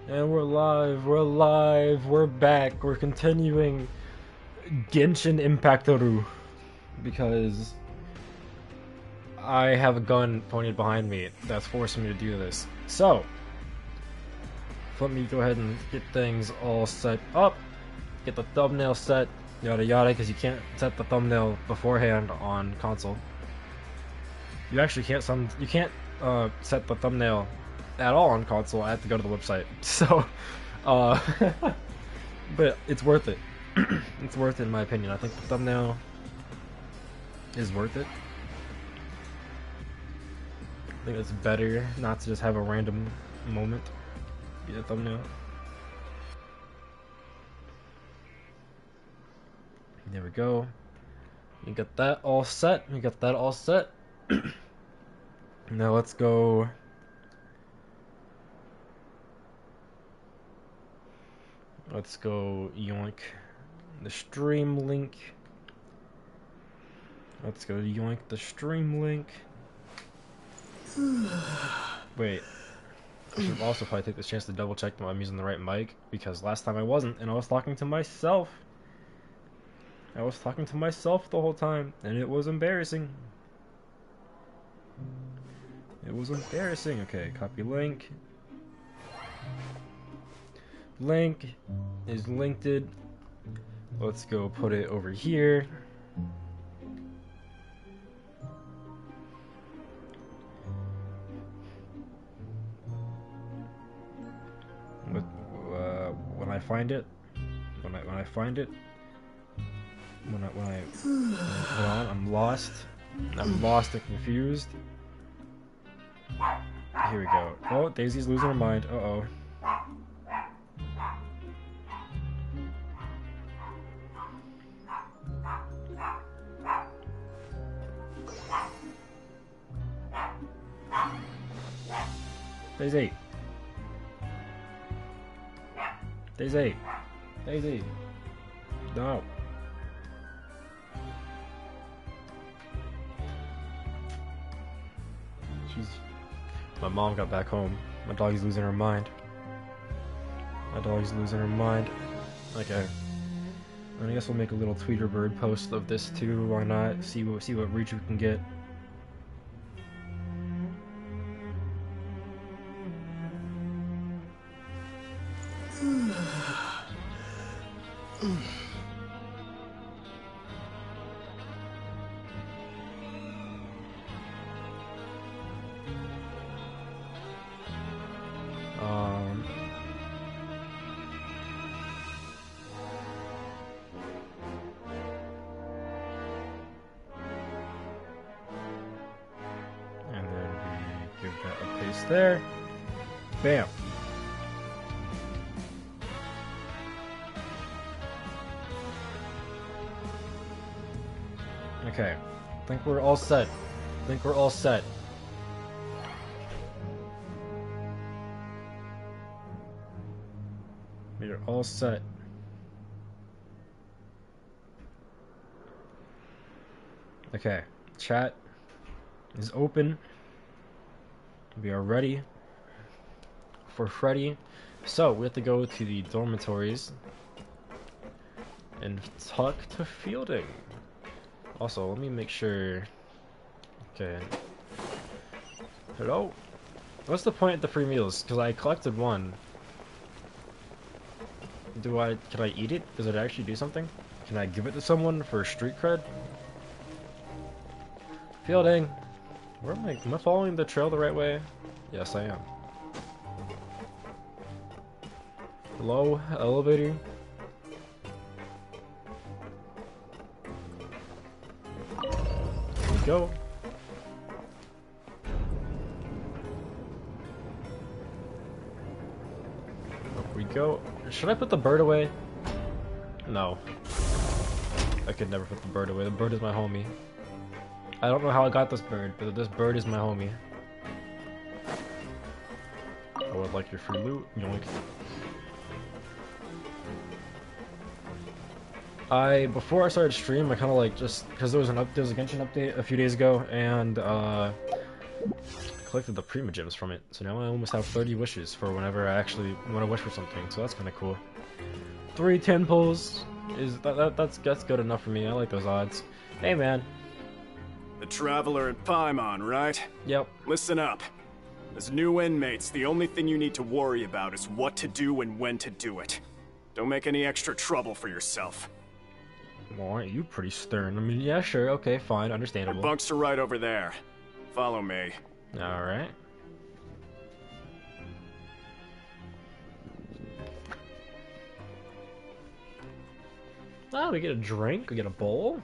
And we're back, we're continuing Genshin Impact because I have a gun pointed behind me that's forcing me to do this. So, let me go ahead and get things all set up, get the thumbnail set, yada yada, because you can't set the thumbnail beforehand on console. You actually can't set the thumbnail at all on console. I have to go to the website. So, but it's worth it. It's worth it in my opinion. I think the thumbnail is worth it. I think it's better not to just have a random moment be a thumbnail. There we go. You got that all set. You got that all set. Now let's go. Let's go yoink the stream link. Let's go yoink the stream link. Wait. I should also probably take this chance to double check that I'm using the right mic, because last time I wasn't, and I was talking to myself. I was talking to myself the whole time, and it was embarrassing. It was embarrassing. Okay, copy link. Link is linked. Let's go put it over here. When I find it, when I find it, hold on, I'm lost. I'm lost and confused. Here we go. Oh, Daisy's losing her mind. Uh-oh. Daisy. Daisy. Daisy. No. My mom got back home. My dog's losing her mind. My dog's losing her mind. Okay. And I guess we'll make a little Tweeterbird post of this too. Why not? See what reach we can get. And then we give that a paste there. Bam. Okay, I think we're all set. I think we're all set. We are all set. Okay, chat is open. We are ready for Freddy. So we have to go to the dormitories and talk to Fielding. Also, let me make sure. Okay. Hello? What's the point of the free meals? Because I collected one. Can I eat it? Does it actually do something? Can I give it to someone for street cred? Fielding! Where am I following the trail the right way? Yes, I am. Hello? Elevator? Go. Up we go. Should I put the bird away? No. I could never put the bird away. The bird is my homie. I don't know how I got this bird, but this bird is my homie. I would like your free loot. Yoink. Before I started stream, I kind of like just because there was a Genshin update a few days ago, and collected the Primogems from it, so now I almost have 30 wishes for whenever I actually want to wish for something, so that's kind of cool. 3 10 pulls is that's good enough for me. I like those odds. Hey man. The Traveler at Paimon, right? Yep. Listen up. As new inmates, the only thing you need to worry about is what to do and when to do it. Don't make any extra trouble for yourself. Well, aren't you pretty stern? I mean, yeah, sure, okay, fine, understandable. Our bunks are right over there. Follow me. Alright. Oh, we get a drink, we get a bowl,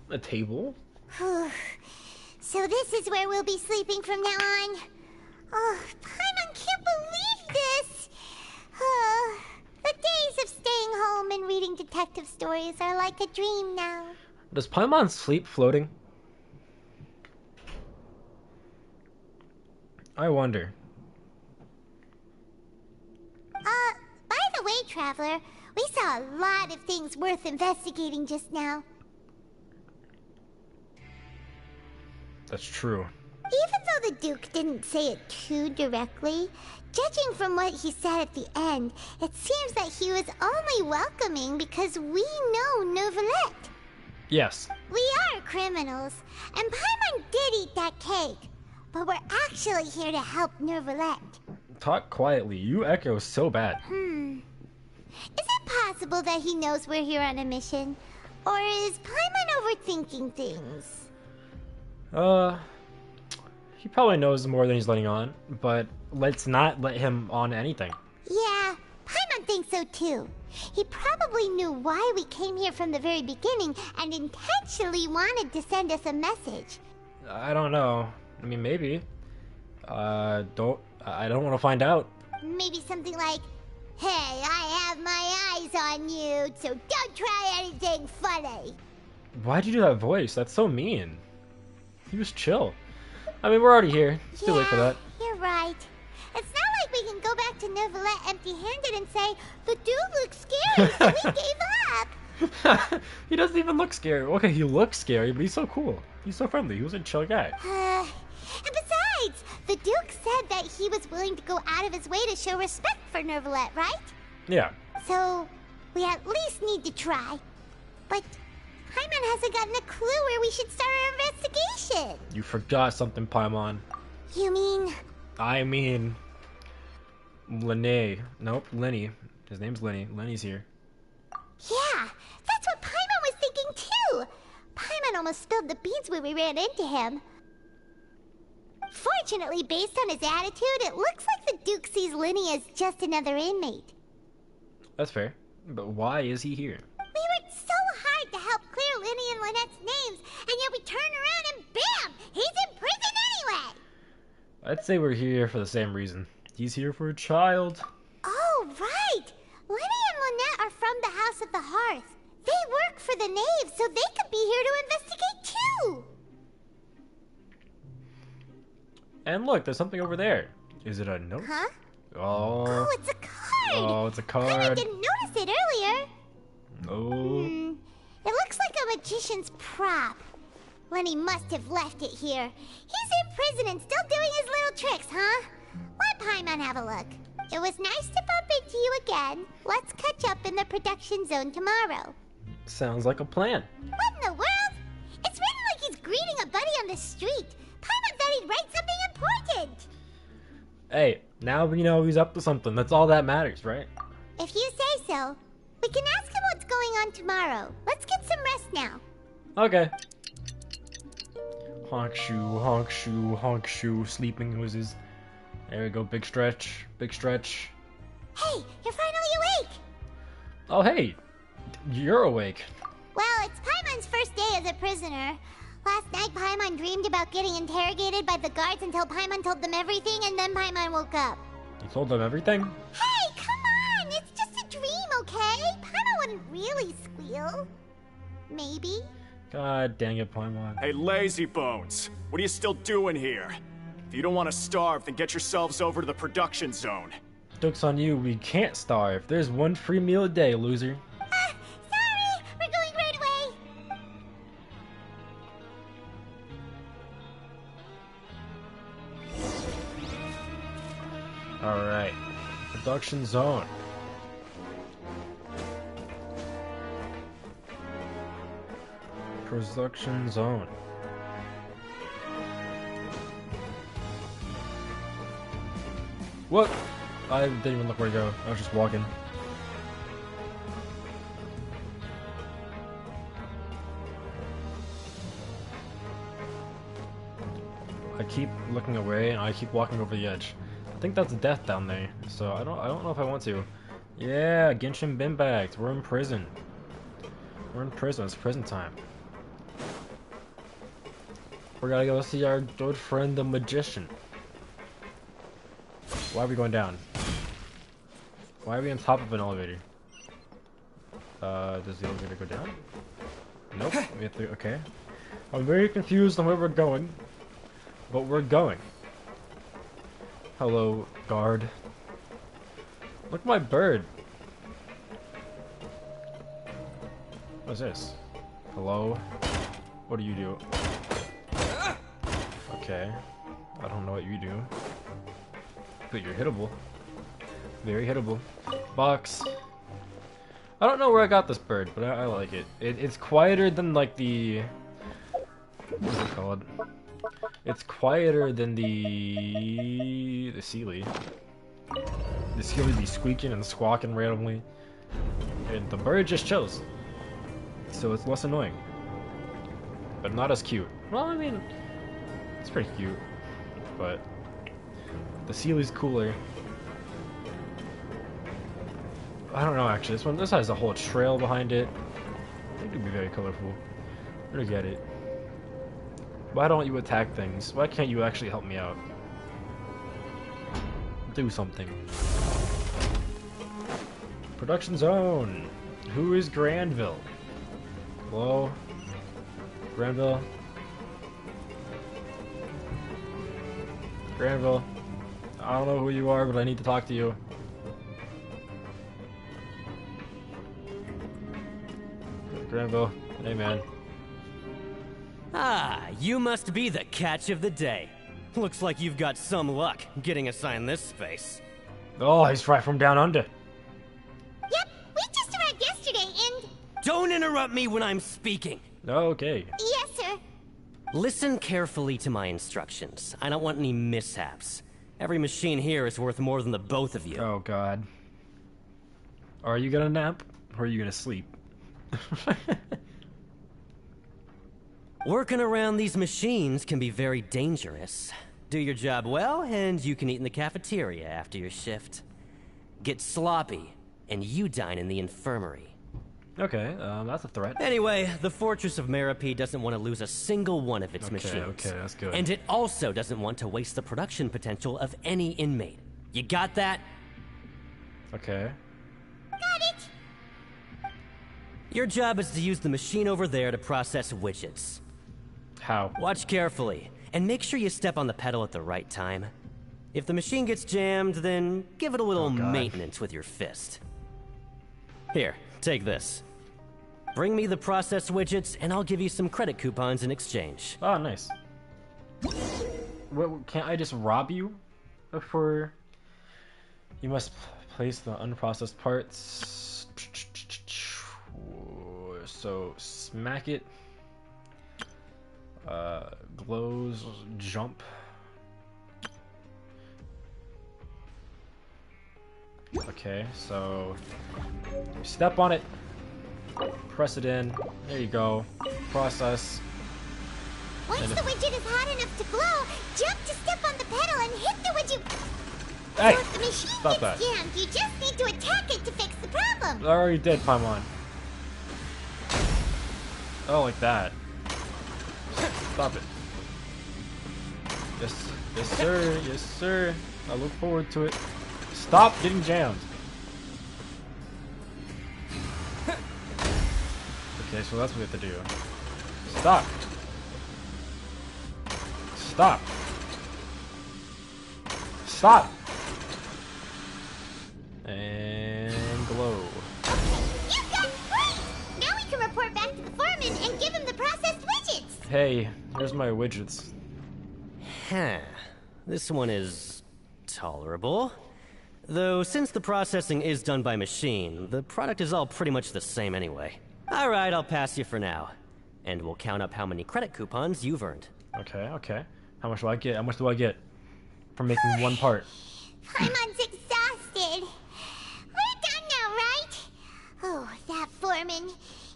a table. So this is where we'll be sleeping from now on. Oh, Paimon can't believe this! The days of staying home and reading detective stories are like a dream now. Does Paimon sleep floating? I wonder. By the way, Traveler, we saw a lot of things worth investigating just now. That's true. Even though the Duke didn't say it too directly, judging from what he said at the end, it seems that he was only welcoming because we know Neuvillette. Yes. We are criminals, and Paimon did eat that cake, but we're actually here to help Neuvillette. Talk quietly. You echo so bad. Is it possible that he knows we're here on a mission? Or is Paimon overthinking things? He probably knows more than he's letting on, but let's not let him on anything. Yeah, Paimon thinks so too. He probably knew why we came here from the very beginning and intentionally wanted to send us a message. I don't know. I mean, maybe. I don't want to find out. Maybe something like, "Hey, I have my eyes on you, so don't try anything funny." Why'd you do that voice? That's so mean. He was chill. I mean, we're already here. It's too late for that. You're right. It's not like we can go back to Neuvillette empty-handed and say, "The dude looks scary, so we gave up." He doesn't even look scary. Okay, he looks scary, but he's so cool. He's so friendly. He was a chill guy. And besides, the Duke said that he was willing to go out of his way to show respect for Neuvillette, right? Yeah. So, we at least need to try. But Paimon hasn't gotten a clue where we should start our investigation. You forgot something, Paimon. You mean? I mean... Lenny. Nope, Lenny. His name's Lenny. Lenny's here. Yeah, that's what Paimon was thinking too. Paimon almost spilled the beans when we ran into him. Fortunately, based on his attitude, it looks like the Duke sees Lenny as just another inmate. That's fair. But why is he here? We worked so hard to help clear Lenny and Lynette's names, and yet we turn around and bam! He's in prison anyway! I'd say we're here for the same reason. He's here for a child. Oh, right! Lenny and Lynette are from the House of the Hearth. They work for the Knave, so they could be here to investigate too! And look, there's something over there. Is it a note? Huh? Oh. Oh, it's a card! Oh, it's a Paimon card. didn't notice it earlier. Oh. It looks like a magician's prop. Lenny must have left it here. He's in prison and still doing his little tricks, huh? Let Paimon have a look. It was nice to bump into you again. Let's catch up in the production zone tomorrow. Sounds like a plan. What in the world? It's written like he's greeting a buddy on the street. Paimon thought he'd write something important. Hey, now we know he's up to something. That's all that matters, right? If you say so. We can ask him what's going on tomorrow. Let's get some rest now. Okay. Honk shoe, sleeping noises. There we go, big stretch, big stretch. Hey, you're finally awake! Oh, hey, you're awake. Well, it's Paimon's first day as a prisoner. Last night, Paimon dreamed about getting interrogated by the guards until Paimon told them everything, and then Paimon woke up. You told them everything? Hey, come on! It's just a dream, okay? Paimon wouldn't really squeal. Maybe. God dang it, Paimon. Hey, lazy bones. What are you still doing here? If you don't want to starve, then get yourselves over to the production zone. Joke's on you, we can't starve. There's one free meal a day, loser. Sorry! We're going right away! Alright. Production zone. Production zone. What? I didn't even look where to go. I was just walking. I keep looking away and I keep walking over the edge. I think that's death down there. So I don't know if I want to. Yeah, Genshin Impact. We're in prison. We're in prison. It's prison time. We're gonna go see our good friend the magician. Why are we going down? Why are we on top of an elevator? Does the elevator go down? Nope. We have to. Okay. I'm very confused on where we're going, but we're going. Hello, guard. Look at my bird. What's this? Hello? What do you do? Okay. I don't know what you do. But you're hittable. Very hittable. Box. I don't know where I got this bird, but I like it. It's quieter than like the... What is it called? It's quieter than the Sealy. The Sealy be squeaking and squawking randomly. And the bird just chills. So it's less annoying. But not as cute. Well, I mean, it's pretty cute. But the Sealy's cooler. I don't know actually. This has a whole trail behind it. I think it'd be very colorful. I don't get it. Why don't you attack things? Why can't you actually help me out? Do something. Production zone. Who is Granville? Hello? Granville? Granville? I don't know who you are, but I need to talk to you. Granville, hey man. Ah, you must be the catch of the day. Looks like you've got some luck getting assigned this space. Oh, he's right from down under. Yep, we just arrived yesterday and... Don't interrupt me when I'm speaking. Okay. Yes, sir. Listen carefully to my instructions. I don't want any mishaps. Every machine here is worth more than the both of you. Oh god. Are you gonna nap? Or are you gonna sleep? Working around these machines can be very dangerous. Do your job well, and you can eat in the cafeteria after your shift. Get sloppy, and you dine in the infirmary. Okay, that's a threat. Anyway, the Fortress of Merope doesn't want to lose a single one of its machines. Okay, that's good. And it also doesn't want to waste the production potential of any inmate. You got that? Okay. Got it. Your job is to use the machine over there to process widgets. How? Watch carefully, and make sure you step on the pedal at the right time. If the machine gets jammed, then give it a little maintenance with your fist. Here, take this. Bring me the processed widgets, and I'll give you some credit coupons in exchange. Oh, nice. What, can't I just rob you? For... You must place the unprocessed parts. So, smack it. Glows, jump. Okay, so step on it, press it in, there you go, process. Once the widget is hot enough to glow, jump to step on the pedal and hit the widget. Hey, so if the machine stop gets that. jammed, you just need to attack it to fix the problem. I already did, Paimon. Oh, like that. Stop it. Yes sir, yes sir. I look forward to it. Stop getting jammed. Okay, so that's what we have to do. Stop. Stop. Stop. And glow. You got great! Now we can report back to the foreman and give him the processed widgets. Hey, here's my widgets. Huh. This one is tolerable. Though since the processing is done by machine, the product is all pretty much the same anyway. Alright, I'll pass you for now. And we'll count up how many credit coupons you've earned. Okay, okay. How much do I get? How much do I get from making one part? Paimon's exhausted. We're done now, right? Oh, that foreman.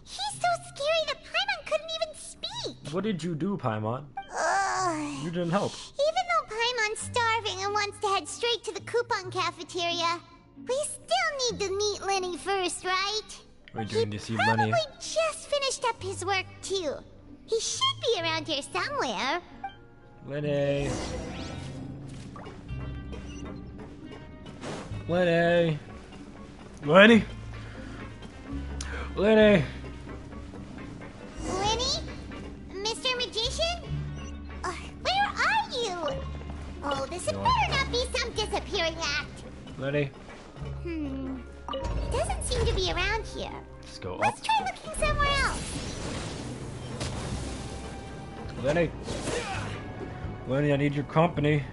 He's so scary that Paimon couldn't even speak. What did you do, Paimon? Ugh. You didn't help. Even though Paimon's starving and wants to head straight to the coupon cafeteria, we still need to meet Lenny first, right? We do need to see Probably Lenny. just finished up his work, too. He should be around here somewhere. Lenny. Lenny. Lenny. Lenny. Lenny? Mr. Magician? Where are you? Oh, this had better not be some disappearing act. Lenny. He doesn't seem to be around here. Let's go up. Let's try looking somewhere else. Lenny. Lenny, I need your company.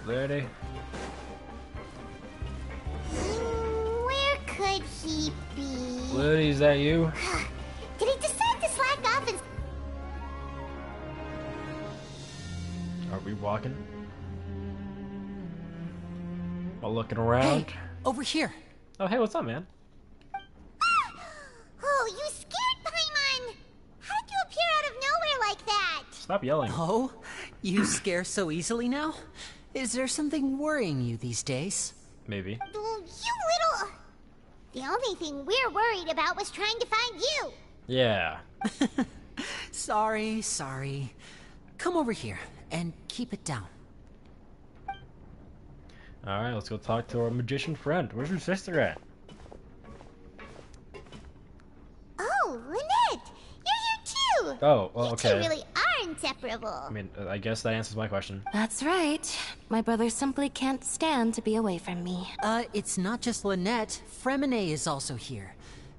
Lenny. Where could he be? Lenny, is that you? Did he decide to slack off and... Are we walking? While looking around? Hey, over here. Oh, hey, what's up, man? Oh, you scared Paimon! How did you appear out of nowhere like that? Stop yelling. Oh, you scare so easily now? Is there something worrying you these days? Maybe. Oh, you little... The only thing we're worried about was trying to find you. Yeah. Sorry, sorry. Come over here and keep it down. Alright, let's go talk to our magician friend. Where's your sister at? Oh, Lynette! You're here too! Oh, well, You two okay. really are inseparable. I mean, I guess that answers my question. That's right. My brother simply can't stand to be away from me. It's not just Lynette. Fremine is also here.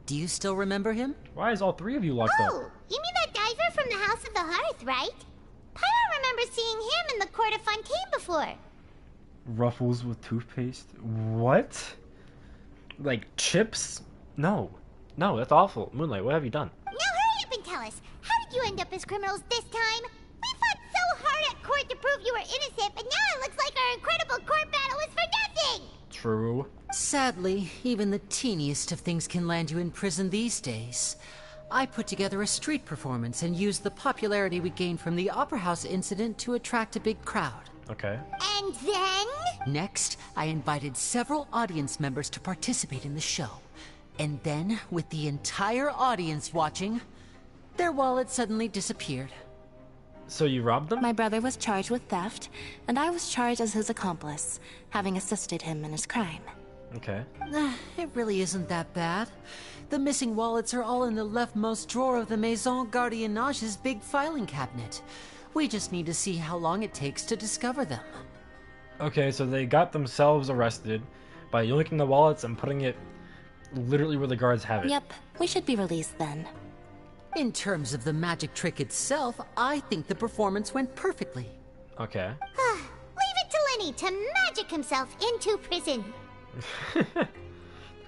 Do you still remember him? Why is all three of you locked Oh, up? you mean that diver from the House of the Hearth, right? Paimon remembers seeing him in the Court of Fontaine before. Ruffles with toothpaste? What? Like chips? No. No, that's awful. Moonlight, what have you done? Now hurry up and tell us, how did you end up as criminals this time? We fought so hard at court to prove you were innocent, but now it looks like our incredible court battle was for nothing! True. Sadly, even the teeniest of things can land you in prison these days. I put together a street performance and used the popularity we gained from the Opera House incident to attract a big crowd. Okay. And then? Next, I invited several audience members to participate in the show. And then, with the entire audience watching, their wallet suddenly disappeared. So you robbed them? My brother was charged with theft, and I was charged as his accomplice, having assisted him in his crime. Okay. It really isn't that bad. The missing wallets are all in the leftmost drawer of the Maison Gardiennage's big filing cabinet. We just need to see how long it takes to discover them. Okay, so they got themselves arrested by yoinking the wallets and putting it literally where the guards have it. Yep, we should be released then. In terms of the magic trick itself, I think the performance went perfectly. Okay. Leave it to Lenny to magic himself into prison. The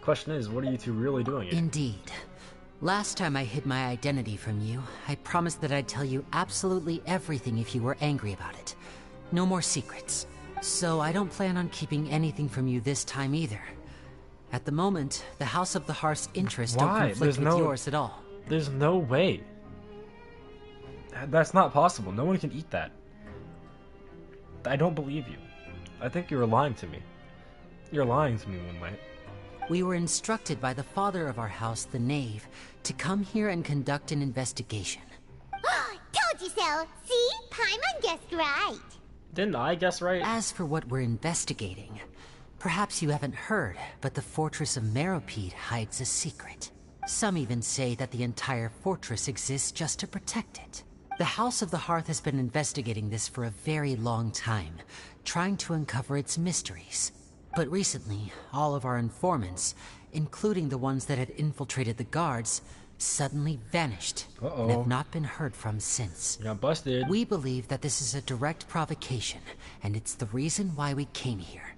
question is, what are you two really doing here? Indeed. Last time I hid my identity from you, I promised that I'd tell you absolutely everything if you were angry about it. No more secrets. So I don't plan on keeping anything from you this time either. At the moment, the House of the Hearth's interests don't Why? conflict with yours at all. There's no way. That's not possible. No one can eat that. I don't believe you. I think you're lying to me. You're lying to me, Moonlight. We were instructed by the father of our house, the Knave, to come here and conduct an investigation. Told you so. See? Paimon guessed right. Didn't I guess right? As for what we're investigating, perhaps you haven't heard, but the fortress of Meropide hides a secret. Some even say that the entire fortress exists just to protect it. The House of the Hearth has been investigating this for a very long time, trying to uncover its mysteries. But recently, all of our informants, including the ones that had infiltrated the guards, suddenly vanished and Uh-oh. have not been heard from since. You got busted. We believe that this is a direct provocation, and it's the reason why we came here.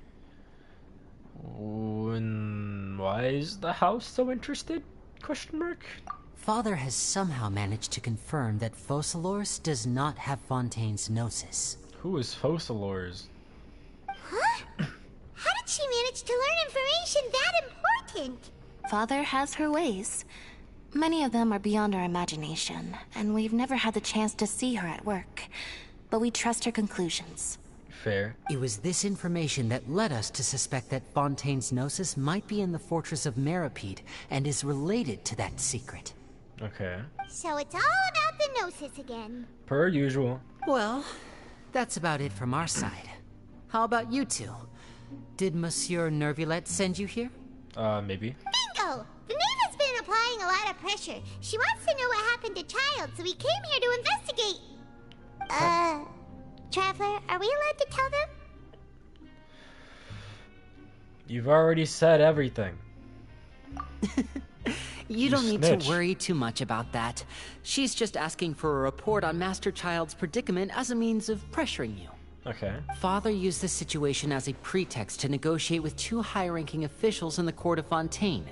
And why is the house so interested? Question mark. Father has somehow managed to confirm that Focalors does not have Fontaine's Gnosis. Who is Focalors? Huh? How did she manage to learn information that important? Father has her ways. Many of them are beyond our imagination, and we've never had the chance to see her at work. But we trust her conclusions. Fair. It was this information that led us to suspect that Fontaine's Gnosis might be in the fortress of Meropide and is related to that secret. Okay. So it's all about the Gnosis again. Per usual. Well, that's about it from our side. How about you two? Did Monsieur Nervulette send you here? Maybe. Bingo! The maid has been applying a lot of pressure. She wants to know what happened to Child, so we came here to investigate. Traveler, are we allowed to tell them? You've already said everything. You don't need snitch. to worry too much about that. She's just asking for a report on Master Child's predicament as a means of pressuring you. Okay. Father used this situation as a pretext to negotiate with two high-ranking officials in the court of Fontaine.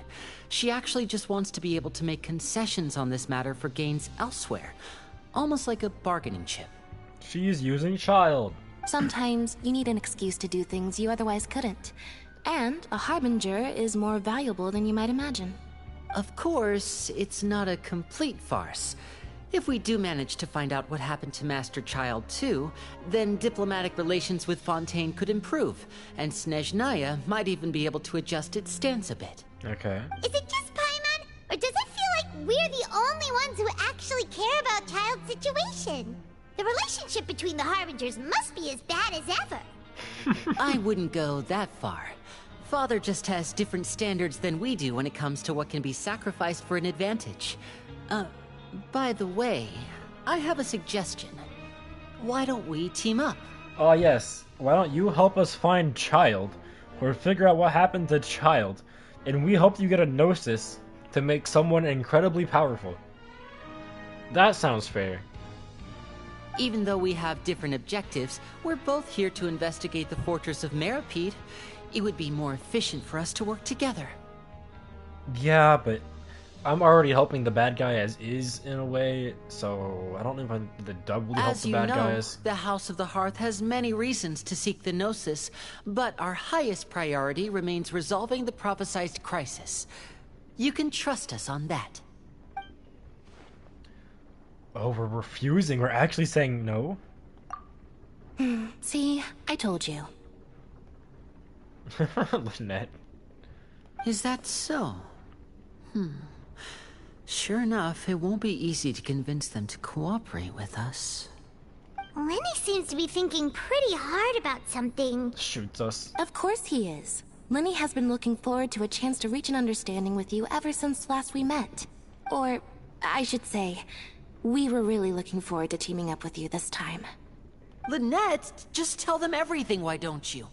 She actually just wants to be able to make concessions on this matter for gains elsewhere. Almost like a bargaining chip. She's using Child. Sometimes you need an excuse to do things you otherwise couldn't. And a harbinger is more valuable than you might imagine. Of course, it's not a complete farce. If we do manage to find out what happened to Master Child too, then diplomatic relations with Fontaine could improve, and Snezhnaya might even be able to adjust its stance a bit. Okay. Is it just Paimon, or does it feel like we're the only ones who actually care about Child's situation? The relationship between the Harbingers must be as bad as ever. I wouldn't go that far. Father just has different standards than we do when it comes to what can be sacrificed for an advantage. By the way, I have a suggestion. Why don't we team up? Oh yes. Why don't you help us find Child, or figure out what happened to Child, and we help you get a Gnosis to make someone incredibly powerful. That sounds fair. Even though we have different objectives, we're both here to investigate the fortress of Meropide. It would be more efficient for us to work together. Yeah, but I'm already helping the bad guy as is in a way, so I don't know if I'm the doubly help As the you bad know, guys. the House of the Hearth has many reasons to seek the Gnosis, but our highest priority remains resolving the prophesized crisis. You can trust us on that. Oh, we're refusing. We're actually saying no? See, I told you. Lynette. Is that so? Sure enough, it won't be easy to convince them to cooperate with us. Lenny seems to be thinking pretty hard about something. Shoots us. Of course he is. Lenny has been looking forward to a chance to reach an understanding with you ever since last we met. Or, I should say, we were really looking forward to teaming up with you this time. Lynette, just tell them everything, why don't you?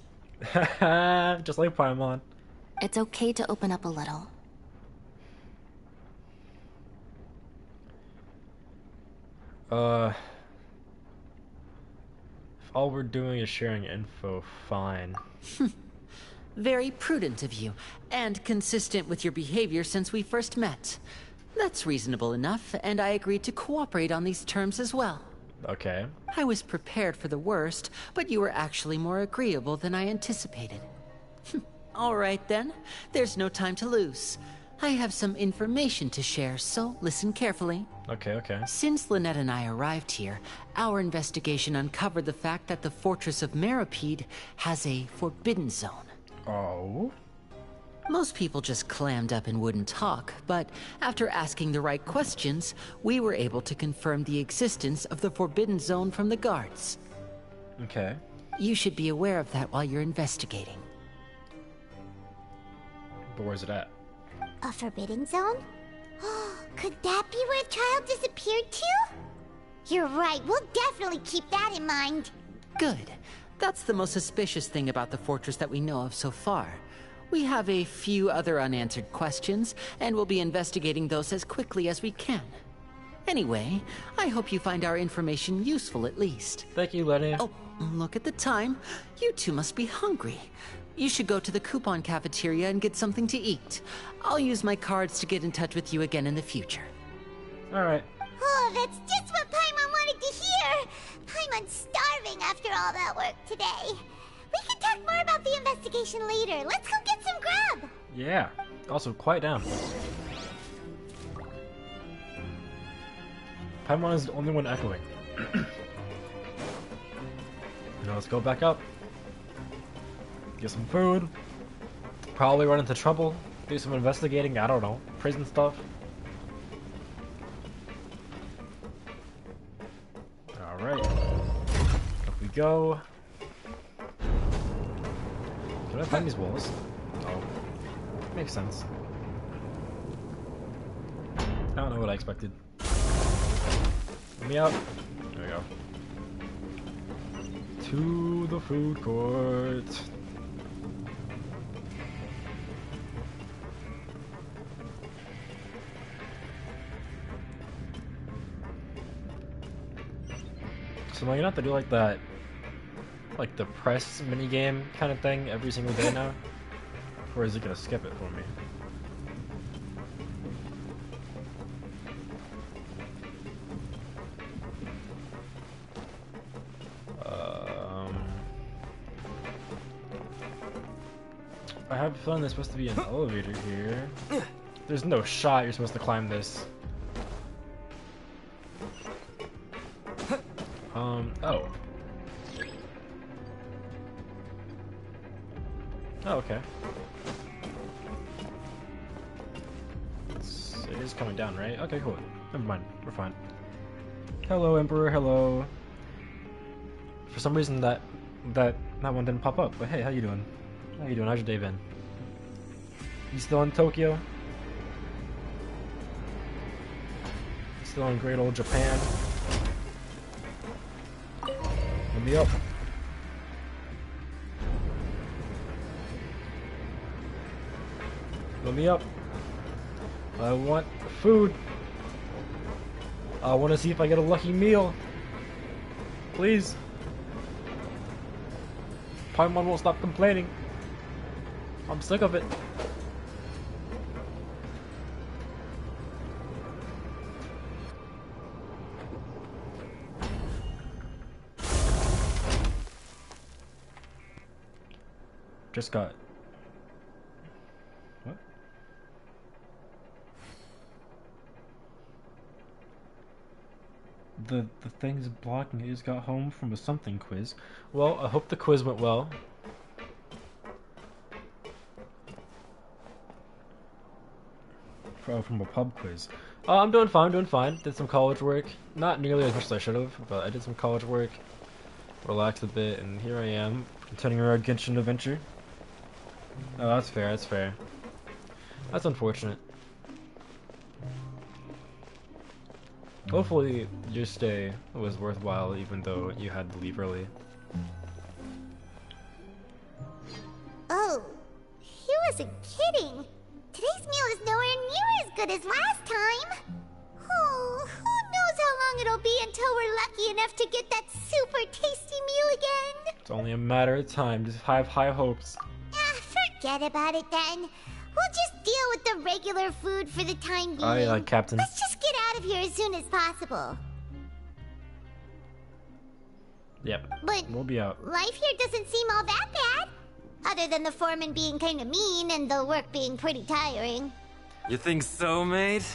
Just like Paimon. It's okay to open up a little. If all we're doing is sharing info, fine. Very prudent of you, and consistent with your behavior since we first met. That's reasonable enough, and I agreed to cooperate on these terms as well. Okay. I was prepared for the worst, but you were actually more agreeable than I anticipated. All right then, there's no time to lose. I have some information to share, so listen carefully. Okay. Since Lynette and I arrived here, our investigation uncovered the fact that the fortress of Meropide has a forbidden zone. Oh? Most people just clammed up and wouldn't talk, but after asking the right questions, we were able to confirm the existence of the forbidden zone from the guards. Okay. You should be aware of that while you're investigating. But where's it at? A forbidden zone? Could that be where Child disappeared to? You're right, we'll definitely keep that in mind. Good. That's the most suspicious thing about the fortress that we know of so far. We have a few other unanswered questions, and we'll be investigating those as quickly as we can. Anyway, I hope you find our information useful at least. Thank you, Lenny. Oh, look at the time. You two must be hungry. You should go to the coupon cafeteria and get something to eat. I'll use my cards to get in touch with you again in the future. Alright. Oh, that's just what Paimon wanted to hear! Paimon's starving after all that work today. We can talk more about the investigation later. Let's go get some grub! Yeah. Also, quiet down. Paimon is the only one echoing. Now let's go back up. Get some food. Probably run into trouble. Do some investigating, I don't know. Prison stuff. Alright. Up we go. Can I find these walls? Oh. Makes sense. I don't know what I expected. Let me out. There we go. To the food court. So am I gonna have to do like that, like the press minigame kind of thing every single day now? Or is it gonna skip it for me? I have a feeling there's supposed to be an elevator here. There's no shot you're supposed to climb this. Oh. Oh, okay. It is coming down, right? Okay, cool. Never mind. We're fine. Hello, Emperor. Hello. For some reason that one didn't pop up. But hey, how you doing? How you doing? How's your day been? You still in Tokyo? Still in great old Japan? Let me up. Let me up. I want food. I want to see if I get a lucky meal. Please. Paimon won't stop complaining. I'm sick of it. Just got... What? The thing's blocking it. Just got home from a something quiz. Well, I hope the quiz went well. From a pub quiz. I'm doing fine, doing fine. Did some college work. Not nearly as much as I should have, but I did some college work. Relaxed a bit, and here I am, continuing our Genshin adventure. Oh, that's fair, that's fair. That's unfortunate. Hopefully your stay was worthwhile even though you had to leave early. Oh, he wasn't kidding. Today's meal is nowhere near as good as last time. Oh, who knows how long it'll be until we're lucky enough to get that super tasty meal again. It's only a matter of time. Just have high hopes. Forget about it then. We'll just deal with the regular food for the time being. Aye, Captain. Let's just get out of here as soon as possible. Yep. But we'll be out. Life here doesn't seem all that bad. Other than the foreman being kind of mean and the work being pretty tiring. You think so, mate?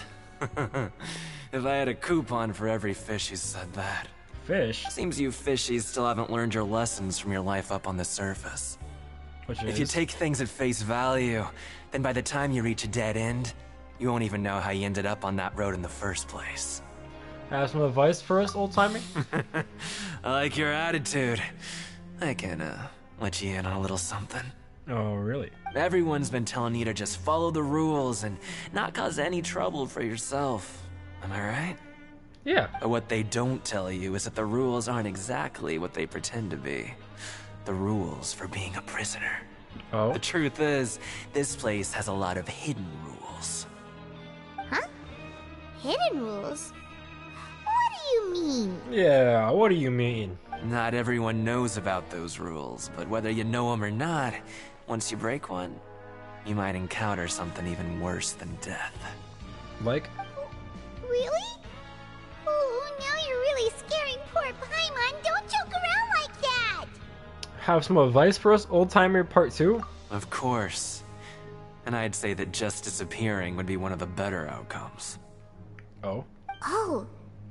If I had a coupon for every fish who said that. Fish? Seems you fishies still haven't learned your lessons from your life up on the surface. If you take things at face value, then by the time you reach a dead end, you won't even know how you ended up on that road in the first place. Have some advice for us, old-timer? I like your attitude. I can, let you in on a little something. Oh, really? Everyone's been telling you to just follow the rules and not cause any trouble for yourself. Am I right? Yeah. But what they don't tell you is that the rules aren't exactly what they pretend to be. The rules for being a prisoner. Oh? The truth is, this place has a lot of hidden rules. Huh? Hidden rules? What do you mean? Yeah, what do you mean? Not everyone knows about those rules, but whether you know them or not, once you break one, you might encounter something even worse than death. Like? Really? Oh, now you're really scaring poor Paimon. Don't joke around like that! Have some advice for us, Old Timer Part 2? Of course. And I'd say that just disappearing would be one of the better outcomes. Oh? Oh,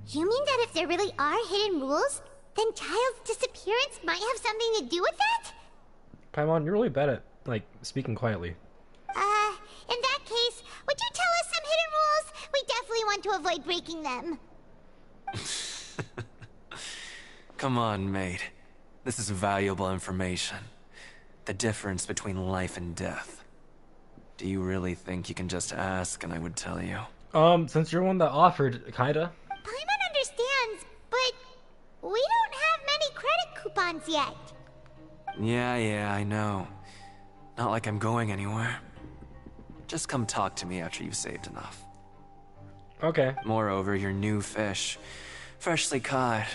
you mean that if there really are hidden rules, then Child's disappearance might have something to do with that? Paimon, you're really bad at, like, speaking quietly. In that case, would you tell us some hidden rules? We definitely want to avoid breaking them. Come on, mate. This is valuable information. The difference between life and death. Do you really think you can just ask and I would tell you? Since you're one that offered, kinda. Paimon understands, but we don't have many credit coupons yet. Yeah, I know. Not like I'm going anywhere. Just come talk to me after you've saved enough. Okay. Moreover, you're new fish, freshly caught,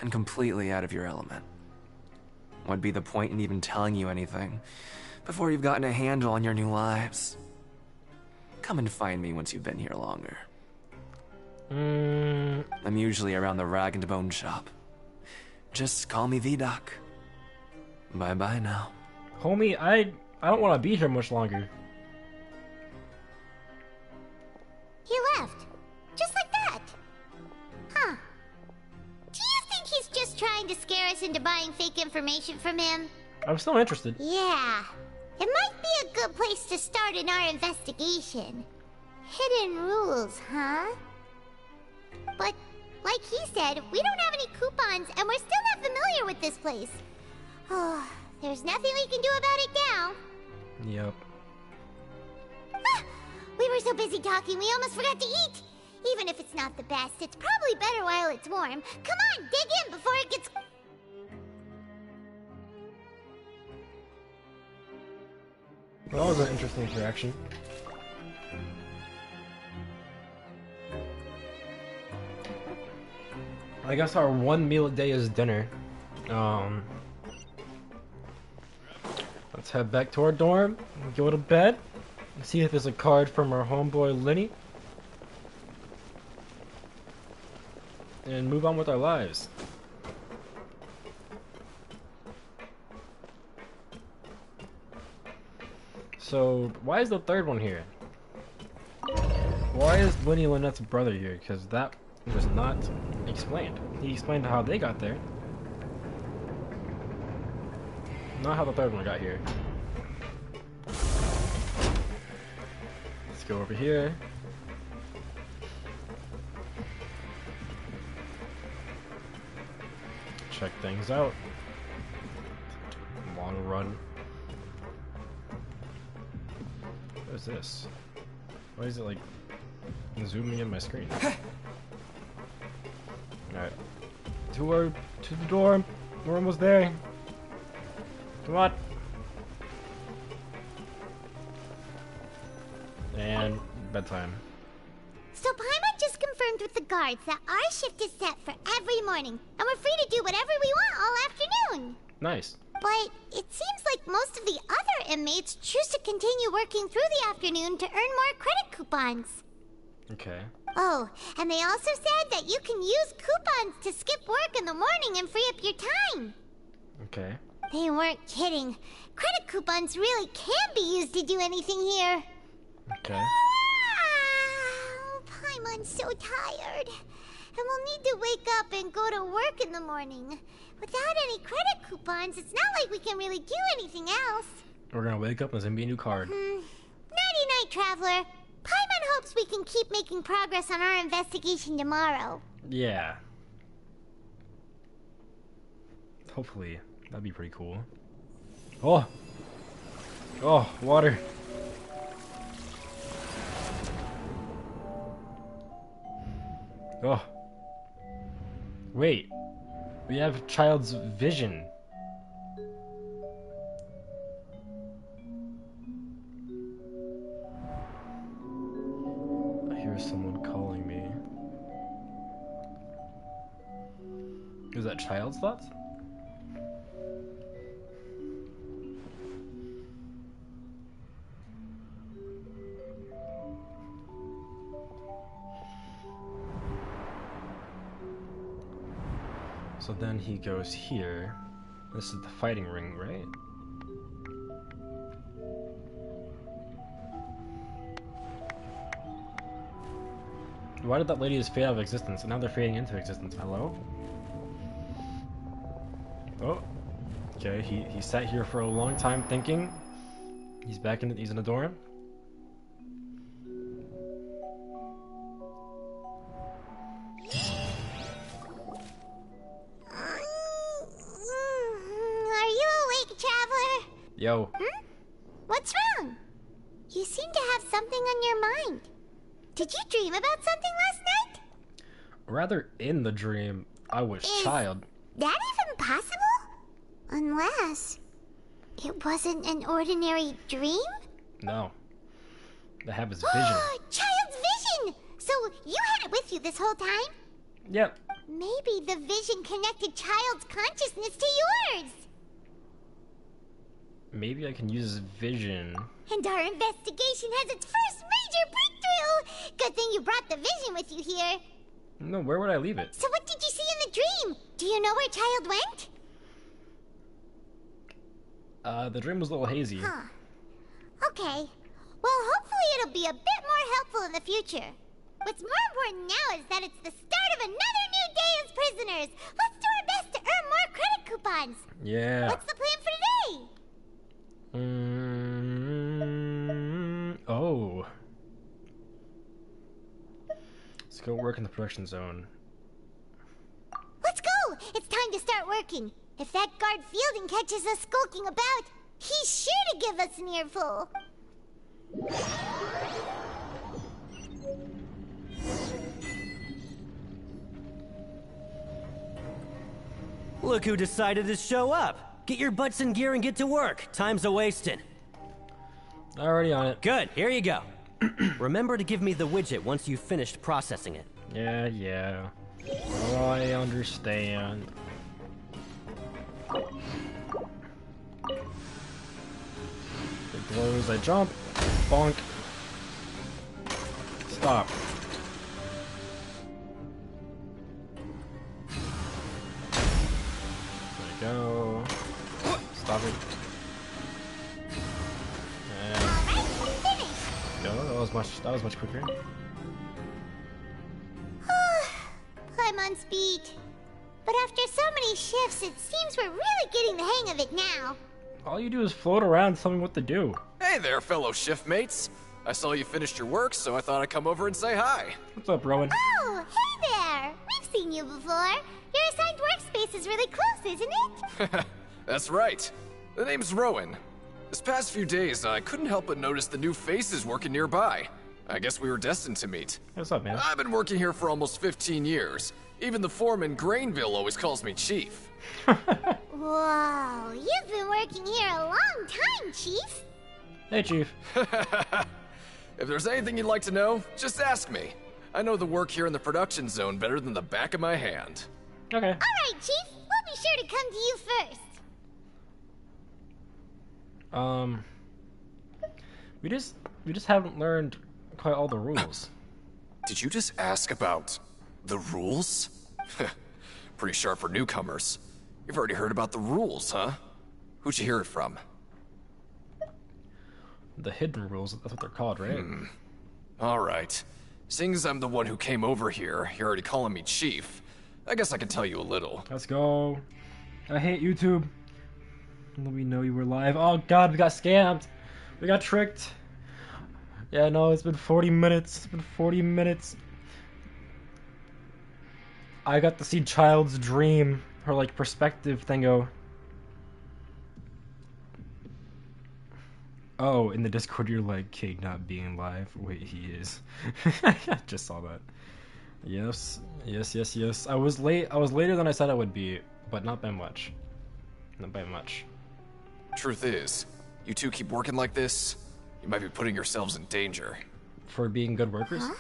and completely out of your element. What'd be the point in even telling you anything before you've gotten a handle on your new lives? Come and find me once you've been here longer. I'm usually around the Rag and Bone shop. Just call me V-Doc. Bye-bye now. Homie, I don't want to be here much longer. He left. Just like that. Huh. Do you think he's just trying to scare us into buying fake information from him? I'm still interested. Yeah. It might be a good place to start in our investigation. Hidden rules, huh? But, like he said, we don't have any coupons and we're still not familiar with this place. Oh, there's nothing we can do about it now. Yep. Ah, we were so busy talking, we almost forgot to eat. Even if it's not the best, it's probably better while it's warm. Come on, dig in before it gets... That was an interesting interaction. I guess our one meal a day is dinner. Let's head back to our dorm, go to bed, and see if there's a card from our homeboy Lenny, and move on with our lives. So, why is the third one here? Why is Lenny Lynette's brother here? Because that was not explained. He explained how they got there. Not how the third one got here. Let's go over here. Check things out. Long run. What is this? Why is it like zooming in my screen? Alright. To the dorm. We're almost there. Come on. And bedtime. So Paimon just confirmed with the guards that our shift is set for every morning, and we're free to do whatever we want all afternoon. Nice. But it seems like most of the other inmates choose to continue working through the afternoon to earn more credit coupons. Okay. Oh, and they also said that you can use coupons to skip work in the morning and free up your time. Okay. They weren't kidding. Credit coupons really can be used to do anything here. Okay. Ah, Paimon's so tired. And we'll need to wake up and go to work in the morning. Without any credit coupons, it's not like we can really do anything else. We're gonna wake up and there's gonna be a new card. Nighty-night, Traveler. Paimon hopes we can keep making progress on our investigation tomorrow. Yeah. Hopefully. That'd be pretty cool. Oh! Oh, water. Oh. Wait. We have Child's vision. hear someone calling me. Is that child's thoughts? So then he goes here. This is the fighting ring, right? Why did that lady just fade out of existence? And now they're fading into existence. Hello? Oh. Okay, he sat here for a long time thinking. He's back in he's in the dorm. Are you awake, traveler? Yo. What's wrong? You seem to have something on your mind. Did you dream about something last night? Rather in the dream, I was child. That even possible? Unless it wasn't an ordinary dream? No. I have his vision. Child's vision! So you had it with you this whole time? Yep. Maybe the vision connected Child's consciousness to yours. Maybe I can use his vision. And our investigation has its first major breakthrough! Good thing you brought the vision with you here. No, where would I leave it? So what did you see in the dream? Do you know where Child went? The dream was a little hazy. Huh. Okay. Well, hopefully it'll be a bit more helpful in the future. What's more important now is that it's the start of another new day as prisoners. Let's do our best to earn more credit coupons. Yeah. What's the plan for today? Oh. Let's go work in the production zone. Let's go! It's time to start working. If that guard Fielding catches us skulking about, he's sure to give us an earful. Look who decided to show up. Get your butts in gear and get to work. Time's a-wasting. Already on it. Good, here you go. Remember to give me the widget once you've finished processing it. Yeah. Oh, I understand. It glows, I jump. Bonk. Stop. There we go. Stop it. And go. That was much quicker. I'm on speed. But after so many shifts, it seems we're really getting the hang of it now. All you do is float around and tell me what to do. Hey there, fellow shift mates. I saw you finished your work, so I thought I'd come over and say hi. What's up, Rowan? Oh, hey there! We've seen you before. Your assigned workspace is really close, isn't it? That's right. The name's Rowan. This past few days, I couldn't help but notice the new faces working nearby. I guess we were destined to meet. What's up, man? I've been working here for almost 15 years. Even the foreman, Grainville, always calls me Chief. Whoa, you've been working here a long time, Chief. Hey, Chief. If there's anything you'd like to know, just ask me. I know the work here in the production zone better than the back of my hand. Okay. All right, Chief. We'll be sure to come to you first. We just haven't learned quite all the rules. Did you just ask about the rules? Pretty sharp for newcomers. You've already heard about the rules, huh? Who'd you hear it from? The hidden rules, that's what they're called, right? All right. Seeing as I'm the one who came over here, you're already calling me Chief. I guess I can tell you a little. Let's go. I hate YouTube. Let me know you were live. Oh god, we got scammed. We got tricked. Yeah, no, it's been 40 minutes. It's been 40 minutes. I got to see Child's dream, her like perspective thingo. Oh, in the Discord you're like, King not being live. Wait, he is. I just saw that. Yes. I was late. I was later than I said I would be, but not by much. Not by much. Truth is, you two keep working like this, you might be putting yourselves in danger. For being good workers? Huh?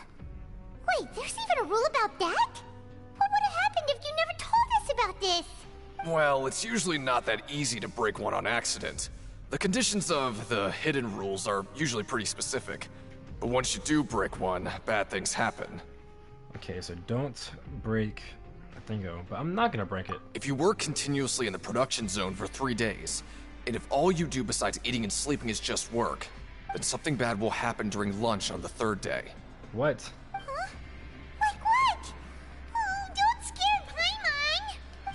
Wait, there's even a rule about that? What would have happened if you never told us about this? Well, it's usually not that easy to break one on accident. The conditions of the hidden rules are usually pretty specific. But once you do break one, bad things happen. Okay, so don't break the thingo, but I'm not gonna break it. If you work continuously in the production zone for 3 days, and if all you do besides eating and sleeping is just work, then something bad will happen during lunch on the 3rd day. What? Huh? Like what? Oh, don't scare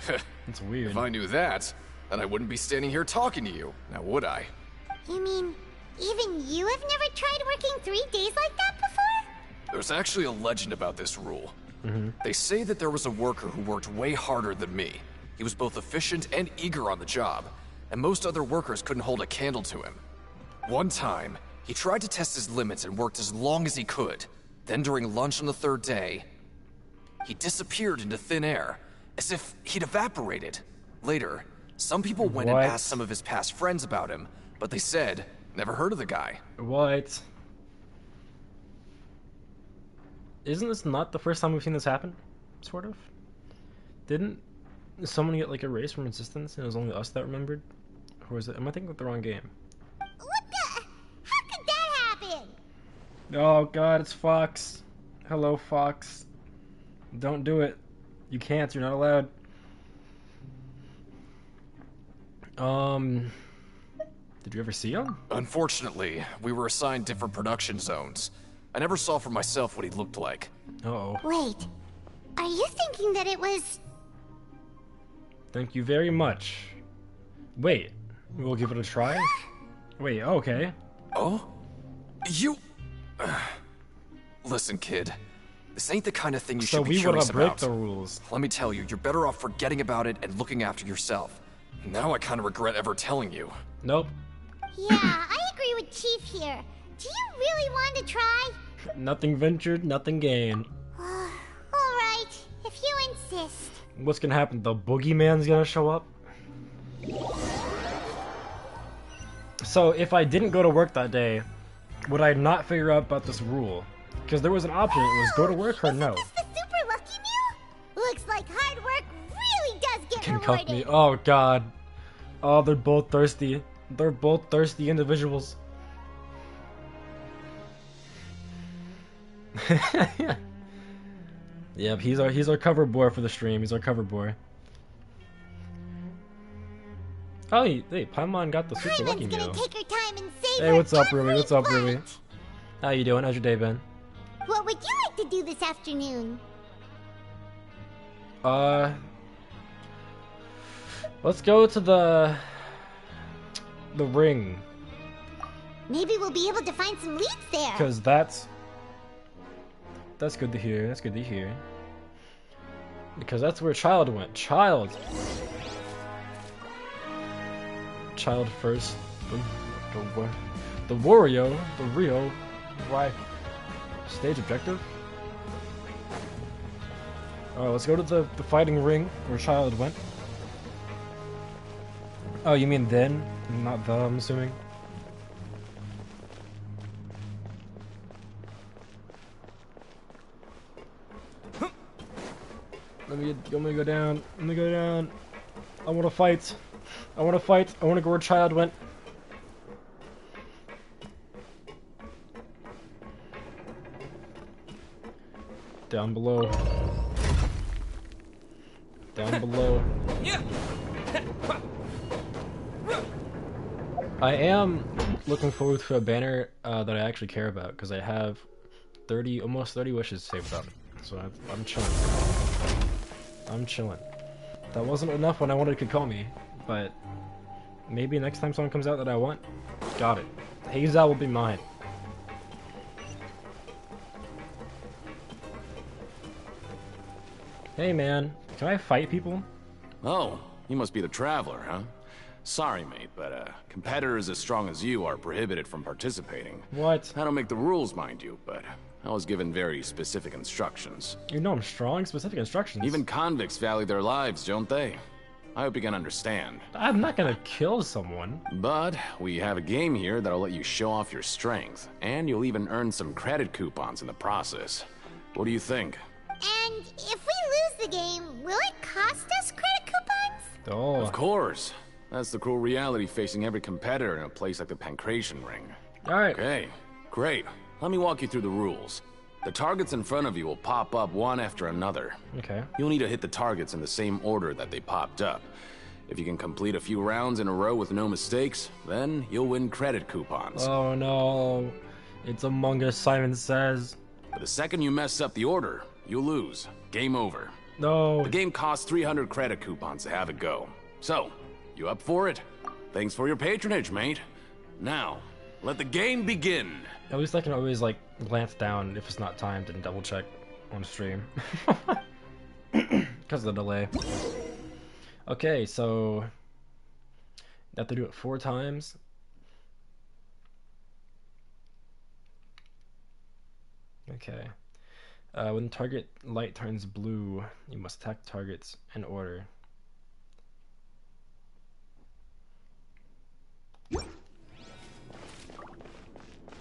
Paimon! That's weird. If I knew that, then I wouldn't be standing here talking to you, now would I? You mean, even you have never tried working 3 days like that before? There's actually a legend about this rule. They say that there was a worker who worked way harder than me. He was both efficient and eager on the job, and most other workers couldn't hold a candle to him. One time, he tried to test his limits and worked as long as he could. Then during lunch on the 3rd day, he disappeared into thin air, as if he'd evaporated. Later, some people went and asked some of his past friends about him, but they said, never heard of the guy. What? Isn't this not the first time we've seen this happen? Sort of? Didn't someone get like erased from existence and it was only us that remembered? Or is it, am I thinking of the wrong game? What the? How could that happen? Oh god, it's Fox. Hello, Fox. Don't do it. You can't, you're not allowed. Did you ever see him? Unfortunately, we were assigned different production zones. I never saw for myself what he looked like. Uh-oh. Wait, are you thinking that it was... Thank you very much. Wait, we'll give it a try? Wait, okay. Oh? You... Listen, kid. This ain't the kind of thing you should be curious about. So we want to break the rules. Let me tell you, you're better off forgetting about it and looking after yourself. Now I kind of regret ever telling you. Nope. Yeah, I agree with Chief here. Do you really want to try? Nothing ventured, nothing gained. Alright, if you insist. What's gonna happen? The boogeyman's gonna show up? So, if I didn't go to work that day, would I not figure out about this rule? Because there was an option, it was go to work or no. Is this the super lucky meal? Looks like hard work really does get rewarded. Me. Oh god. Oh, they're both thirsty. They're both thirsty individuals. Yep, he's our cover boy for the stream. He's our cover boy. Oh, hey, Paimon got the super lucky meal. Take her time and save hey, what's up, Rui? What's up, Rui? How you doing? How's your day been? What would you like to do this afternoon? Let's go to the ring. Maybe we'll be able to find some leads there. Because that's good to hear. That's good to hear. Because that's where Child went. Child first. The Wario. The Rio. Why? Stage objective? Alright, let's go to the fighting ring where Child went. Oh, you mean then? Not the, I'm assuming. Let me go down. Let me go down. I want to fight. I want to fight. I want to go where Child went. Down below. Down below. I am looking forward to a banner that I actually care about because I have almost 30 wishes saved up. So I'm chilling. I'm chilling. That wasn't enough when I wanted Kokomi, but maybe next time someone comes out that I want, got it. Hazel will be mine. Hey man, can I fight people? Oh, you must be the Traveler, huh? Sorry, mate, but competitors as strong as you are prohibited from participating. What? I don't make the rules, mind you, but I was given very specific instructions. You know I'm strong, specific instructions. Even convicts value their lives, don't they? I hope you can understand. I'm not gonna kill someone. But we have a game here that'll let you show off your strength, and you'll even earn some credit coupons in the process. What do you think? And if we lose the game, will it cost us credit coupons? Oh. Of course. That's the cruel reality facing every competitor in a place like the Pancration Ring. Alright. Okay, great. Let me walk you through the rules. The targets in front of you will pop up one after another. Okay. You'll need to hit the targets in the same order that they popped up. If you can complete a few rounds in a row with no mistakes, then you'll win credit coupons. Oh no. It's Among Us, Simon Says. But the second you mess up the order, you'll lose. Game over. No. The game costs 300 credit coupons to have it go. So, you up for it? Thanks for your patronage, mate. Now, let the game begin. At least I can always, like, glance down if it's not timed and double check on stream. Because of the delay. Okay, so... I have to do it 4 times. Okay. When target light turns blue, you must attack targets in order.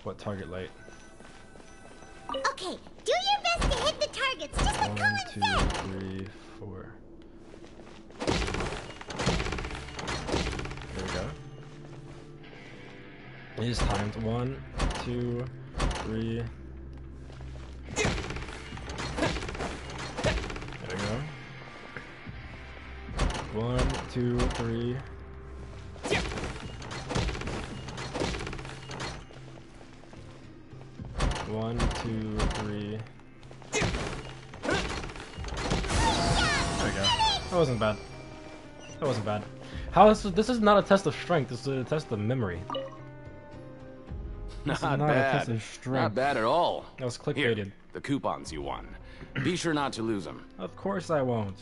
What target light? Okay, do your best to hit the targets, just like 1, Colin 2, said. 3, 4. There we go. It is timed. 1, 2, 3. There we go. 1, 2, 3. One, 2, 3. There we go. That wasn't bad. That wasn't bad. How this is not a test of strength. This is a test of memory. Not not a bad. test of strength. Not bad at all. That was Here, clickbaited. the coupons you won. Be sure not to lose them. Of course I won't.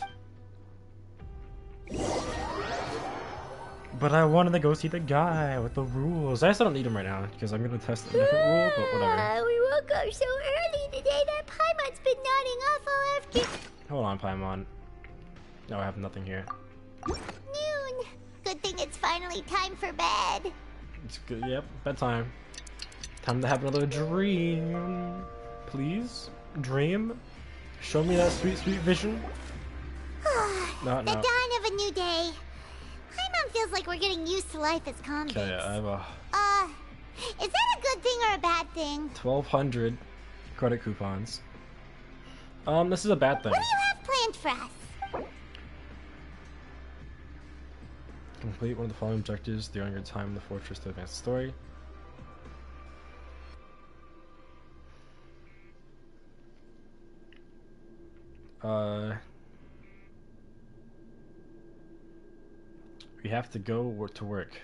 But I wanted to go see the guy with the rules. I still don't need him right now because I'm gonna test a different rule, but whatever. We woke up so early today that Paimon's been nodding off all after Hold on, Paimon. No, I have nothing here. noon. Good thing it's finally time for bed. It's good. Yep, bedtime. Time to have another dream. Please, dream. Show me that sweet, sweet vision. No, The no. dawn of a new day. Paimon feels like we're getting used to life as convicts. Okay, I have a Is that a good thing or a bad thing? 1,200 credit coupons. This is a bad thing. What do you have planned for us? Complete one of the following objectives during your time in the fortress to advance the story. We have to go to work.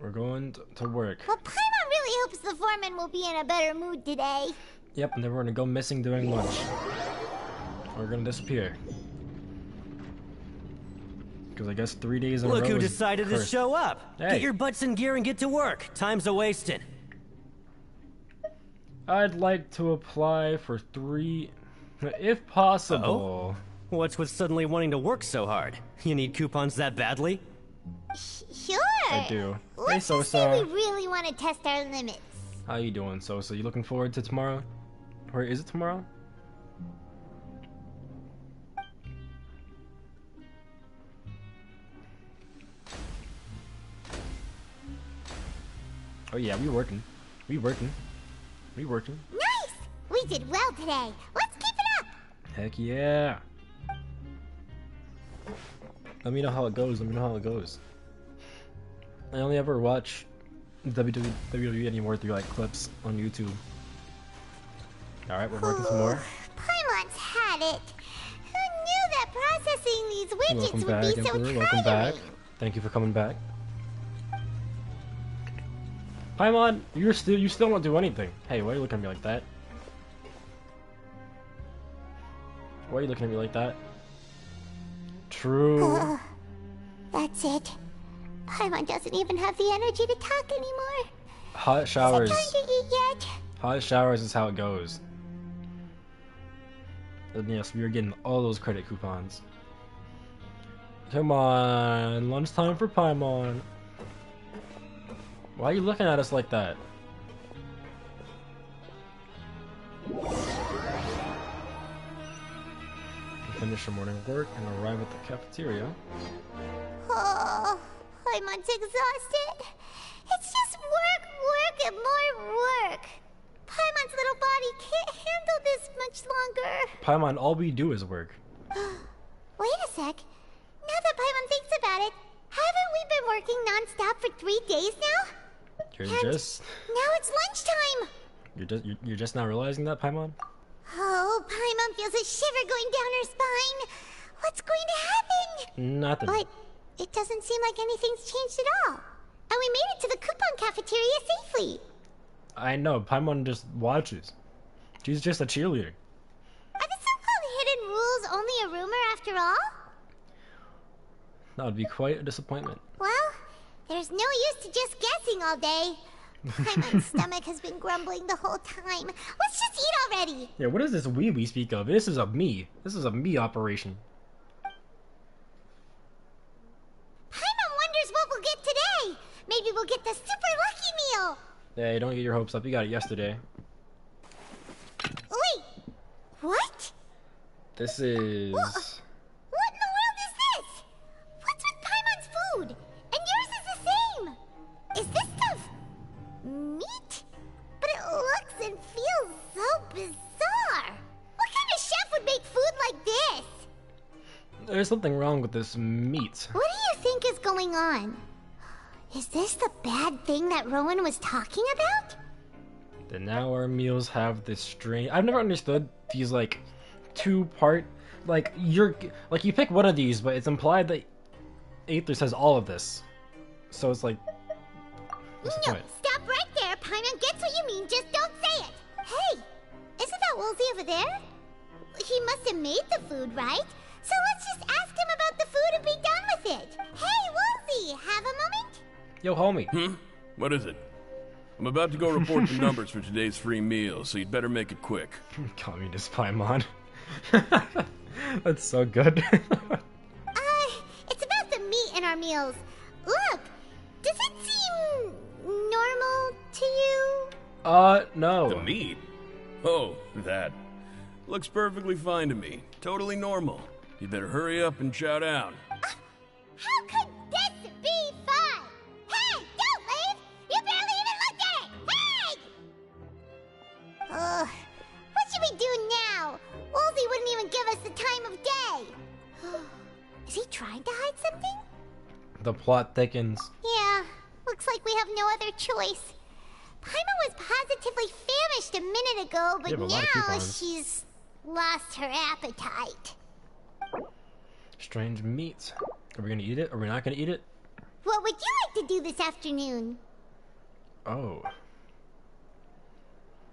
We're going to work. Well, Paimon really hopes the foreman will be in a better mood today. Yep, and then we're gonna go missing during lunch. We're gonna disappear. Because I guess 3 days in a row Look who is decided to cursed. show up. Hey. Get your butts in gear and get to work. Time's a wasting. I'd like to apply for 3, if possible. What's with suddenly wanting to work so hard? You need coupons that badly? Sure. I do. Hey, Let's just say Sosa. we really want to test our limits. How you doing, Sosa? You looking forward to tomorrow? Or is it tomorrow? Oh yeah, we working. We working. We working. Nice! We did well today. Let's keep it up. Heck yeah. Let me know how it goes. Let me know how it goes. I only ever watch WWE anymore through like clips on YouTube. Alright, we're working some more. Paimon's had it. Who knew that processing these widgets Welcome would back, be so Emperor. Welcome back. tiring? Thank you for coming back. Paimon, you still don't do anything. Hey, why are you looking at me like that? Why are you looking at me like that? True. That's it. Paimon doesn't even have the energy to talk anymore. Hot showers. Is it time to eat yet? Hot showers is how it goes. And yes, we are getting all those credit coupons. Come on, lunchtime for Paimon. Why are you looking at us like that? Finish your morning work and arrive at the cafeteria. Oh, I'm exhausted. It's just work, and more work. Paimon's little body can't handle this much longer. Paimon, all we do is work. Wait a sec. Now that Paimon thinks about it, haven't we been working non-stop for 3 days now? Now it's lunchtime. You're just now realizing that, Paimon? Oh, Paimon feels a shiver going down her spine. What's going to happen? Nothing. But it doesn't seem like anything's changed at all. And we made it to the coupon cafeteria safely. I know, Paimon just watches. She's just a cheerleader. Are the so-called hidden rules only a rumor after all? That would be quite a disappointment. Well, there's no use to just guessing all day. Paimon's stomach has been grumbling the whole time. Let's just eat already. Yeah, what is this we speak of? This is a me. This is a me operation. Paimon wonders what we'll get today. Maybe we'll get the super lucky meal. Hey, don't get your hopes up. You got it yesterday. Wait, what? This is... What in the world is this? What's with Paimon's food? And yours is the same. Is this stuff meat? But it looks and feels so bizarre. What kind of chef would make food like this? There's something wrong with this meat. What do you think is going on? Is this the bad thing that Rowan was talking about? Then now our meals have this strange... I've never understood these, like, two-part... Like, you pick one of these, but it's implied that Aether says all of this. So it's like... No, stop right there. Paimon gets what you mean, just don't say it. Hey, isn't that Woolsey over there? He must have made the food, right? So let's just ask him about the food and be done with it. Hey, Woolsey, have a moment? Yo, homie. What is it? I'm about to go report the numbers for today's free meal, so you'd better make it quick. Communist Paimon. That's so good. It's about the meat in our meals. Look, does it seem normal to you? No. The meat? Oh, that. Looks perfectly fine to me. Totally normal. You better hurry up and chow down. How could this be fun? Hey, don't leave! You barely even looked at it! Hey! What should we do now? Woolsey wouldn't even give us the time of day. Is he trying to hide something? The plot thickens. Yeah, looks like we have no other choice. Paimon was positively famished a minute ago, but now she's lost her appetite. Strange meat. Are we gonna eat it? Are we not gonna eat it? What would you like to do this afternoon? Oh.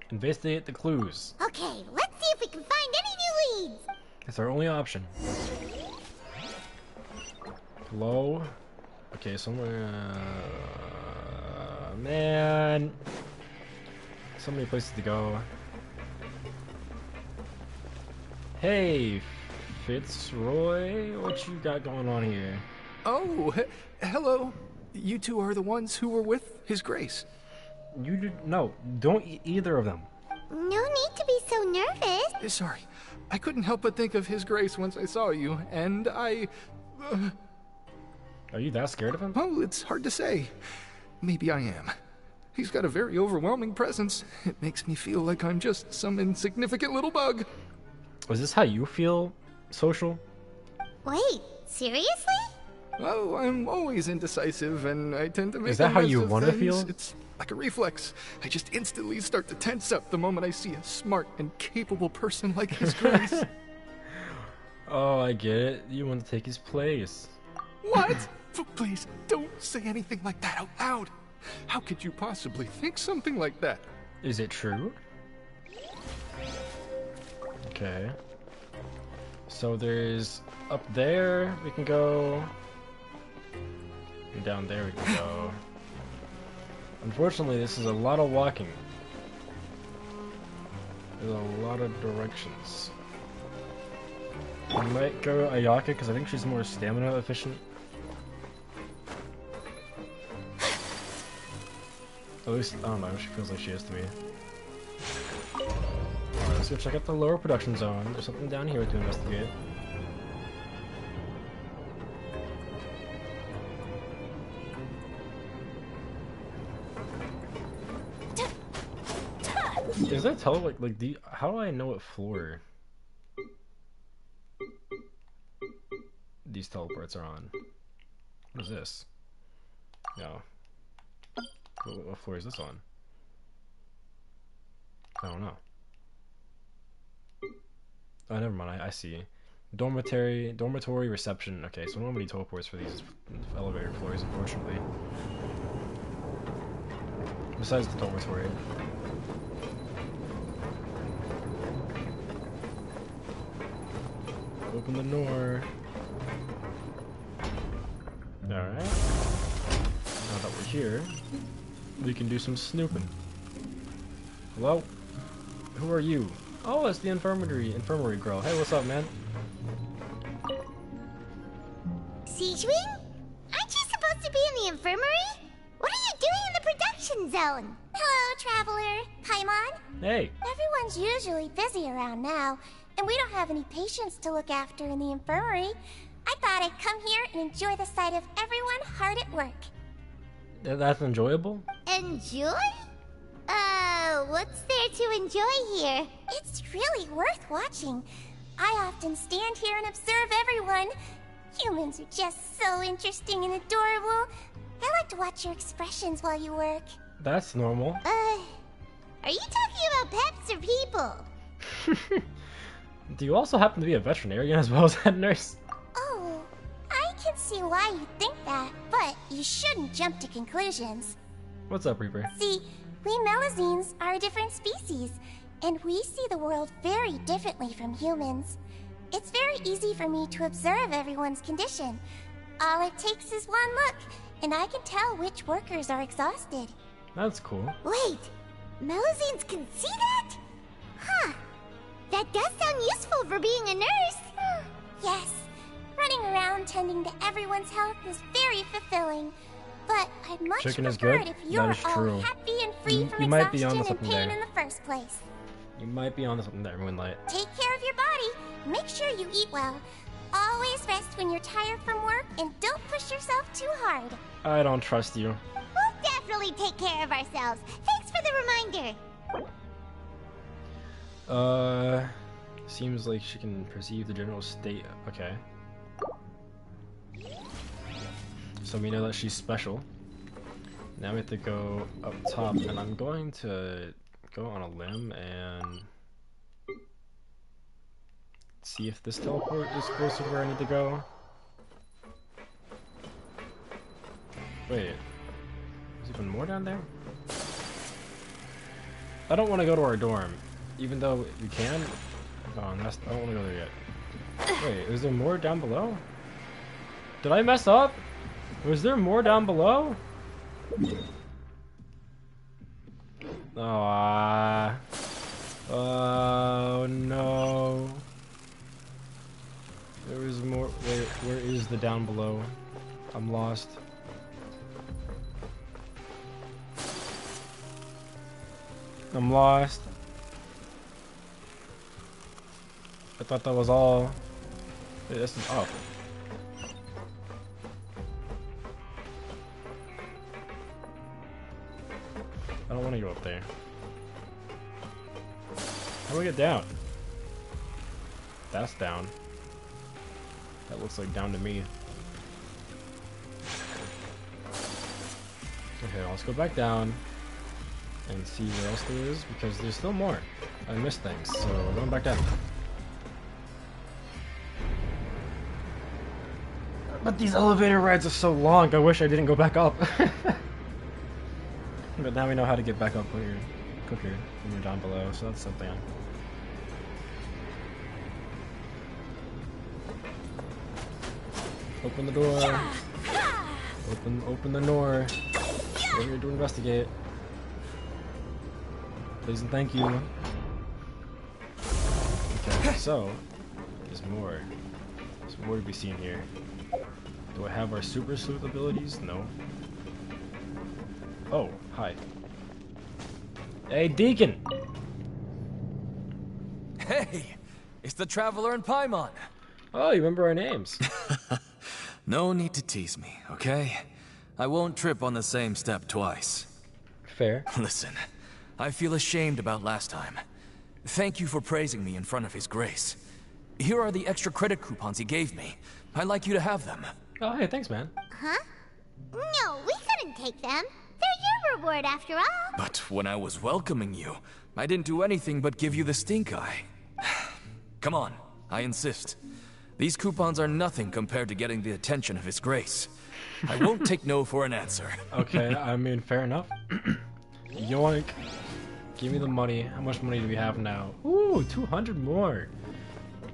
Investigate the clues. Okay, let's see if we can find any new leads. It's our only option. Hello? Okay, somewhere... man... So many places to go. Hey, Fitzroy, what you got going on here? Oh, hello. You two are the ones who were with His Grace. No, don't eat either of them. No need to be so nervous. Sorry, I couldn't help but think of His Grace once I saw you, and I... Are you that scared of him? Oh, it's hard to say. Maybe I am. He's got a very overwhelming presence. It makes me feel like I'm just some insignificant little bug. Was this how you feel, Social? Wait, seriously? Oh, I'm always indecisive, and I tend to make Is that how you want to feel? It's like a reflex. I just instantly start to tense up the moment I see a smart and capable person like His Grace. Oh, I get it. You want to take his place. What? Please, don't say anything like that out loud. How could you possibly think something like that? Is it true? Okay. So there's up there we can go. And down there we can go. Unfortunately, this is a lot of walking. There's a lot of directions. I might go Ayaka because I think she's more stamina efficient. At least, I don't know, she feels like she is to me. Alright, Let's go check out the lower production zone. There's something down here to investigate. Is that how do I know what floor these teleports are on? What is this? No. What floor is this on? I don't know. Oh, never mind. I see. Dormitory reception. Okay, so nobody teleports for these elevator floors, unfortunately. Besides the dormitory. Open the door. Alright. Now that we're here, we can do some snooping. Hello? Who are you? Oh, it's the infirmary girl. Hey, what's up, man? Siegewing? Aren't you supposed to be in the infirmary? What are you doing in the production zone? Hello, Traveler. Paimon? Hey. Everyone's usually busy around now, and we don't have any patients to look after in the infirmary. I thought I'd come here and enjoy the sight of everyone hard at work. That's enjoyable? Enjoy? What's there to enjoy here? It's really worth watching. I often stand here and observe everyone. Humans are just so interesting and adorable. I like to watch your expressions while you work. That's normal. Are you talking about pets or people? Do you also happen to be a veterinarian as well as head nurse? Oh, I can see why you think that, but you shouldn't jump to conclusions. What's up, Reaper? See, we Melazines are a different species, and we see the world very differently from humans. It's very easy for me to observe everyone's condition. All it takes is one look, and I can tell which workers are exhausted. That's cool. Wait, Melazines can see that? Huh. That does sound useful for being a nurse. Yes. Running around tending to everyone's health is very fulfilling. But I'd much prefer it if you're all happy and free from exhaustion and pain in the first place. You might be on something there, Moonlight. Take care of your body. Make sure you eat well. Always rest when you're tired from work, and don't push yourself too hard. I don't trust you. We'll definitely take care of ourselves. Thanks for the reminder. Seems like she can perceive the general state. Okay. So we know that she's special. Now we have to go up top, and I'm going to go on a limb and see if this teleport is closer to where I need to go. Wait, there's even more down there? I don't want to go to our dorm, even though we can. Oh, I don't want to go there yet. Wait, is there more down below? Did I mess up? Was there more down below? Oh no. There is more. Where is the down below? I'm lost. I'm lost. I thought that was all. Wait, this is up. I don't want to go up there. How do we get down? That's down. That looks like down to me. Okay, let's go back down and see where else there is, because there's still more. I missed things, so we're going back down. But these elevator rides are so long, I wish I didn't go back up. But now we know how to get back up when you're quicker when you're down below, so that's something. Open the door. Open the door. We're here to investigate. Please and thank you. Okay, so there's more. There's more to be seen here. Do I have our super sleuth abilities? No. Oh, hi. Hey, Deacon! Hey, it's the Traveler and Paimon. Oh, you remember our names. No need to tease me, okay? I won't trip on the same step twice. Fair. Listen, I feel ashamed about last time. Thank you for praising me in front of His Grace. Here are the extra credit coupons he gave me. I'd like you to have them. Oh, hey, thanks, man. Huh? No, we couldn't take them. They're your reward after all. But when I was welcoming you, I didn't do anything but give you the stink eye. Come on, I insist. These coupons are nothing compared to getting the attention of His Grace. I won't take no for an answer. Okay, I mean, fair enough. Yoink. Give me the money. How much money do we have now? Ooh, 200 more.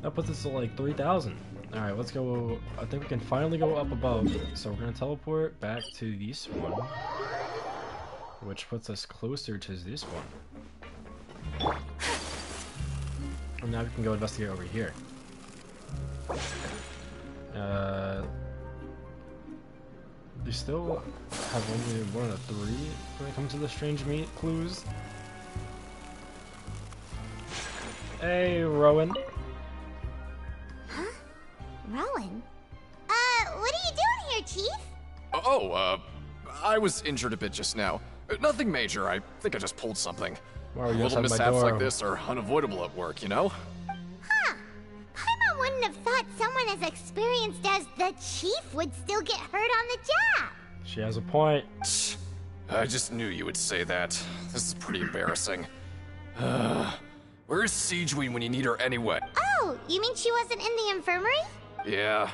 That puts us at like 3,000. Alright, let's go. I think we can finally go up above. So we're gonna teleport back to this one, which puts us closer to this one. And now we can go investigate over here. We still have only 1 out of 3 when it comes to the strange meat clues. Hey, Rowan. Huh? Rowan? What are you doing here, Chief? Oh, I was injured a bit just now. Nothing major, I think I just pulled something. Little mishaps like this are unavoidable at work, you know? Huh. Paimon wouldn't have thought someone as experienced as the Chief would still get hurt on the job. She has a point. I just knew you would say that. This is pretty embarrassing. Where's Siegeween when you need her anyway? Oh, you mean she wasn't in the infirmary? Yeah.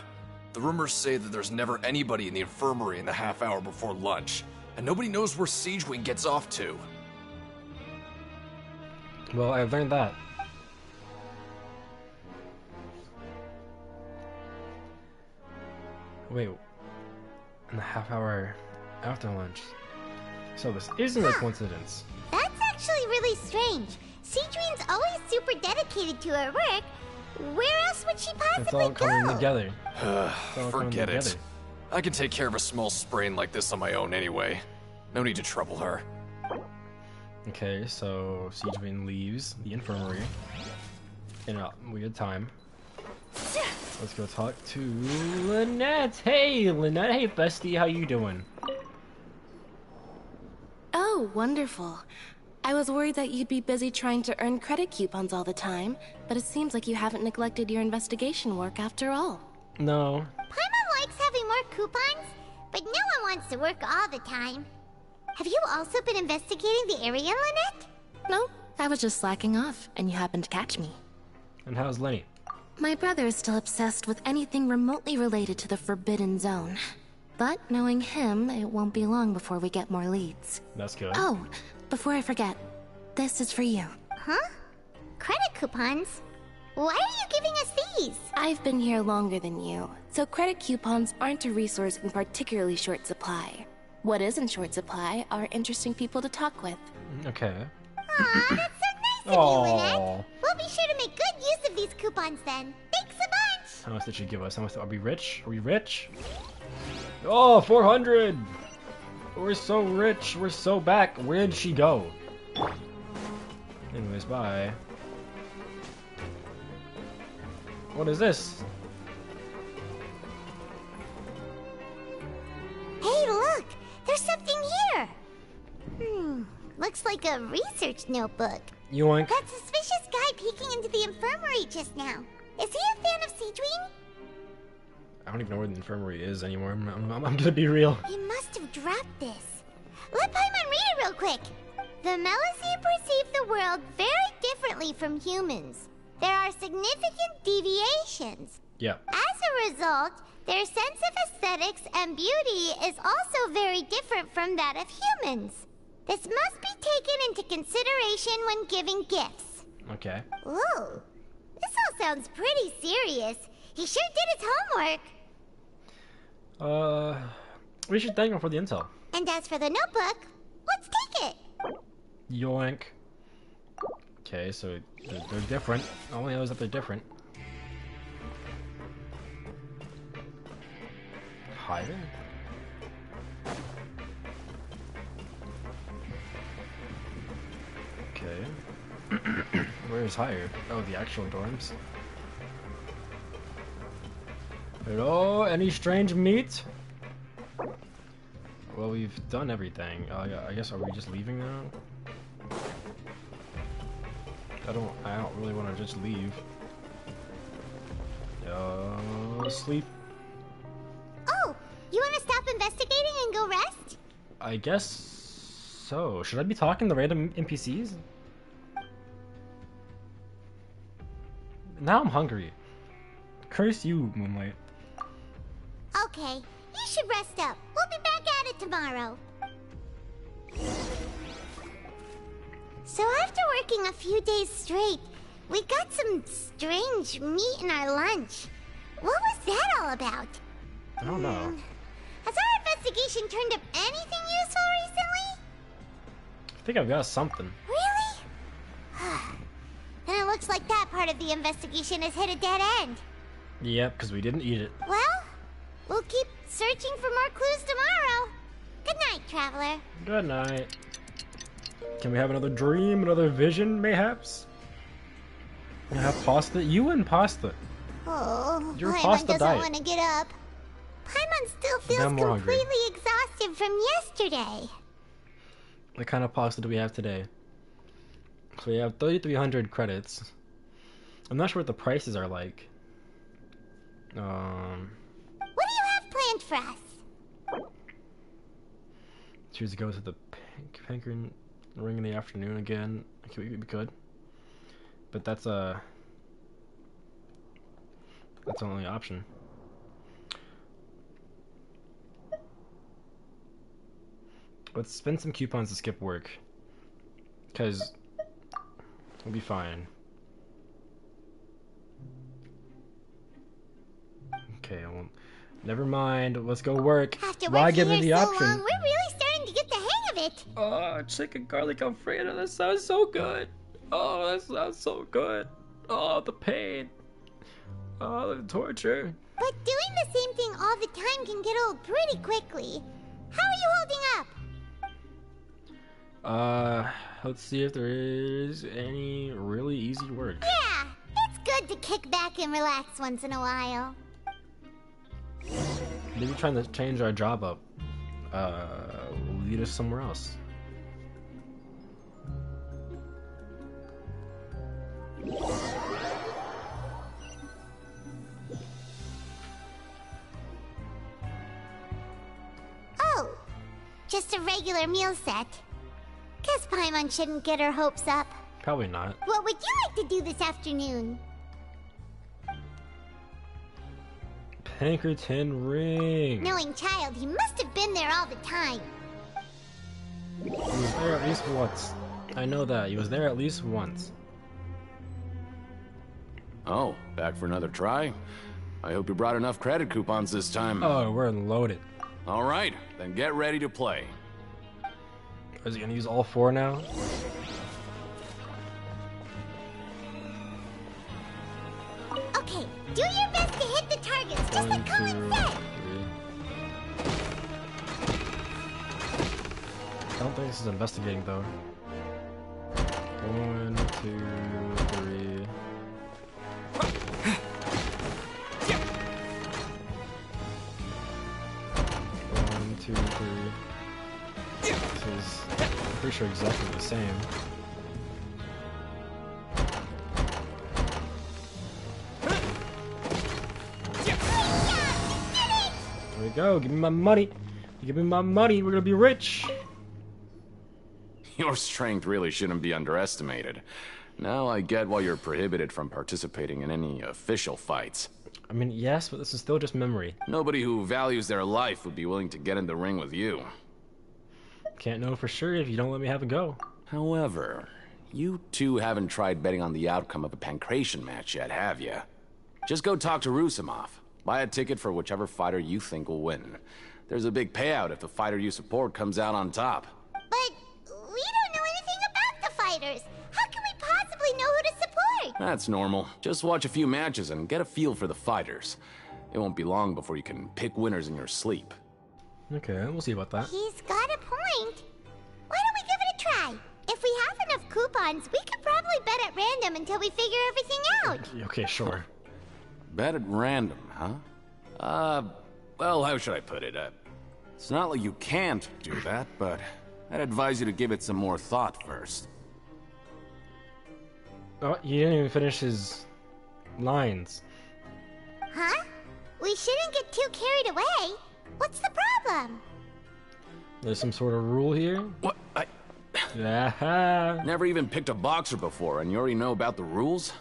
The rumors say that there's never anybody in the infirmary in the half hour before lunch, and nobody knows where Siegeween gets off to. Well, I've learned that. Wait, in the half hour after lunch. So this isn't a coincidence. That's actually really strange. Siegeween's always super dedicated to her work. Where else would she possibly It's all coming go? together. Forget it. I can take care of a small sprain like this on my own anyway. No need to trouble her. Okay, so Siegeween leaves the infirmary in a weird time. Let's go talk to Lynette. Hey, Lynette. Hey, bestie. How you doing? Oh, wonderful. I was worried that you'd be busy trying to earn credit coupons all the time, but it seems like you haven't neglected your investigation work after all. No. Paimon likes having more coupons, but no one wants to work all the time. Have you also been investigating the area, Lynette? No, I was just slacking off, and you happened to catch me. And how's Lenny? My brother is still obsessed with anything remotely related to the Forbidden Zone. But knowing him, it won't be long before we get more leads. That's good. Oh, before I forget, this is for you. Huh? Credit coupons? Why are you giving us these? I've been here longer than you, so credit coupons aren't a resource in particularly short supply. What is in short supply are interesting people to talk with. Okay. Aw, that's so nice of you, Lynette. We'll be sure to make good use of these coupons then. Thanks a bunch! How much did she give us? How much? Are we rich? Are we rich? Oh, 400! We're so rich. We're so back. Where did she go? Anyways, bye. What is this? Hey, look! There's something here! Looks like a research notebook. Yoink. That suspicious guy peeking into the infirmary just now. Is he a fan of Siegeween? I don't even know where the infirmary is anymore. I'm gonna be real. He must have dropped this. Let Paimon read it real quick. The Melusine perceive the world very differently from humans. There are significant deviations. Yeah. As a result, their sense of aesthetics and beauty is also very different from that of humans. This must be taken into consideration when giving gifts. Okay. Ooh, this all sounds pretty serious. He sure did his homework. We should thank him for the intel. And as for the notebook, let's take it. Yoink. Okay, so they're different. All I know is that they're different. Higher? Okay. Where's higher? Oh, the actual dorms. Hello, any strange meat? Well, we've done everything. I guess, are we just leaving now? I don't really want to just leave. Sleep. Oh, you want to stop investigating and go rest? I guess so. Should I be talking to random NPCs? Now I'm hungry. Curse you, Moonlight. Okay, you should rest up. We'll be back at it tomorrow. So after working a few days straight, we got some strange meat in our lunch. What was that all about? I don't know. Has our investigation turned up anything useful recently? I think I've got something. Really? Then it looks like that part of the investigation has hit a dead end. Yep, because we didn't eat it. Well, we'll keep searching for more clues tomorrow. Good night, Traveler. Good night. Can we have another dream, another vision, mayhaps? I have pasta. You and pasta. Oh, Your Paimon pasta doesn't diet. want to get up. Paimon still feels I'm more hungry. completely exhausted from yesterday. What kind of pasta do we have today? So we have 3,300 credits. I'm not sure what the prices are like. What do you have planned for us? Choose to go to the Penguin Ring in the afternoon again. We could. But that's the only option. Let's spend some coupons to skip work. Because we'll be fine. Okay, well, never mind. Let's go work. After Why working give me here the so option? long, we're really starting to get the hang of it. Oh, chicken garlic alfredo. That sounds so good. Oh, that sounds so good. Oh, the pain. Oh, the torture. But doing the same thing all the time can get old pretty quickly. How are you holding up? Let's see if there is any really easy work. Yeah, it's good to kick back and relax once in a while. Maybe trying to change our job up. Will lead us somewhere else. Oh, just a regular meal set. Guess Paimon shouldn't get her hopes up. Probably not. What would you like to do this afternoon? Pinkerton Ring. Knowing Child, he must have been there all the time. He was there at least once. I know that. He was there at least once. Oh, back for another try? I hope you brought enough credit coupons this time. Oh, we're loaded. All right, then get ready to play. Is he gonna use all 4 now? Okay, do your best to hit the targets, just like Colin said. 3. I don't think this is investigating though. 1, 2, 3. One, two, three. This is, I'm pretty sure, exactly the same. There we go. Give me my money. Give me my money. We're gonna be rich. Your strength really shouldn't be underestimated. Now I get why you're prohibited from participating in any official fights. I mean, yes, but this is still just memory. Nobody who values their life would be willing to get in the ring with you. Can't know for sure if you don't let me have a go. However, you two haven't tried betting on the outcome of a pancration match yet, have you? Just go talk to Rusimov. Buy a ticket for whichever fighter you think will win. There's a big payout if the fighter you support comes out on top. But we don't know anything about the fighters. How can we possibly know who to support? That's normal. Just watch a few matches and get a feel for the fighters. It won't be long before you can pick winners in your sleep. Okay, we'll see about that. He's got a point. Why don't we give it a try? If we have enough coupons, we could probably bet at random until we figure everything out. Okay, sure. Bet at random, huh? Well, how should I put it? It's not like you can't do that, but I'd advise you to give it some more thought first. Oh, he didn't even finish his lines. Huh? We shouldn't get too carried away. What's the problem? There's some sort of rule here? What? Yeah. Never even picked a boxer before, and you already know about the rules?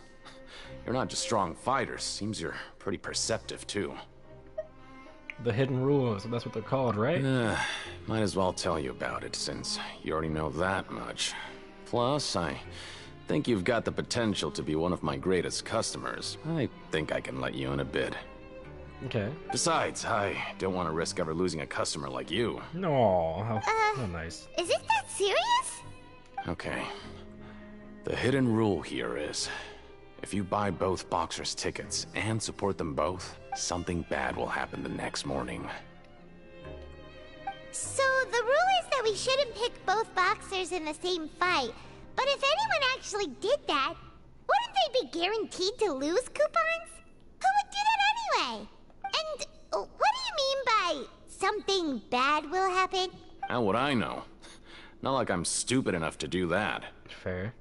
You're not just strong fighters. Seems you're pretty perceptive, too. The hidden rules, that's what they're called, right? Might as well tell you about it, since you already know that much. Plus, I think you've got the potential to be one of my greatest customers. I think I can let you in a bid. Okay. Besides, I don't want to risk ever losing a customer like you. No, how nice. Is it that serious? Okay. The hidden rule here is, if you buy both boxers' tickets and support them both, something bad will happen the next morning. So the rule is that we shouldn't pick both boxers in the same fight. But if anyone actually did that, wouldn't they be guaranteed to lose coupons? Who would do that anyway? And what do you mean by something bad will happen? How would I know? Not like I'm stupid enough to do that. Fair.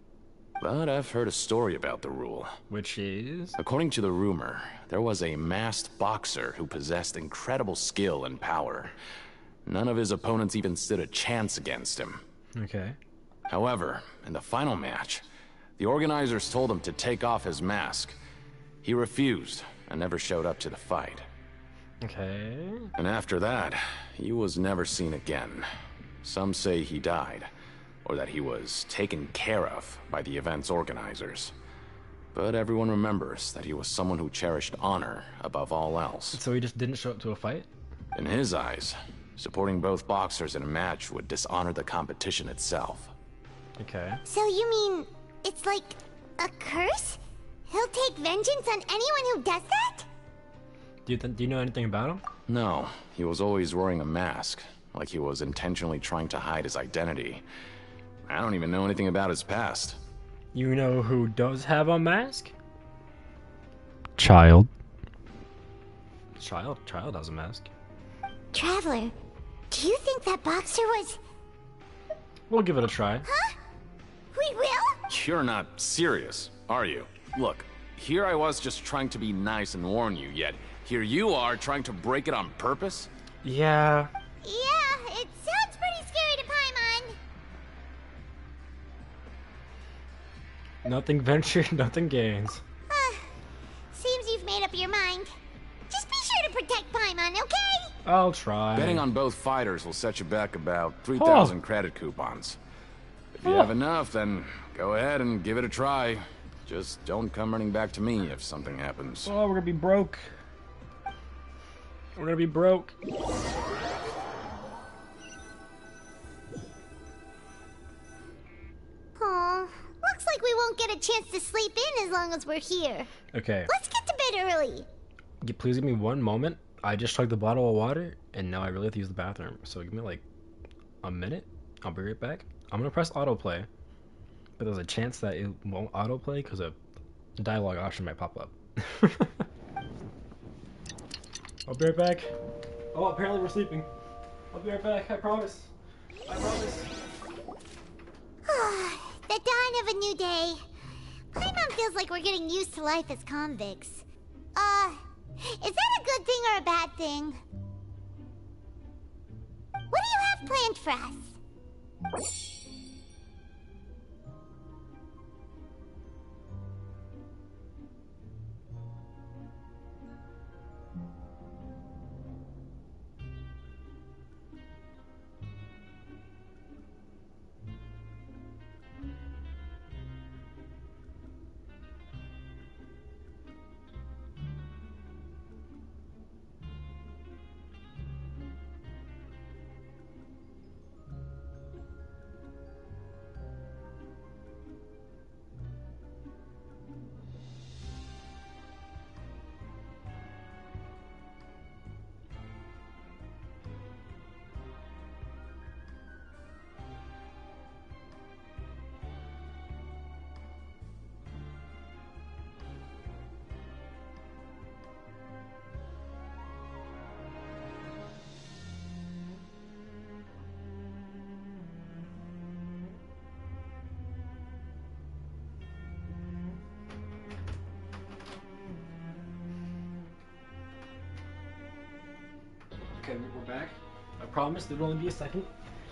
But I've heard a story about the rule. Which is? According to the rumor, there was a masked boxer who possessed incredible skill and power. None of his opponents even stood a chance against him. Okay. However, in the final match, the organizers told him to take off his mask. He refused and never showed up to the fight. Okay. And after that, he was never seen again. Some say he died, or that he was taken care of by the event's organizers. But everyone remembers that he was someone who cherished honor above all else. So he just didn't show up to a fight? In his eyes, supporting both boxers in a match would dishonor the competition itself. Okay. So you mean it's like a curse? He'll take vengeance on anyone who does that? Do you know anything about him? No, he was always wearing a mask, like he was intentionally trying to hide his identity. I don't even know anything about his past. You know who does have a mask? Child. Child has a mask. Traveler, do you think that boxer was... We'll give it a try. Huh? We will? You're not serious, are you? Look, here I was just trying to be nice and warn you, yet here you are trying to break it on purpose? Yeah. Yeah, it sounds pretty scary to Paimon. Nothing ventured, nothing gains. Seems you've made up your mind. Just be sure to protect Paimon, okay? I'll try. Betting on both fighters will set you back about 3,000 credit coupons. If you have enough, then go ahead and give it a try. Just don't come running back to me if something happens. Oh, we're gonna be broke. We're gonna be broke. Aw, looks like we won't get a chance to sleep in as long as we're here. Okay. Let's get to bed early. Please give me one moment. I just chugged the bottle of water, and now I really have to use the bathroom. So give me like a minute. I'll be right back. I'm gonna press autoplay, but there's a chance that it won't autoplay because a dialogue option might pop up. I'll be right back. Oh, apparently we're sleeping. I'll be right back. I promise. I promise. The dawn of a new day. Paimon feels like we're getting used to life as convicts. Is that a good thing or a bad thing? What do you have planned for us? Okay, we're back. I promise it'll only be a second.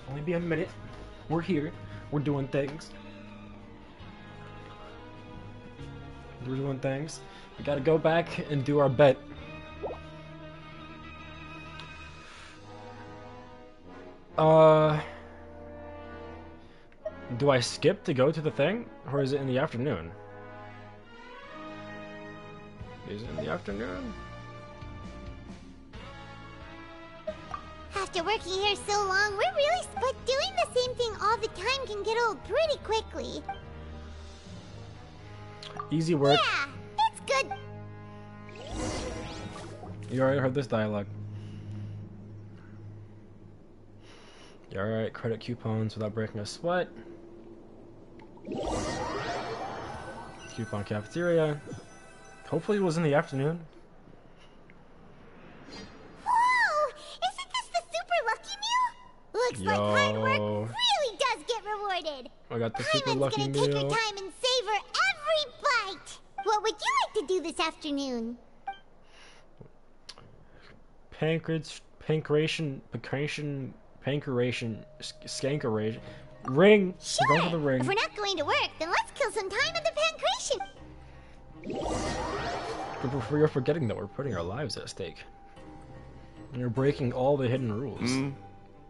Only be a minute. We're here. We're doing things. We're doing things. We gotta go back and do our bet. Do I skip to go to the thing? Or is it in the afternoon? Is it in the afternoon? After working here so long, we're really... But doing the same thing all the time can get old pretty quickly. Easy work. Yeah, it's good. You already heard this dialogue. You alright, credit coupons without breaking a sweat. Coupon cafeteria. Hopefully it was in the afternoon. Whoa! Isn't this the super lucky meal? Looks like hard work really does get rewarded. I got the super Paimon's lucky gonna meal. take her time and savor every bite. What would you like to do this afternoon? Skankeration. Ring! Sure! We're going to the ring. If we're not going to work, then let's kill some time at the pancration. But you're forgetting that we're putting our lives at stake. And you're breaking all the hidden rules.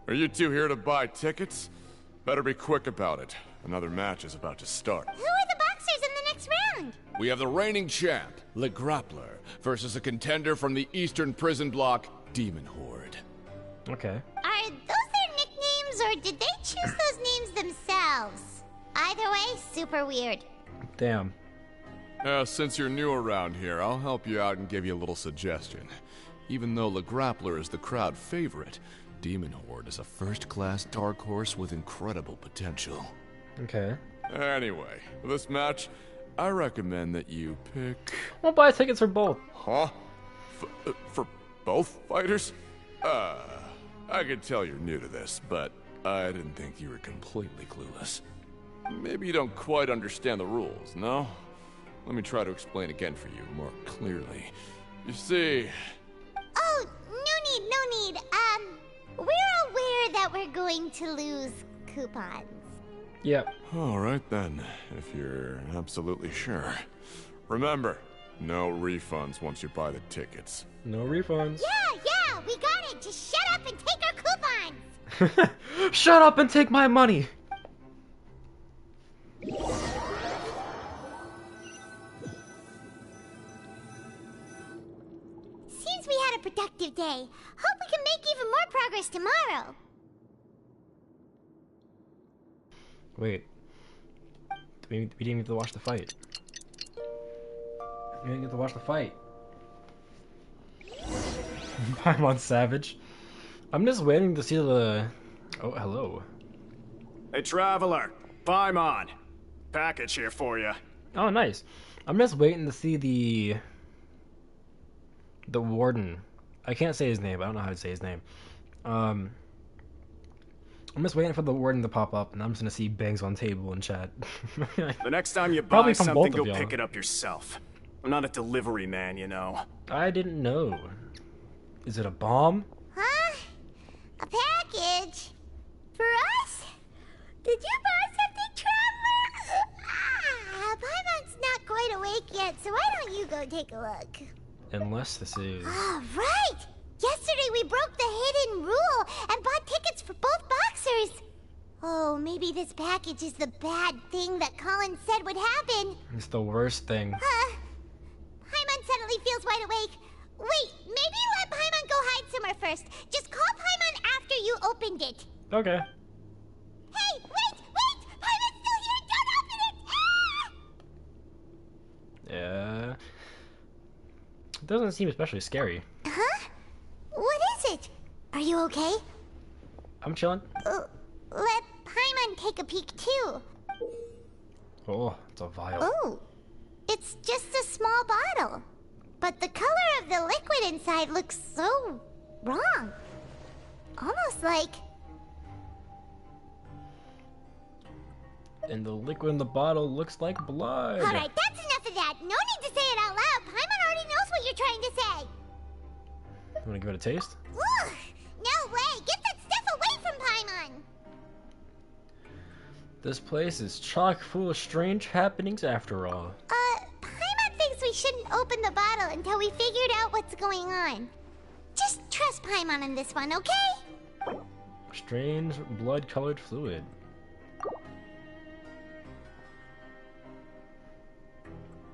Are you two here to buy tickets? Better be quick about it. Another match is about to start. Who are the boxers in the next round? We have the reigning champ, Le Grappler, versus a contender from the Eastern Prison Block, Demon Horde. Okay. Are those their nicknames, or did they choose those names themselves? Either way, super weird. Damn. Since you're new around here, I'll help you out and give you a little suggestion. Even though Le Grappler is the crowd favorite, Demon Horde is a first-class dark horse with incredible potential. Okay. Anyway, for this match, I recommend that you pick... We'll buy tickets for both. Huh? For both fighters? I can tell you're new to this, but I didn't think you were completely clueless. Maybe you don't quite understand the rules, no? Let me try to explain again for you more clearly. You see... Oh, no need. We're aware that we're going to lose coupons. Yep. Alright then, if you're absolutely sure. Remember, no refunds once you buy the tickets. No refunds. Yeah, we got it. Just shut up and take our coupons. Shut up and take my money. Seems we had a productive day. Hope we can make even more progress tomorrow. Wait. We didn't get to watch the fight. We didn't get to watch the fight. Paimon Savage. I'm just waiting to see the... Oh, hello. Hey, Traveler. Paimon. Package here for you. Oh, nice. I'm just waiting to see the warden. I can't say his name. I don't know how to say his name. I'm just waiting for the warden to pop up, and I'm just gonna see bangs on table and chat. The next time you Probably buy from something, both of go y'all. pick it up yourself. I'm not a delivery man, you know. I didn't know. Is it a bomb? Huh? A package? For us? Did you buy something, Traveler? Paimon's not quite awake yet, so why don't you go take a look? Unless this is... Ah, right! Yesterday we broke the hidden rule and bought tickets for both boxers. Oh, maybe this package is the bad thing that Colin said would happen. It's the worst thing. Paimon suddenly feels wide awake. Wait, maybe let Paimon go hide somewhere first. Just call Paimon after you opened it. Okay. Hey, wait! Paimon's still here! Don't open it! Ah! Yeah. It doesn't seem especially scary. Huh? What is it? Are you okay? I'm chilling. Let Paimon take a peek too. Oh, it's a vial. Oh, it's just a small bottle. But the color of the liquid inside looks so wrong. Almost like... And the liquid in the bottle looks like blood. Alright, that's enough of that. No need to say it out loud. Paimon already knows what you're trying to say. You wanna give it a taste? Ugh, This place is chock full of strange happenings after all. Paimon thinks we shouldn't open the bottle until we figured out what's going on. Just trust Paimon on this one, okay? Strange blood-colored fluid.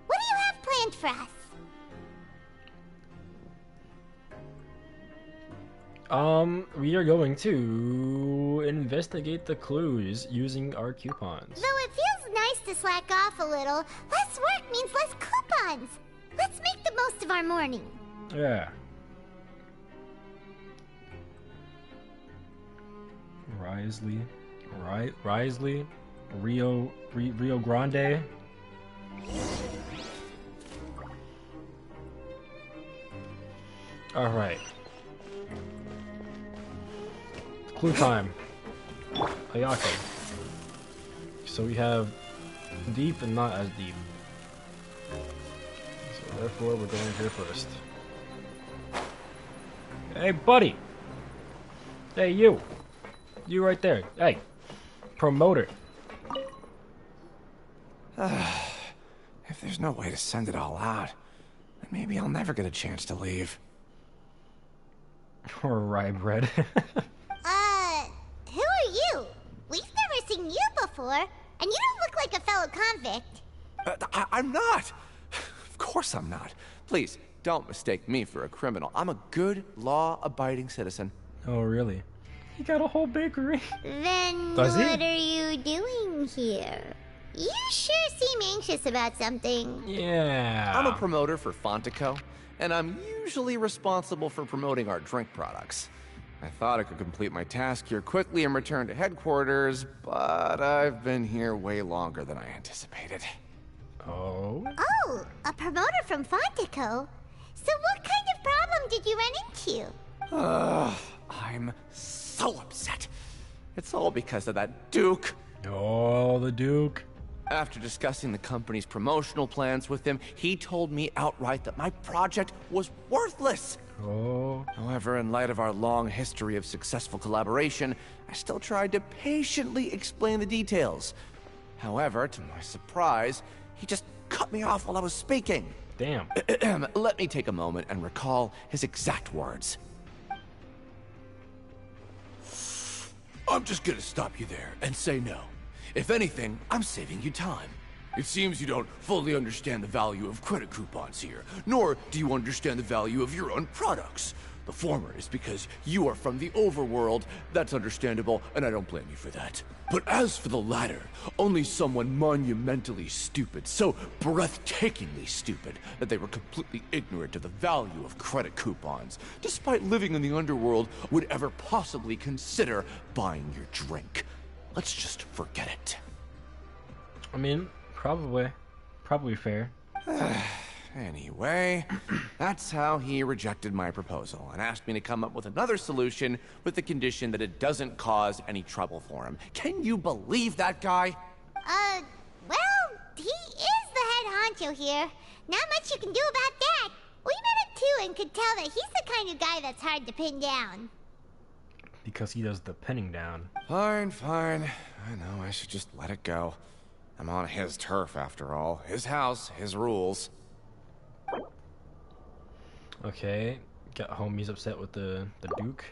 What do you have planned for us? We are going to investigate the clues using our coupons. Though it feels nice to slack off a little, less work means less coupons. Let's make the most of our morning. Yeah. Risley, Rio Grande. All right. Clue time. Ayako. So we have deep and not as deep. So therefore we're going here first. Hey buddy! Hey you! You right there. Hey! Promoter. If there's no way to send it all out, then maybe I'll never get a chance to leave. Or rye bread. Who are you? We've never seen you before, and you don't look like a fellow convict. I'm not! Of course I'm not. Please, don't mistake me for a criminal. I'm a good, law-abiding citizen. Oh, really? He got a whole bakery. Then Does he? what are you doing here? You sure seem anxious about something. Yeah. I'm a promoter for Fontico, and I'm usually responsible for promoting our drink products. I thought I could complete my task here quickly and return to headquarters, but I've been here way longer than I anticipated. Oh? Oh, a promoter from Fontico? So what kind of problem did you run into? I'm so upset. It's all because of that Duke. Oh, the Duke. After discussing the company's promotional plans with him, he told me outright that my project was worthless. Oh. However, in light of our long history of successful collaboration, I still tried to patiently explain the details. However, to my surprise, he just cut me off while I was speaking. Damn. Let me take a moment and recall his exact words. I'm just gonna stop you there and say no. If anything, I'm saving you time. It seems you don't fully understand the value of credit coupons here, nor do you understand the value of your own products. The former is because you are from the overworld. That's understandable, and I don't blame you for that. But as for the latter, only someone monumentally stupid, so breathtakingly stupid, that they were completely ignorant of the value of credit coupons, despite living in the underworld, would ever possibly consider buying your drink. Let's just forget it. I mean, probably fair. Anyway, that's how he rejected my proposal and asked me to come up with another solution with the condition that it doesn't cause any trouble for him. Can you believe that guy? Well, he is the head honcho here. Not much you can do about that. We met him too and could tell that he's the kind of guy that's hard to pin down. Because he does the pinning down. Fine. I know I should just let it go. I'm on his turf after all. His house, his rules. Okay, got homies upset with the Duke.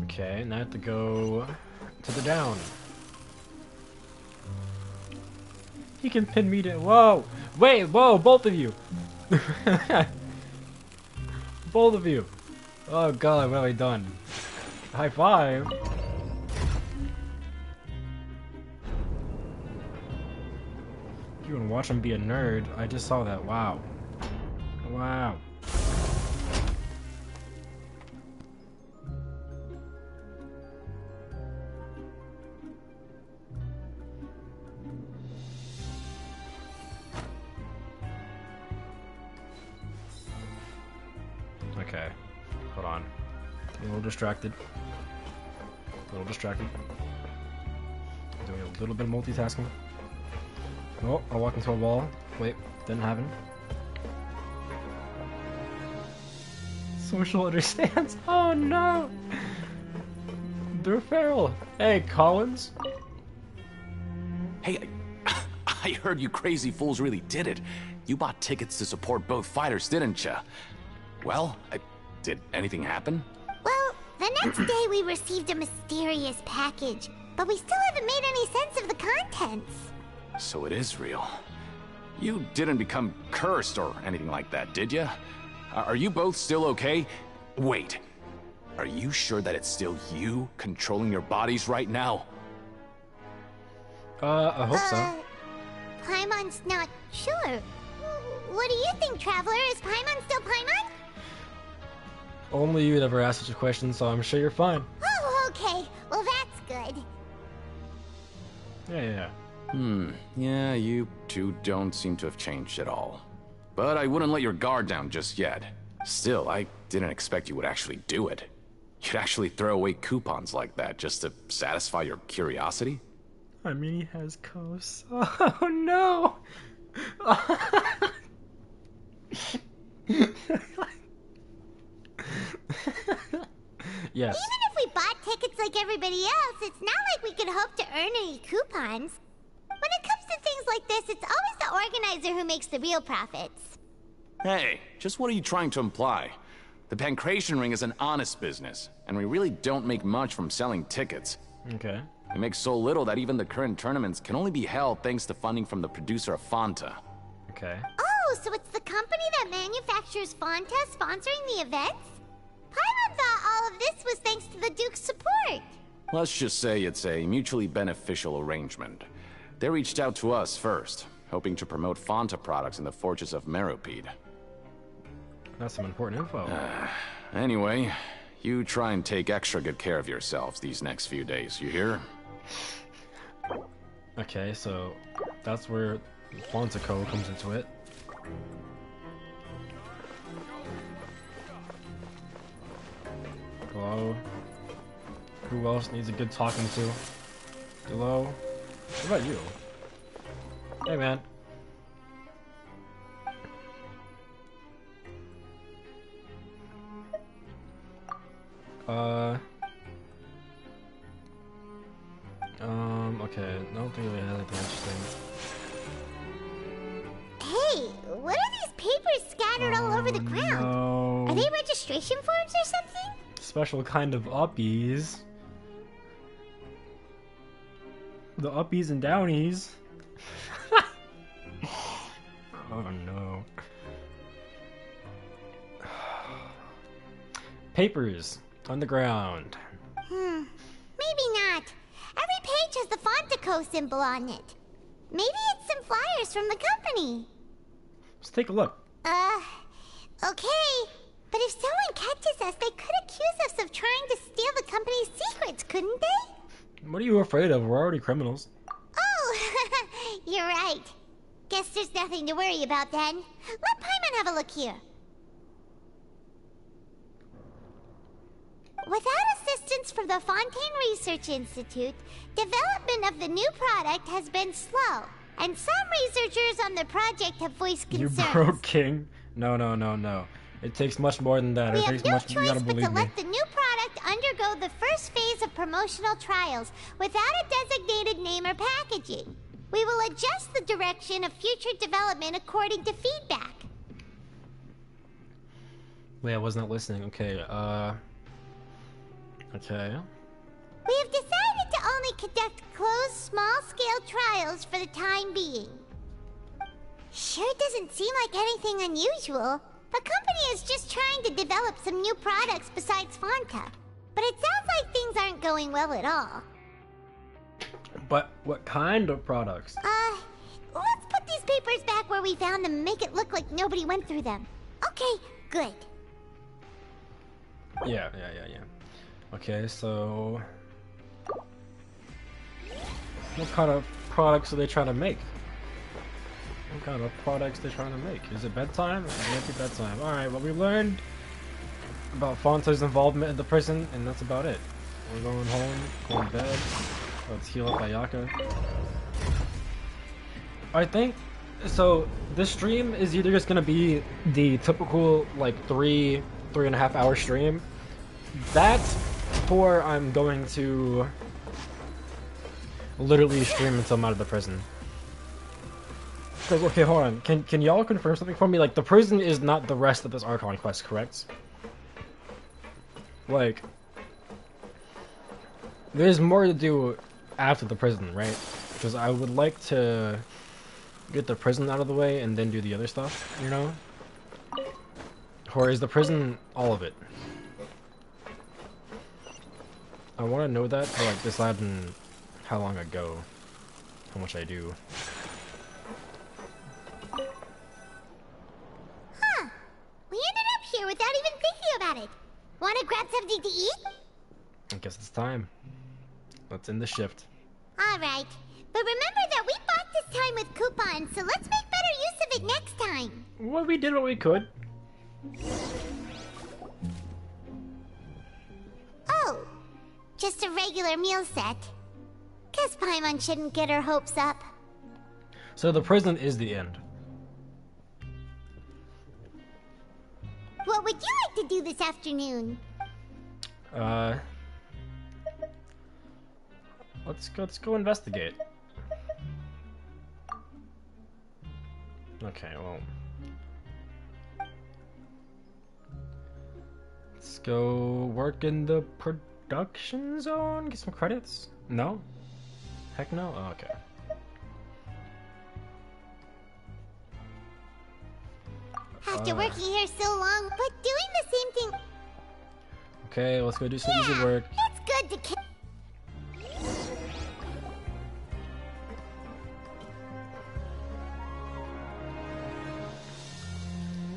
Okay, now I have to go to the down. He can pin me down. Whoa! Wait, whoa, both of you! Both of you! Oh god, what have I done? High five! You wanna watch him be a nerd? I just saw that. Wow. Wow. Okay. Hold on. A little distracted. Doing a little bit of multitasking. Oh, I walk into a wall. Wait, didn't happen. Social understands. Oh no! They're feral. Hey, Collins. Hey, I heard you crazy fools really did it. You bought tickets to support both fighters, didn't you? Well, did anything happen? Well, the next day we received a mysterious package, but we still haven't made any sense of the contents. So it is real. You didn't become cursed or anything like that, did you? Are you both still okay? Wait. Are you sure that it's still you controlling your bodies right now? I hope so. Paimon's not sure. What do you think, Traveler? Is Paimon still Paimon? Only you'd ever ask such a question, so I'm sure you're fine. Oh, okay. Well, that's good. Yeah. Yeah, you two don't seem to have changed at all. But I wouldn't let your guard down just yet. Still, I didn't expect you would actually do it. You'd actually throw away coupons like that just to satisfy your curiosity? I mean, he has coast. Oh no! Yes. Even if we bought tickets like everybody else, it's not like we could hope to earn any coupons. When it comes to things like this, it's always the organizer who makes the real profits. Hey, just what are you trying to imply? The Pancration Ring is an honest business, and we really don't make much from selling tickets. Okay. We make so little that even the current tournaments can only be held thanks to funding from the producer of Fanta. Okay. Oh, so it's the company that manufactures Fanta sponsoring the events? Paimon thought all of this was thanks to the Duke's support. Let's just say it's a mutually beneficial arrangement. They reached out to us first, hoping to promote Fanta products in the Fortress of Meropide. That's some important info. Anyway, you try and take extra good care of yourselves these next few days, you hear? Okay, so that's where Fontaco comes into it. Hello? Who else needs a good talking to? Hello? What about you? Hey, man. Okay, I don't think we have anything interesting. Hey, what are these papers scattered all over the ground? No. Are they registration forms or something? Special kind of uppies. The uppies and downies. Oh no. Papers on the ground. Maybe not. Every page has the Fontaco symbol on it. Maybe it's some flyers from the company. Let's take a look. Okay. But if someone catches us, they could accuse us of trying to steal the company's secrets, couldn't they? What are you afraid of? We're already criminals. Oh, you're right. Guess there's nothing to worry about then. Let Paimon have a look here. Without assistance from the Fontaine Research Institute, development of the new product has been slow, and some researchers on the project have voiced concerns. You broke King. No. It takes much more than that. We it have takes no much. choice You gotta but believe to me. let the new product undergo the first phase of promotional trials without a designated name or packaging. We will adjust the direction of future development according to feedback. Wait, I was not listening. Okay, Okay. We have decided to only conduct closed, small-scale trials for the time being. Sure doesn't seem like anything unusual. The company is just trying to develop some new products besides Fanta. But it sounds like things aren't going well at all. But what kind of products? Let's put these papers back where we found them and make it look like nobody went through them. Okay, good. Yeah. Okay, so what kind of products are they trying to make? What kind of products they're trying to make? Is it bedtime? It might be bedtime. Alright, well we learned about Fanta's involvement in the prison, and that's about it. We're going home, going to bed. Let's heal up Ayaka. I think So this stream is either just gonna be the typical like 3.5 hour stream. That's or I'm going to literally stream until I'm out of the prison. Because, okay, hold on. Can y'all confirm something for me? Like, the prison is not the rest of this Archon quest, correct? Like, there's more to do after the prison, right? Because I would like to get the prison out of the way and then do the other stuff, you know? Or is the prison all of it? I want to know that to, like, decide on how long I go, how much I do. Huh. We ended up here without even thinking about it. Want to grab something to eat? I guess it's time. Let's end the shift. Alright. But remember that we bought this time with coupons, so let's make better use of it next time. Well, we did what we could. Oh. Just a regular meal set. Guess Paimon shouldn't get her hopes up. So the prison is the end. What would you like to do this afternoon? Let's go investigate. Okay, well, let's go work in the production zone. Get some credits. No? Heck no? Oh, okay. After working here so long, but doing the same thing. Okay, let's go do some easy work. It's good to.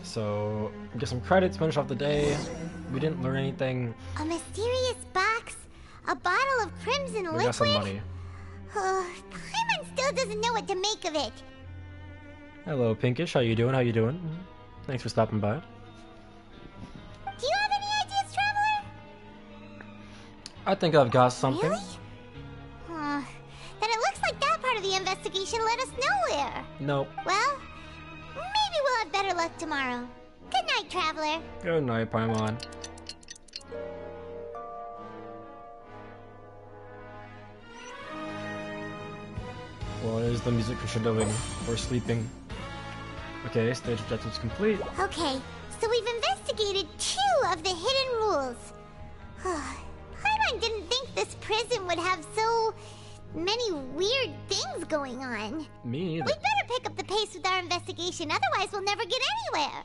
So, get some credits, finish off the day. We didn't learn anything. A mysterious box, a bottle of crimson liquid. We got some money. Paimon still doesn't know what to make of it. Hello, Pinkish. How you doing? How you doing? Thanks for stopping by. Do you have any ideas, Traveler? I think I've got something. Really? Then it looks like that part of the investigation led us nowhere. Nope. Well, maybe we'll have better luck tomorrow. Good night, Traveler. Good night, Paimon. Well, is the music foreshadowing or sleeping? Okay, stage objectives complete. Okay, so we've investigated 2 of the hidden rules. Paimon didn't think this prison would have so many weird things going on. Me neither. We'd better pick up the pace with our investigation, otherwise we'll never get anywhere.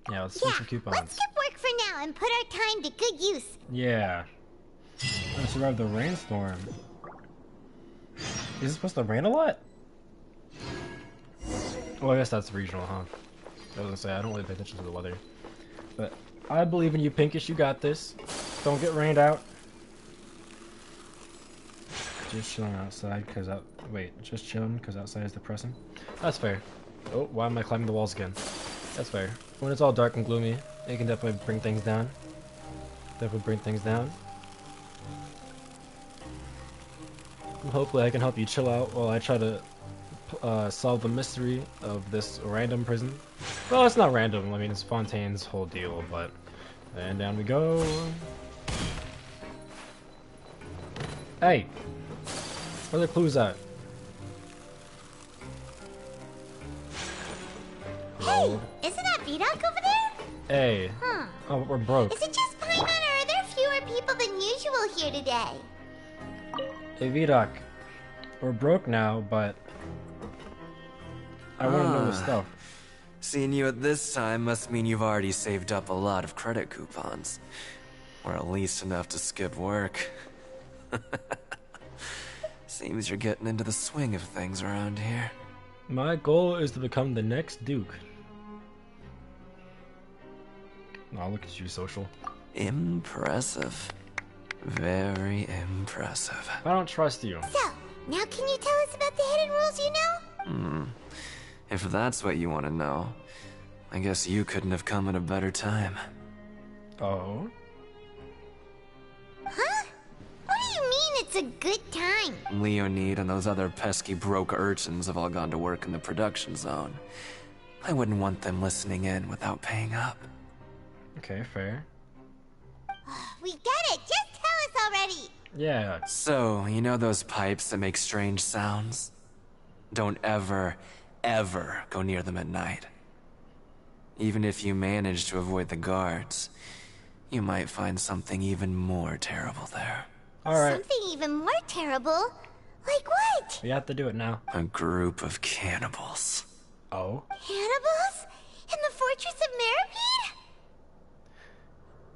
Yeah, let's see some coupons. Let's skip work for now and put our time to good use. Yeah. I survived the rainstorm. Is it supposed to rain a lot? Well, I guess that's regional, huh? I was gonna say, I don't really pay attention to the weather. But I believe in you, Pinkish. You got this. Don't get rained out. Just chilling outside because just chilling because outside is depressing. That's fair. Oh, why am I climbing the walls again? That's fair. When it's all dark and gloomy, it can definitely bring things down. Hopefully I can help you chill out while I try to solve the mystery of this random prison. Well, it's not random. I mean, it's Fontaine's whole deal, but... And down we go. Hey! Where are the clues at? Hey! Isn't that Vidoc over there? Hey. Huh. Oh, we're broke. Is it just Paimon, or are there fewer people than usual here today? Hey, Vidoc. We're broke now, but... I want to know the stuff. Seeing you at this time must mean you've already saved up a lot of credit coupons. Or at least enough to skip work. Seems you're getting into the swing of things around here. My goal is to become the next Duke. Oh, look at you, social. Impressive. Very impressive. I don't trust you. So, now can you tell us about the hidden rules you know? If that's what you want to know, I guess you couldn't have come at a better time. Oh? Huh? What do you mean it's It's a good time. Leonid and those other pesky broke urchins have all gone to work in the production zone. I wouldn't want them listening in without paying up. Okay, fair. We get it. Just tell us already. Yeah. So, you know those pipes that make strange sounds? Don't ever, ever go near them at night. Even if you manage to avoid the guards, you might find something even more terrible there. Alright. Something even more terrible? Like what? We have to do it now. A group of cannibals. Oh? Cannibals? In the Fortress of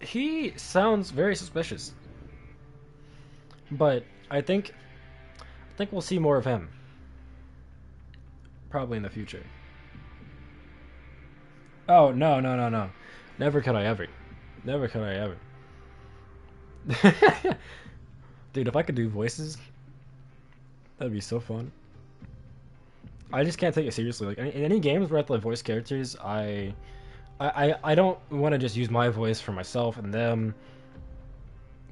Meropide? He sounds very suspicious. But I think we'll see more of him. Probably in the future. Oh, no. Never could I ever. Never could I ever. Dude, if I could do voices, that'd be so fun. I just can't take it seriously. Like in any games where I have to like voice characters, I don't want to just use my voice for myself and them.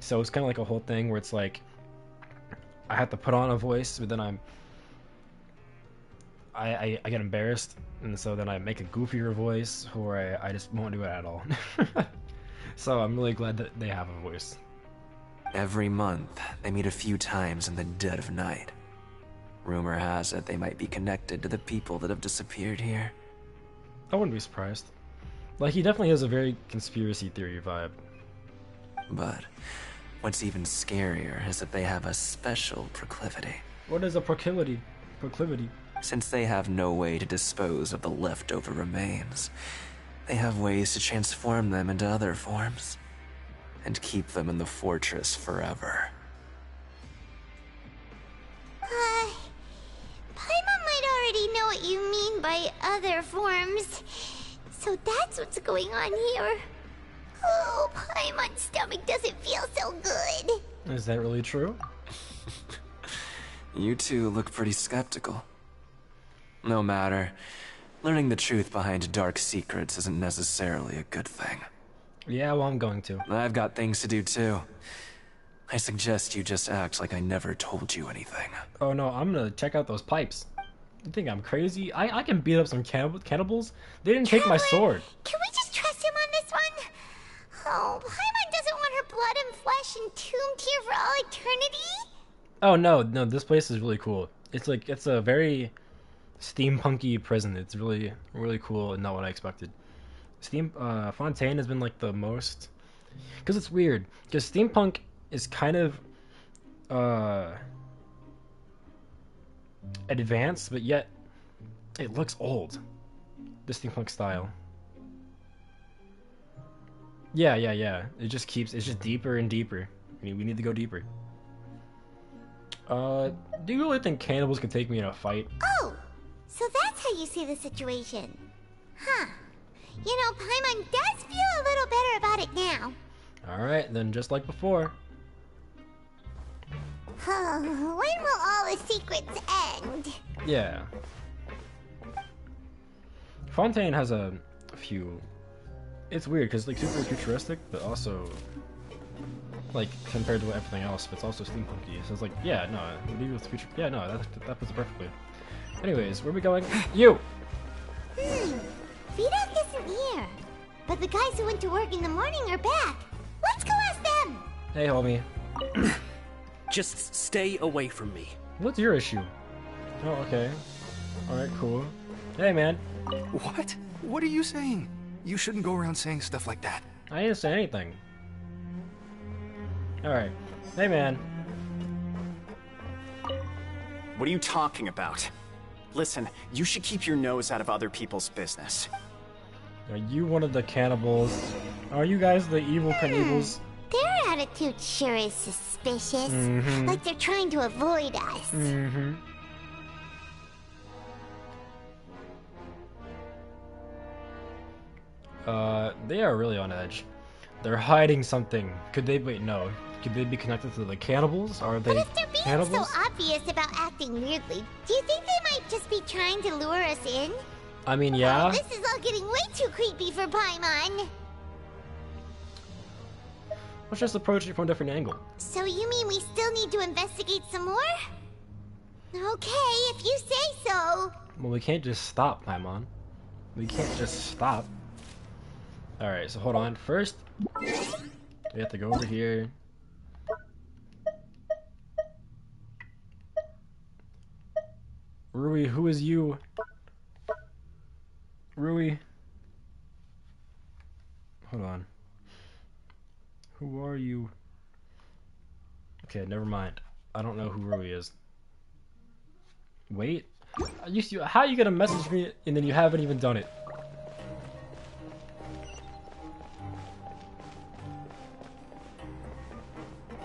So it's kind of like a whole thing where it's like I have to put on a voice, but then I get embarrassed, and so then I make a goofier voice, or I just won't do it at all. So I'm really glad that they have a voice. Every month, they meet a few times in the dead of night. Rumor has it they might be connected to the people that have disappeared here. I wouldn't be surprised. Like, he definitely has a very conspiracy theory vibe. But what's even scarier is that they have a special proclivity. What is a proclivity? Since they have no way to dispose of the leftover remains, they have ways to transform them into other forms and keep them in the fortress forever. Paimon might already know what you mean by other forms. So that's what's going on here. Oh, Paimon's stomach doesn't feel so good. Is that really true? You two look pretty skeptical. No matter. Learning the truth behind dark secrets isn't necessarily a good thing. Yeah, well, I'm going to. I've got things to do too. I suggest you just act like I never told you anything. Oh no, I'm gonna check out those pipes. You think I'm crazy? I can beat up some cannibals? They didn't take my sword. Can we just trust him on this one? Oh, Paimon doesn't want her blood and flesh entombed here for all eternity? Oh no, this place is really cool. It's a very steampunky prison. It's really, really cool and not what I expected. Fontaine has been like the most, because it's weird, because steampunk is kind of advanced, but yet it looks old, the steampunk style. Yeah, it's just deeper and deeper. We need to go deeper. Do you really think cannibals can take me in a fight? Oh, so that's how you see the situation. Huh. You know, Paimon does feel a little better about it now. Alright, then just like before. When will all the secrets end? Yeah. Fontaine has a few... It's weird, because like super futuristic, but also... like, compared to everything else, but it's also steampunky. So it's like, yeah, no, maybe with future... Yeah, no, that puts it perfectly. Anyways, where are we going? You! Vidoc isn't here. But the guys who went to work in the morning are back. Let's go ask them! Hey, homie. Just stay away from me. What's your issue? Oh, okay. Alright, cool. Hey, man. What? What are you saying? You shouldn't go around saying stuff like that. I didn't say anything. Alright. Hey, man. What are you talking about? Listen, you should keep your nose out of other people's business. Are you one of the cannibals? Are you guys the evil cannibals? Their attitude sure is suspicious. Like they're trying to avoid us. They are really on edge. They're hiding something. Could they... Wait, no. Could they be connected to the cannibals? Are they But if they're being cannibals? so obvious about acting weirdly, do you think they might just be trying to lure us in? I mean, yeah. Oh, this is all getting way too creepy for Paimon. Let's just approach it from a different angle. So you mean we still need to investigate some more? Okay, if you say so. Well, we can't just stop, Paimon. We can't just stop. Alright, so hold on. First, we have to go over here. Rui, who is you? Rui. Hold on. Who are you? Okay, never mind. I don't know who Rui is. Wait. How are you gonna message me and then you haven't even done it?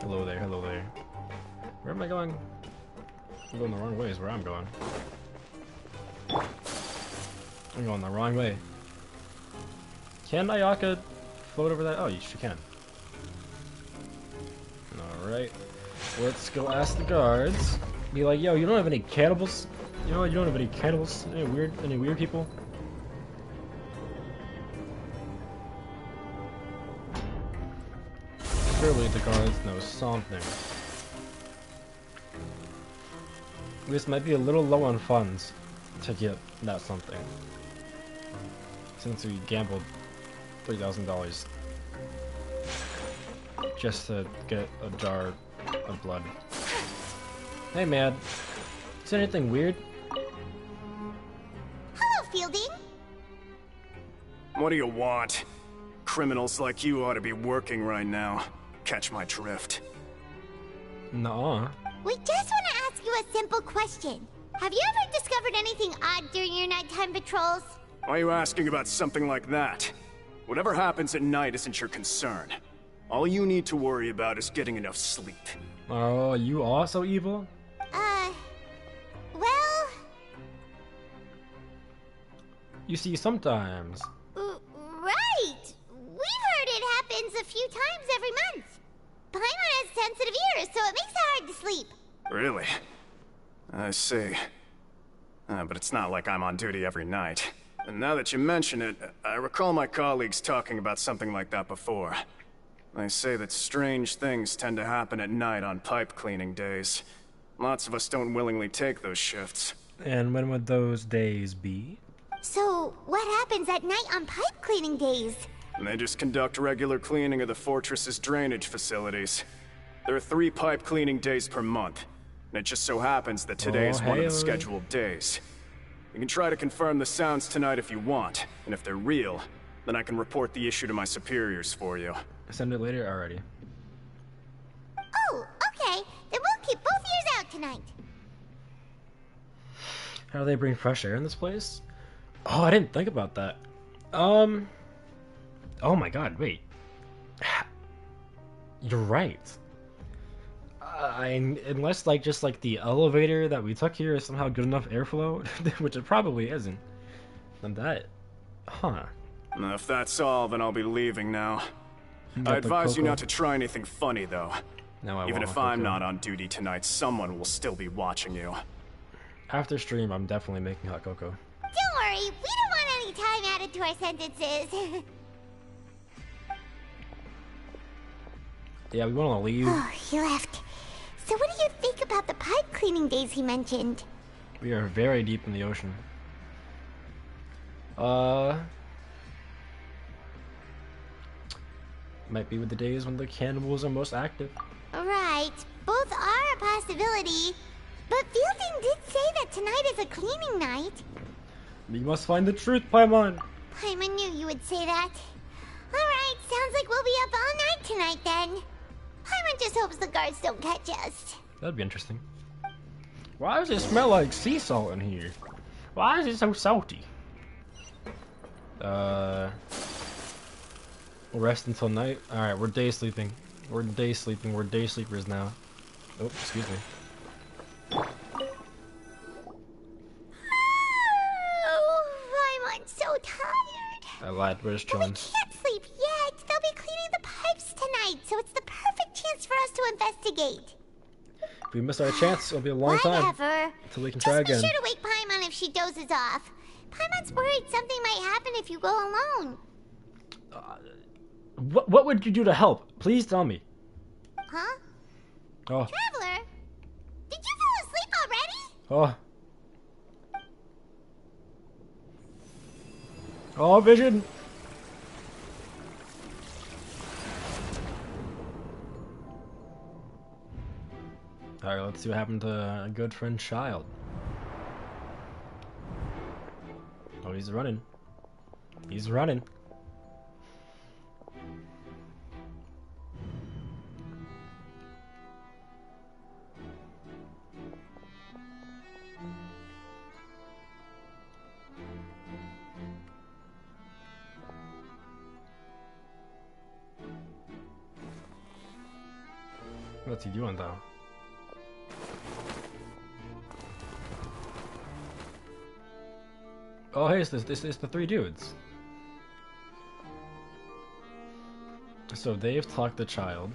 Hello there, hello there. Where am I going? I'm going the wrong way is where I'm going. I'm going the wrong way. Can Ayaka float over that? Oh, she can. Alright. Let's go ask the guards. Be like, yo, you don't have any cannibals? You know, you don't have any cannibals? Any weird people? Surely the guards know something. This might be a little low on funds to get that something. Since we gambled $3,000 just to get a jar of blood. Hey man, is there anything weird? Hello, Fielding. What do you want? Criminals like you ought to be working right now. Catch my drift. Nuh-uh. We just want to ask you a simple question. Have you ever discovered anything odd during your nighttime patrols? Why are you asking about something like that? Whatever happens at night isn't your concern. All you need to worry about is getting enough sleep. Oh, you also evil? Well... You see, sometimes... Right! We've heard it happens a few times every month. Paimon has sensitive ears, so it makes it hard to sleep. Really? I see. But it's not like I'm on duty every night. And now that you mention it, I recall my colleagues talking about something like that before. They say that strange things tend to happen at night on pipe cleaning days. Lots of us don't willingly take those shifts. And when would those days be? So, what happens at night on pipe cleaning days? They just conduct regular cleaning of the fortress's drainage facilities. There are 3 pipe cleaning days per month. And it just so happens that today is one of the scheduled days. You can try to confirm the sounds tonight if you want, and if they're real, then I can report the issue to my superiors for you. Send it later already. Oh, okay. Then we'll keep both ears out tonight. How do they bring fresh air in this place? Oh, I didn't think about that. Oh my god, wait. You're right. Unless just the elevator that we took here is somehow good enough airflow, which it probably isn't. Then that, huh? If that's all, then I'll be leaving now. I advise you not to try anything funny, though. No, even if I'm not on duty tonight, someone will still be watching you. After stream, I'm definitely making hot cocoa. Don't worry, we don't want any time added to our sentences. Yeah, we want to leave. Oh, he left. So what do you think about the pipe cleaning days he mentioned? We are very deep in the ocean. Might be with the days when the cannibals are most active. Right, both are a possibility. But Fielding did say that tonight is a cleaning night. We must find the truth, Paimon. Paimon knew you would say that. Alright, sounds like we'll be up all night tonight then. Paimon just hopes the guards don't catch us. That'd be interesting. Why does it smell like sea salt in here? Why is it so salty? We'll rest until night. Alright, we're day sleeping. We're day sleeping. We're day sleepers now. Oh, excuse me. Oh, Paimon's so tired. I lied. We're just chilling. We can't sleep yet. They'll be cleaning the pipes tonight, so it's the perfect chance for us to investigate. If we miss our chance, it'll be a long time. Whatever. Until we can try again. Just be sure to wake Paimon if she dozes off. Paimon's worried something might happen if you go alone. What would you do to help? Please tell me. Huh? Oh. Traveler? Did you fall asleep Oh. already? Oh, vision. Alright, let's see what happened to a good friend Child. Oh, he's running. He's running. What's he doing though? Oh, hey, it's the three dudes. So they've talked to Child.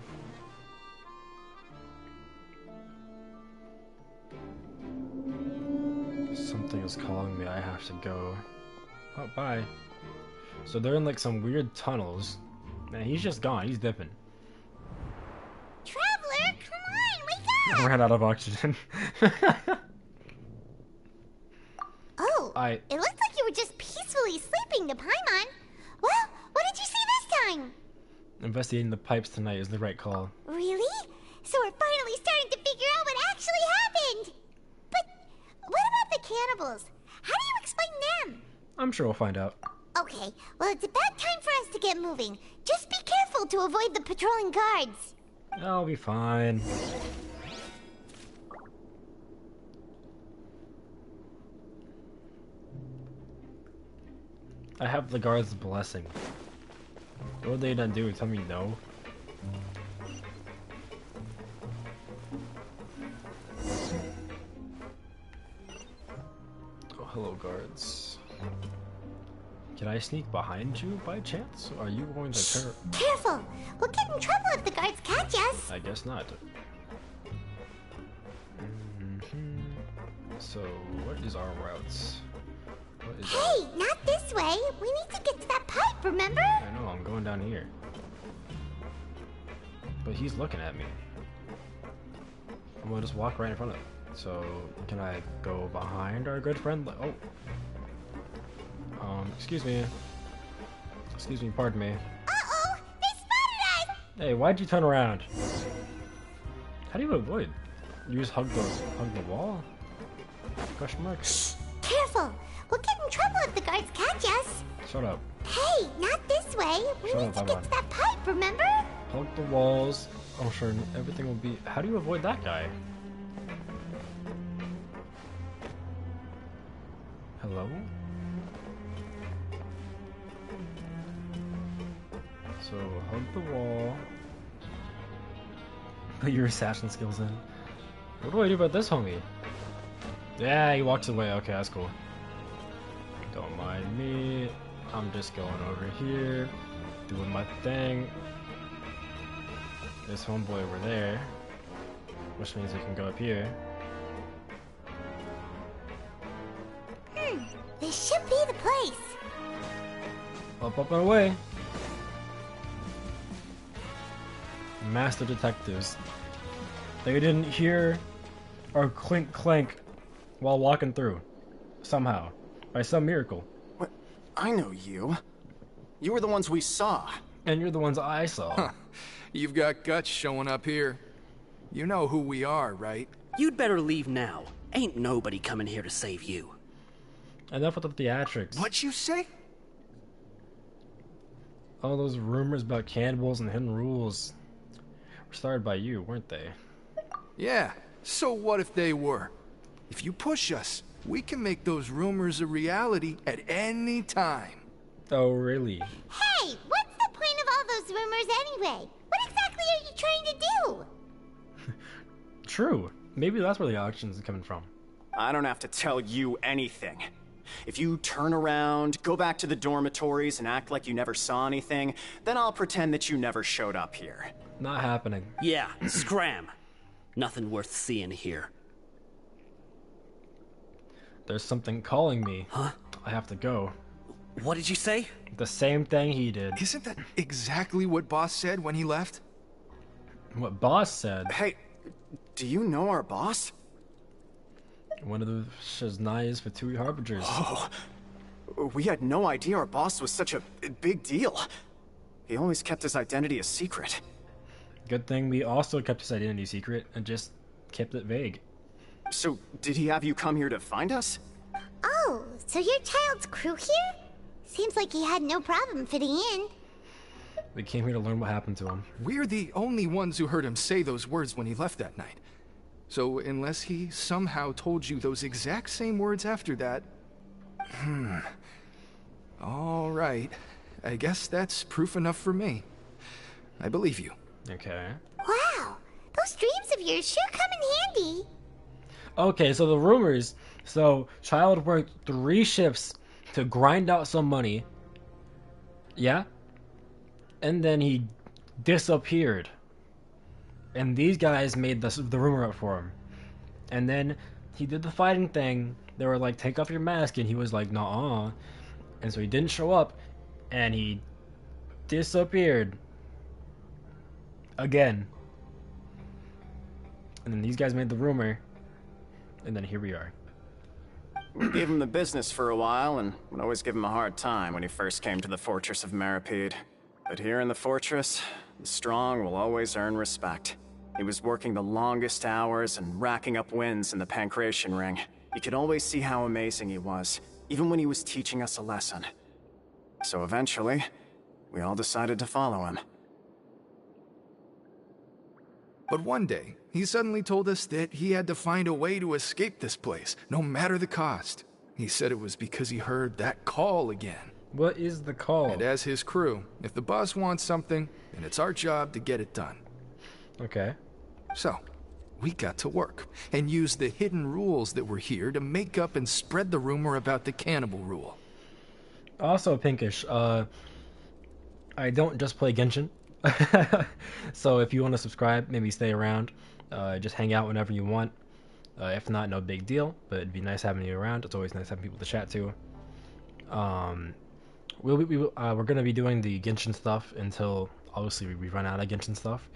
Something is calling me. I have to go. Oh, bye. So they're in like some weird tunnels. Man, he's just gone. He's dipping. Traveler, come on, wake up! I ran out of oxygen. Oh, it looked like you were just peacefully sleeping to Paimon. Well, what did you see this time? Investigating the pipes tonight is the right call. Really? So we're finally starting to figure out what actually happened. But what about the cannibals? How do you explain them? I'm sure we'll find out. Okay, well, it's about time for us to get moving. Just be careful to avoid the patrolling guards. I'll be fine. I have the guard's blessing. What would they not do? Tell me no? Oh, hello, guards. Can I sneak behind you by chance? Or are you going to turn? Careful! We'll get in trouble if the guards catch us. I guess not. So, what is our routes? Hey, not this way. We need to get to that pipe, remember? I know, I'm going down here. But he's looking at me. I'm gonna just walk right in front of him. So, can I go behind our good friend? Oh. Excuse me. Excuse me, pardon me. Uh-oh! They spotted us! Hey, why'd you turn around? How do you avoid? You just hug the wall? Question mark? Shh! Careful! We'll get in trouble if the guards catch us. Shut up. Hey, not this way. We need to get to that pipe, remember? Hug the walls. Oh, sure, everything will be... How do you avoid that guy? Hello? So, hug the wall. Put your assassin skills in. What do I do about this homie? Yeah, he walks away. Okay, that's cool. Don't mind me. I'm just going over here, doing my thing. This homeboy over there, which means we can go up here. This should be the place. Up, and away. Master detectives. They didn't hear our clink clank while walking through. Somehow. By some miracle. What? I know you. You were the ones we saw. And you're the ones I saw. Huh. You've got guts showing up here. You know who we are, right? You'd better leave now. Ain't nobody coming here to save you. Enough with the theatrics. What'd you say? All those rumors about cannibals and hidden rules were started by you, weren't they? Yeah, so what if they were? If you push us, we can make those rumors a reality at any time. Oh, really? Hey, what's the point of all those rumors anyway? What exactly are you trying to do? True. Maybe that's where the auctions are coming from. I don't have to tell you anything. If you turn around, go back to the dormitories and act like you never saw anything, then I'll pretend that you never showed up here. Not happening. Yeah, scram. Nothing worth seeing here. There's something calling me. Huh? I have to go. What did you say? The same thing he did. Isn't that exactly what Boss said when he left? What Boss said? Hey, do you know our boss? One of the Shiznai's Fatui Harbingers. Oh, we had no idea our boss was such a big deal. He always kept his identity a secret. Good thing we also kept his identity secret and just kept it vague. So, did he have you come here to find us? Oh, so your child's crew here? Seems like he had no problem fitting in. We came here to learn what happened to him. We're the only ones who heard him say those words when he left that night. So unless he somehow told you those exact same words after that... All right. I guess that's proof enough for me. I believe you. Okay. Wow, those dreams of yours sure come in handy. Okay, so the rumors. So, Child worked 3 shifts to grind out some money. Yeah? And then he disappeared. And these guys made the rumor up for him. And then he did the fighting thing. They were like, take off your mask. And he was like, nuh-uh. And so he didn't show up. And he disappeared. Again. And then these guys made the rumor. And then here we are. We gave him the business for a while and would always give him a hard time when he first came to the Fortress of Meripede. But here in the fortress, the strong will always earn respect. He was working the longest hours and racking up wins in the Pancration Ring. You could always see how amazing he was, even when he was teaching us a lesson. So eventually, we all decided to follow him. But one day, he suddenly told us that he had to find a way to escape this place, no matter the cost. He said it was because he heard that call again. What is the call? And as his crew, if the boss wants something, then it's our job to get it done. Okay. So, we got to work, and used the hidden rules that were here to make up and spread the rumor about the cannibal rule. Also, Pinkish, I don't just play Genshin. So if you want to subscribe, maybe stay around. Just hang out whenever you want. If not, no big deal, but it'd be nice having you around. It's always nice having people to chat to. We're going to be doing the Genshin stuff until, obviously, we run out of Genshin stuff.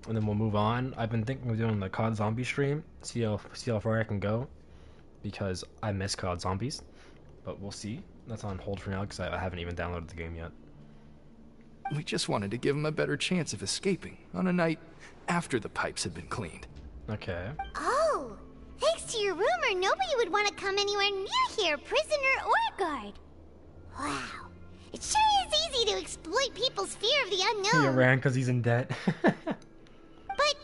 And then we'll move on. I've been thinking of doing the COD Zombie stream, see how far I can go, because I miss COD Zombies. But we'll see. That's on hold for now, because I haven't even downloaded the game yet. We just wanted to give him a better chance of escaping on a night after the pipes had been cleaned. Okay. Oh, thanks to your rumor, nobody would want to come anywhere near here, prisoner or guard. Wow, it sure is easy to exploit people's fear of the unknown. He ran because he's in debt. But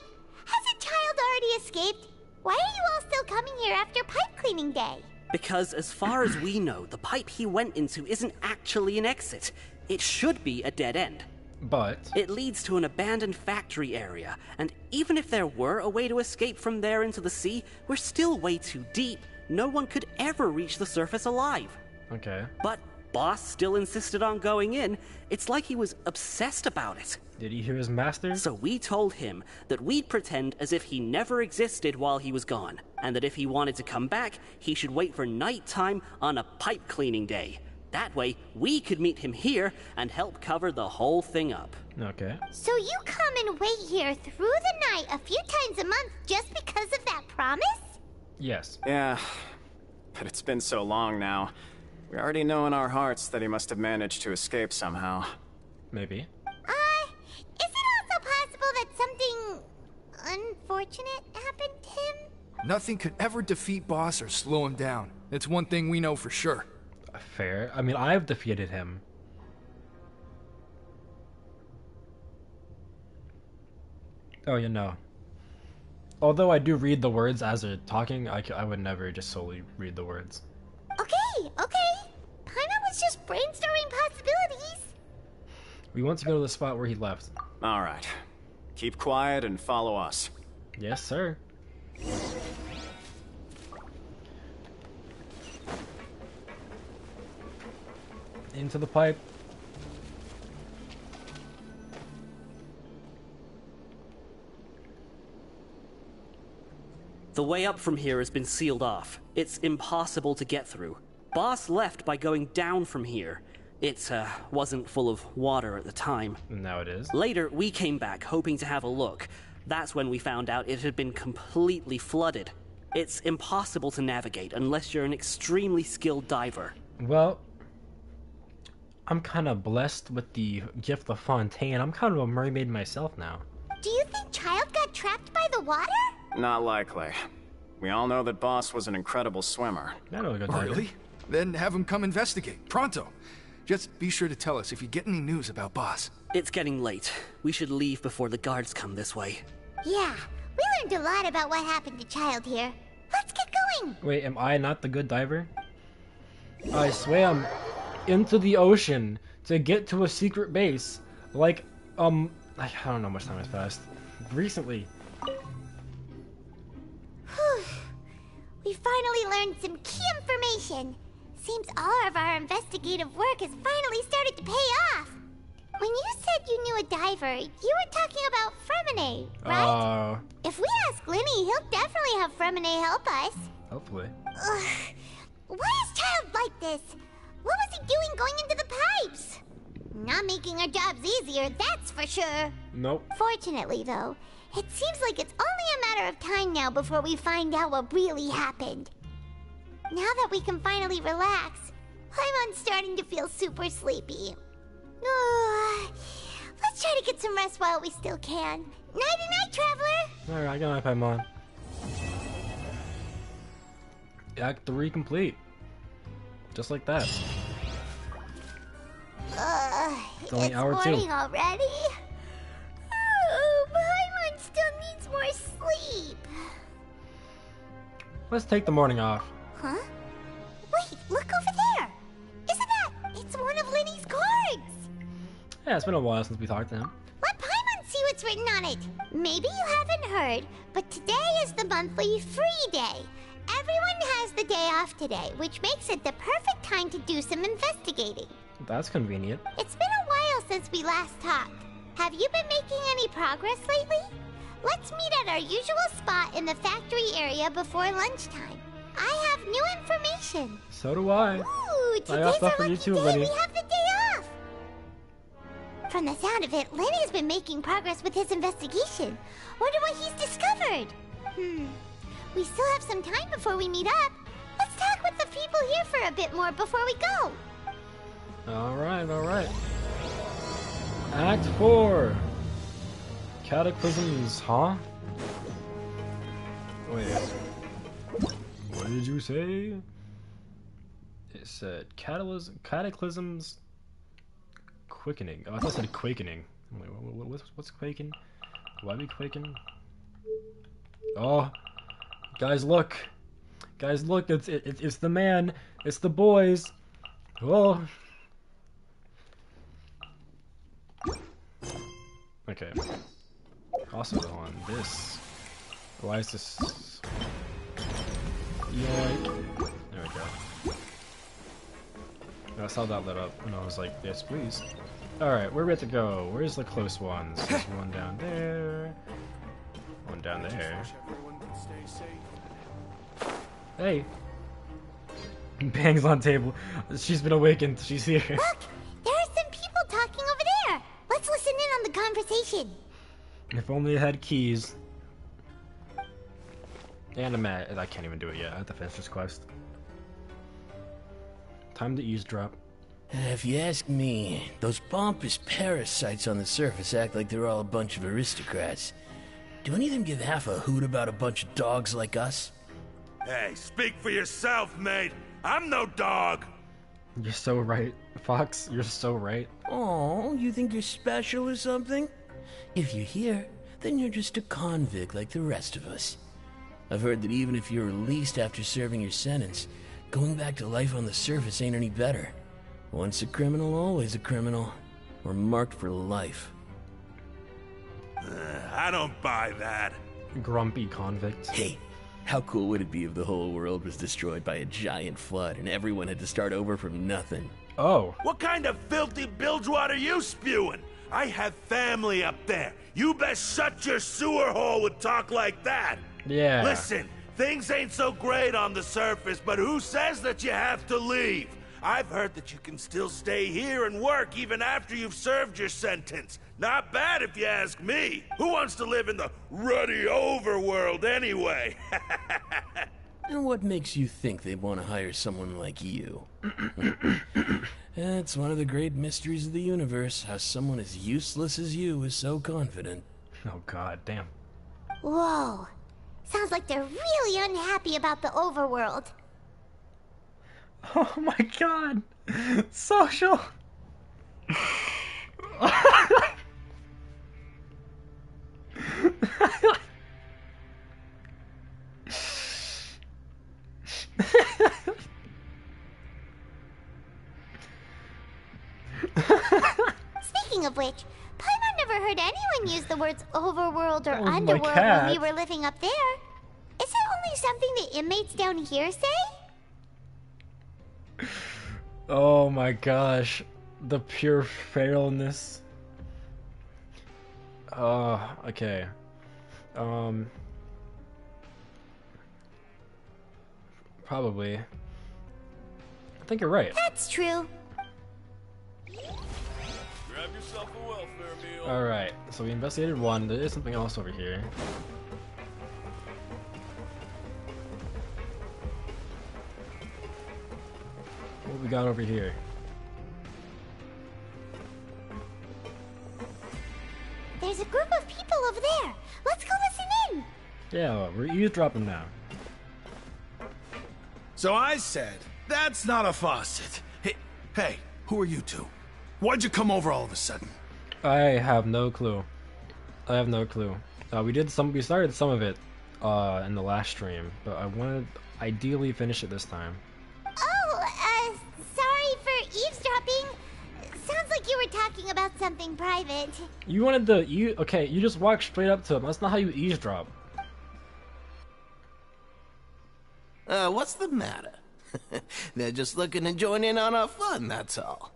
hasn't Child already escaped? Why are you all still coming here after pipe cleaning day? Because as far as we know, the pipe he went into isn't actually an exit. It should be a dead end. But it leads to an abandoned factory area, and even if there were a way to escape from there into the sea, we're still way too deep. No one could ever reach the surface alive. Okay. But Boss still insisted on going in. It's like he was obsessed about it. Did he hear his master? So we told him that we'd pretend as if he never existed while he was gone, and that if he wanted to come back, he should wait for nighttime on a pipe cleaning day. That way, we could meet him here and help cover the whole thing up. Okay. So you come and wait here through the night a few times a month just because of that promise? Yes. Yeah, but it's been so long now. We already know in our hearts that he must have managed to escape somehow. Maybe. Is it also possible that something unfortunate happened to him? Nothing could ever defeat Boss or slow him down. It's one thing we know for sure. Fair. I mean, I've defeated him. Oh, you know. Although I do read the words as they're talking, I would never just solely read the words. Okay. Paimon was just brainstorming possibilities. We want to go to the spot where he left. All right. Keep quiet and follow us. Yes, sir. Into the pipe. The way up from here has been sealed off. It's impossible to get through. Boss left by going down from here. It wasn't full of water at the time. Now it is. Later, we came back hoping to have a look. That's when we found out it had been completely flooded. It's impossible to navigate unless you're an extremely skilled diver. Well, I'm kind of blessed with the gift of Fontaine. I'm kind of a mermaid myself now. Do you think Child got trapped by the water? Not likely. We all know that Boss was an incredible swimmer. Really? Then have him come investigate. Pronto. Just be sure to tell us if you get any news about Boss. It's getting late. We should leave before the guards come this way. Yeah, we learned a lot about what happened to Child here. Let's get going! Wait, am I not the good diver? I swam into the ocean to get to a secret base. Like, I don't know how much time has passed. Recently. Whew. We finally learned some key information. Seems all of our investigative work has finally started to pay off. When you said you knew a diver, you were talking about Fremine, right? If we ask Linny, he'll definitely have Fremine help us. Hopefully. Ugh. Why is Child like this? What was he doing going into the pipes? Not making our jobs easier, that's for sure. Nope. Fortunately, though, it seems like it's only a matter of time now before we find out what really happened. Now that we can finally relax, I'm starting to feel super sleepy. Let's try to get some rest while we still can. Nighty-night, Traveler! Alright, I got my iPad on. Act 3 complete. Just like that. It's only hour 2. morning already? Oh, Paimon still needs more sleep. Let's take the morning off. Huh? Wait, look over there! Isn't that... It's one of Linny's cards! Yeah, it's been a while since we talked to him. Let Paimon see what's written on it. Maybe you haven't heard, but today is the monthly free day. Everyone has the day off today, which makes it the perfect time to do some investigating. That's convenient. It's been a while since we last talked. Have you been making any progress lately? Let's meet at our usual spot in the factory area before lunchtime. I have new information. So do I. Ooh, I got stuff for you too, Linny. We have the day off. From the sound of it, Linny's been making progress with his investigation. Wonder what he's discovered. We still have some time before we meet up. Let's talk with the people here for a bit more before we go. Alright. Act 4. Cataclysms, huh? Wait. What did you say? It said Cataclysms Quickening. Oh, I thought it said Quakening. I'm like, what's quaking? Why be quaking? Oh, guys, look! Guys, look! It's the man! It's the boys! Oh! Okay. Also on this. Why is this? Yoink! There we go. I saw that lit up, and I was like, yes, please. Alright, we're ready to go. Where's the close ones? There's one down there. One down there. Hey! Bangs on table. She's been awakened. She's here. Look! There are some people talking over there! Let's listen in on the conversation. If only it had keys. And a mat. I can't even do it yet. I have to finish this quest. Time to eavesdrop. If you ask me, those pompous parasites on the surface act like they're all a bunch of aristocrats. Do any of them give half a hoot about a bunch of dogs like us? Hey, speak for yourself, mate. I'm no dog. You're so right, Fox. You're so right. Oh, you think you're special or something? If you're here, then you're just a convict like the rest of us. I've heard that even if you're released after serving your sentence, going back to life on the surface ain't any better. Once a criminal, always a criminal. We're marked for life. I don't buy that. Grumpy convict. Hey, how cool would it be if the whole world was destroyed by a giant flood and everyone had to start over from nothing? Oh. What kind of filthy bilgewater are you spewing? I have family up there. You best shut your sewer hole with talk like that. Yeah. Listen, things ain't so great on the surface, but who says that you have to leave? I've heard that you can still stay here and work even after you've served your sentence. Not bad if you ask me. Who wants to live in the ruddy overworld anyway? And what makes you think they want to hire someone like you? It's one of the great mysteries of the universe, how someone as useless as you is so confident. Oh god, damn. Whoa. Sounds like they're really unhappy about the overworld. Oh my god. Social. Speaking of which, Paimon never heard anyone use the words overworld or my underworld when cat. we were living up there. Is it only something the inmates down here say? Oh my gosh. The pure feralness. Okay. Probably. I think you're right. That's true. Grab yourself a welfare meal. Alright, so we investigated one. There is something else over here. What we got over here? There's a group of people over there. Let's go listen in. Yeah, we're eavesdropping now. So I said, that's not a faucet. Hey, who are you two? Why'd you come over all of a sudden? I have no clue. I have no clue. We started some of it in the last stream, but I wanted ideally finish it this time. Oh, sorry for eavesdropping. Sounds like you were talking about something private. You wanted okay, you just walked straight up to him. That's not how you eavesdrop. What's the matter? They're just looking to join in on our fun, that's all.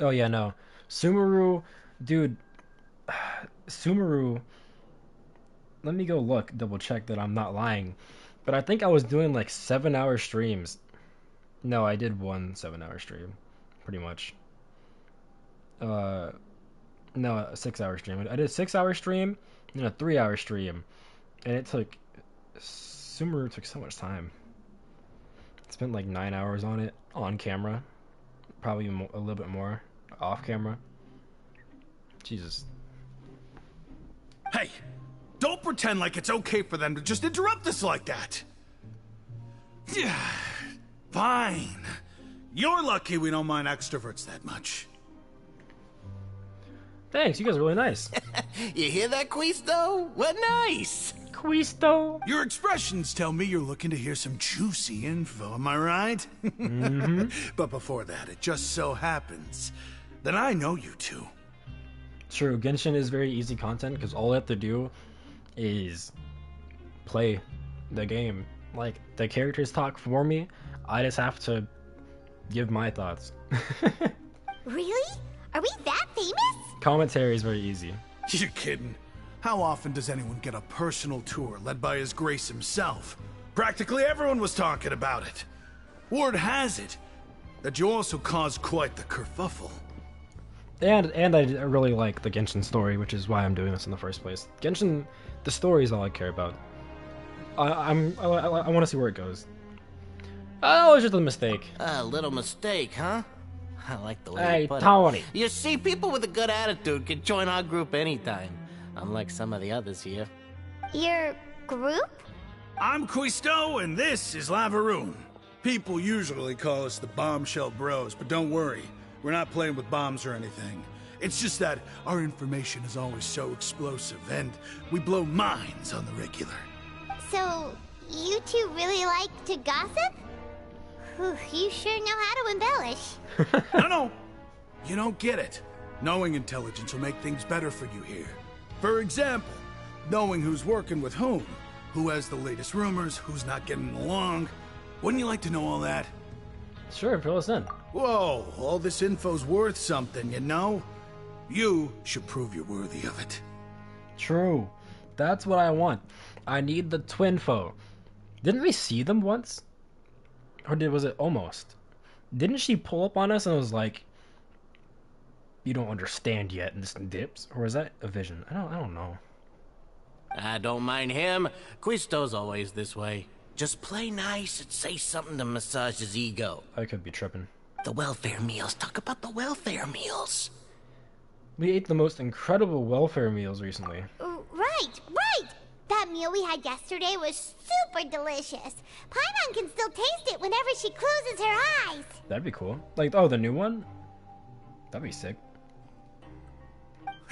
Oh yeah, no. Sumeru, dude. Sumeru. Let me go look, double check that I'm not lying. But I think I was doing like 7-hour streams. No, I did one 7-hour stream. Pretty much. No, a 6-hour stream. I did a 6-hour stream and a 3-hour stream. And it took... Sumeru took so much time. Spent like 9 hours on it, on camera. Probably a little bit more, off camera. Jesus. Hey, don't pretend like it's okay for them to just interrupt us like that. Yeah, fine. You're lucky we don't mind extroverts that much. Thanks, you guys are really nice. You hear that, Quisto? We're nice. Quisto. Your expressions tell me you're looking to hear some juicy info, am I right? Mm-hmm. But before that, it just so happens that I know you two. True, Genshin is very easy content because all I have to do is play the game. Like, the characters talk for me, I just have to give my thoughts. Really? Are we that famous? Commentary is very easy. You're kidding. How often does anyone get a personal tour led by His Grace himself? Practically everyone was talking about it. Word has it that you also caused quite the kerfuffle. And I really like the Genshin story, which is why I'm doing this in the first place. Genshin, the story is all I care about. I want to see where it goes. Oh, it's just a mistake. A little mistake, huh? I like the way Hey, you put Tony. it. You see, people with a good attitude can join our group anytime. Unlike some of the others here. Your group? I'm Quisto, and this is Lavaroon. People usually call us the Bombshell Bros, but don't worry. We're not playing with bombs or anything. It's just that our information is always so explosive, and we blow minds on the regular. So, you two really like to gossip? Whew, you sure know how to embellish. No. You don't get it. Knowing intelligence will make things better for you here. For example, knowing who's working with whom, who has the latest rumors, who's not getting along. Wouldn't you like to know all that? Sure, fill us in. Whoa, all this info's worth something, you know? You should prove you're worthy of it. True. That's what I want. I need the twinfo. Didn't we see them once? Or was it almost? Didn't she pull up on us and was like, "You don't understand yet," and just dips? Or was that a vision? I don't know. I don't mind him. Quisto's always this way. Just play nice and say something to massage his ego. I could be tripping. The welfare meals. Talk about the welfare meals. We ate the most incredible welfare meals recently. Right. That meal we had yesterday was super delicious. Paimon can still taste it whenever she closes her eyes. That'd be cool. Like, oh, the new one? That'd be sick.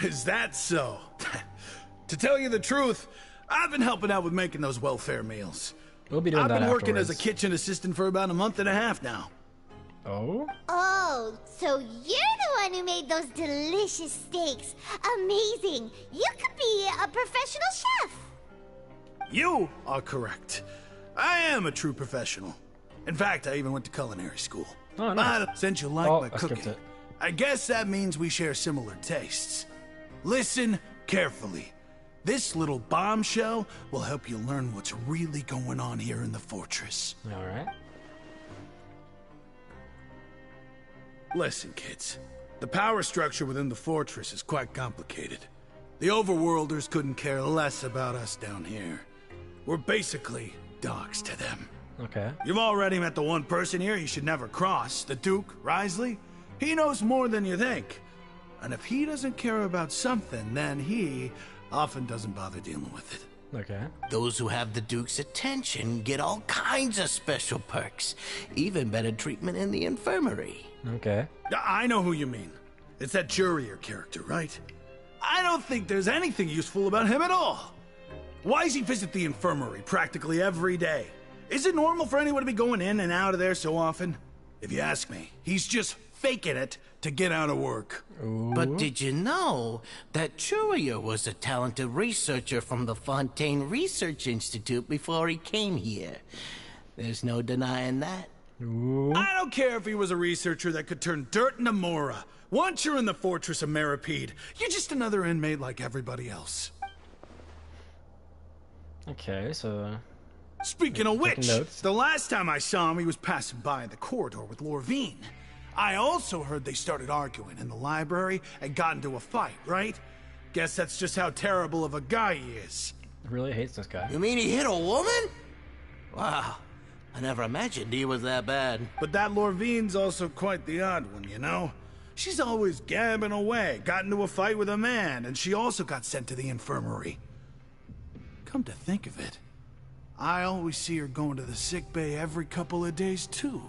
Is that so? To tell you the truth, I've been helping out with making those welfare meals. We'll be doing I've that been working afterwards. as a kitchen assistant for about a month and a half now. Oh? Oh, so you're the one who made those delicious steaks. Amazing. You could be a professional chef. You are correct. I am a true professional. In fact, I even went to culinary school. Oh, nice. But since you like my cooking, I guess that means we share similar tastes. Listen carefully. This little bombshell will help you learn what's really going on here in the fortress. All right. Listen, kids. The power structure within the fortress is quite complicated. The overworlders couldn't care less about us down here. We're basically dogs to them. Okay. You've already met the one person here you should never cross, the Duke, Risley. He knows more than you think. And if he doesn't care about something, then he often doesn't bother dealing with it. Okay. Those who have the Duke's attention get all kinds of special perks. Even better treatment in the infirmary. Okay. I know who you mean. It's that Jurier character, right? I don't think there's anything useful about him at all. Why does he visit the infirmary practically every day? Is it normal for anyone to be going in and out of there so often? If you ask me, he's just faking it to get out of work. Ooh. But did you know that Jurier was a talented researcher from the Fontaine Research Institute before he came here? There's no denying that. Ooh. I don't care if he was a researcher that could turn dirt into Mora. Once you're in the fortress of Meripede, you're just another inmate like everybody else. Okay, so... Speaking of which, the last time I saw him, he was passing by in the corridor with Lorvine. I also heard they started arguing in the library and got into a fight, right? Guess that's just how terrible of a guy he is. Really hates this guy. You mean he hit a woman? Wow. I never imagined he was that bad. But that Lorvine's also quite the odd one, you know? She's always gabbing away, got into a fight with a man, and she also got sent to the infirmary. Come to think of it, I always see her going to the sick bay every couple of days, too.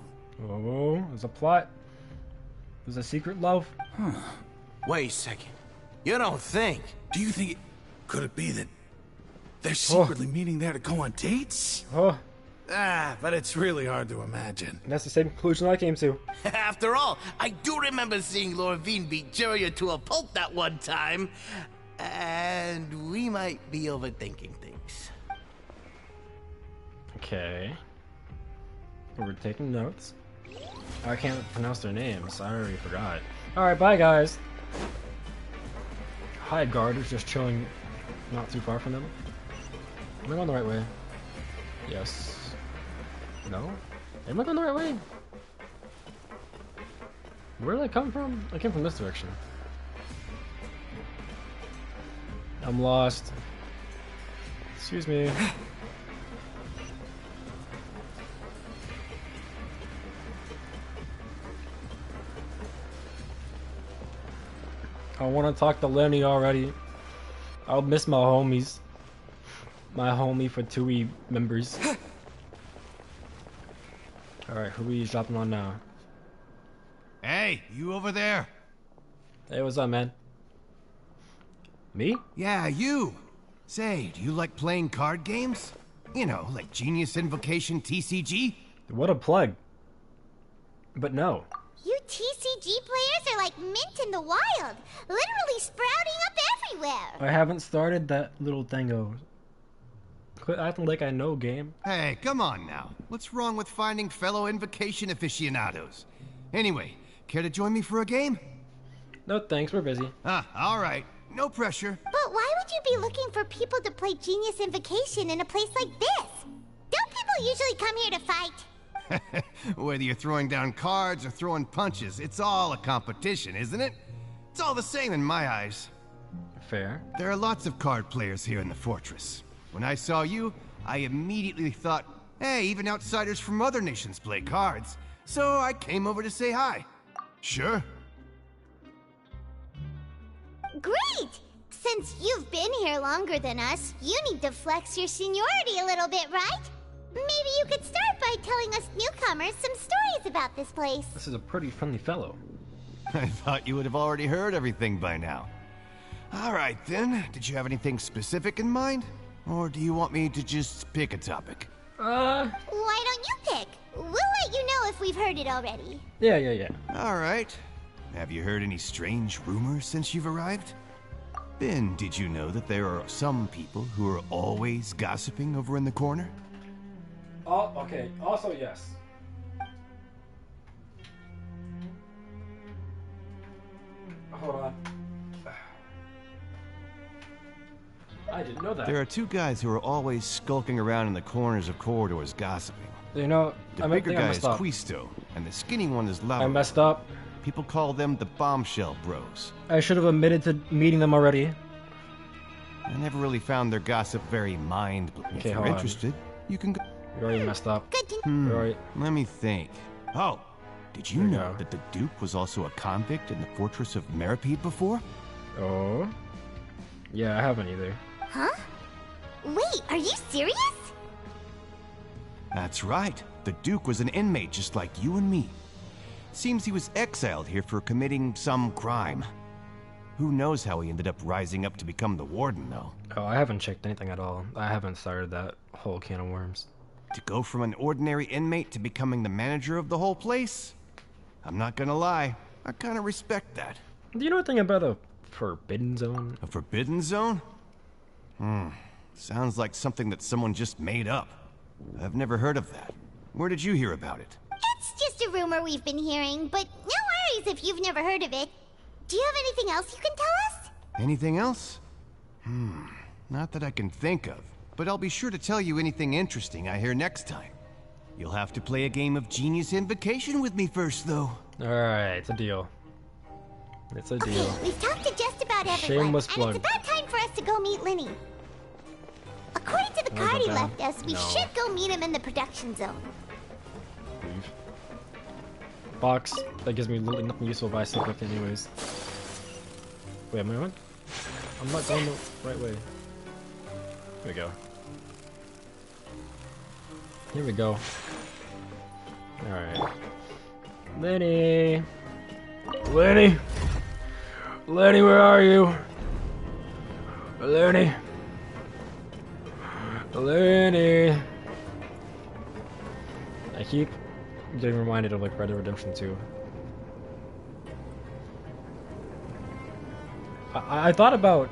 Oh, there's a plot. There's a secret love. Huh. Wait a second. You don't think... Do you think... Could it be that they're secretly meeting there to go on dates? Oh. But it's really hard to imagine. That's the same conclusion I came to. After all, I do remember seeing Lorvine beat Jurier to a pulp that one time. And we might be overthinking things. Okay. We're taking notes. I can't pronounce their names. I already forgot. Alright, bye guys. Hi, guard is just chilling not too far from them. Am I going the right way? Yes. No? Am I going the right way? Where did I come from? I came from this direction. I'm lost. Excuse me. I want to talk to Lenny already. I'll miss my homies. My homie for 2E members. Alright, who are we dropping on now? Hey, you over there? Hey, what's up, man? Me? Yeah, you. Say, do you like playing card games? You know, like Genius Invocation TCG? What a plug. But no. You TCG players are like mint in the wild, literally sprouting up everywhere. I haven't started that little thingo. Quit acting like I know, game. Hey, come on now. What's wrong with finding fellow Invocation aficionados? Anyway, care to join me for a game? No thanks, we're busy. Alright. No pressure. But why would you be looking for people to play Genius Invocation in a place like this? Don't people usually come here to fight? Whether you're throwing down cards or throwing punches, it's all a competition, isn't it? It's all the same in my eyes. Fair. There are lots of card players here in the fortress. When I saw you, I immediately thought, hey, even outsiders from other nations play cards. So I came over to say hi. Sure. Great! Since you've been here longer than us, you need to flex your seniority a little bit, right? Maybe you could start by telling us newcomers some stories about this place. This is a pretty friendly fellow. I thought you would have already heard everything by now. All right, then. Did you have anything specific in mind? Or do you want me to just pick a topic? Why don't you pick? We'll let you know if we've heard it already. Yeah. All right. Have you heard any strange rumors since you've arrived? Ben, did you know that there are some people who are always gossiping over in the corner? Oh, okay. Also, yes. Hold on. I didn't know that. There are two guys who are always skulking around in the corners of corridors gossiping. You know, the bigger guy is Quisto, and the skinny one is Lava. I messed up. People call them the Bombshell Bros. I should have admitted to meeting them already. I never really found their gossip very mind-blowing. Okay, if you're interested, you can go. You already messed up. Let me think. Oh, did you know that the Duke was also a convict in the fortress of Meripede before? Oh? Yeah, I haven't either. Huh? Wait, are you serious? That's right. The Duke was an inmate just like you and me. Seems he was exiled here for committing some crime. Who knows how he ended up rising up to become the warden, though. Oh, I haven't checked anything at all. I haven't started that whole can of worms. To go from an ordinary inmate to becoming the manager of the whole place? I'm not gonna lie, I kinda respect that. Do you know anything about a forbidden zone? A forbidden zone? Sounds like something that someone just made up. I've never heard of that. Where did you hear about it? It's just a rumor we've been hearing, but no worries if you've never heard of it. Do you have anything else you can tell us? Anything else? Not that I can think of, but I'll be sure to tell you anything interesting I hear next time. You'll have to play a game of Genius Invocation with me first, though. Alright, it's a deal. It's a deal. Okay, we've talked to just about everyone, Shameless and plug. it's about time for us to go meet Linny. According to the card he left us, we should go meet him in the production zone. Leave. Box. That gives me literally nothing useful, but I still clicked anyways. Wait, am I on? I'm not going the right way. Here we go. Here we go. Alright. Lenny! Lenny! Lenny, where are you? Lenny! Lenny! I keep getting reminded of like Red Dead Redemption 2. I thought about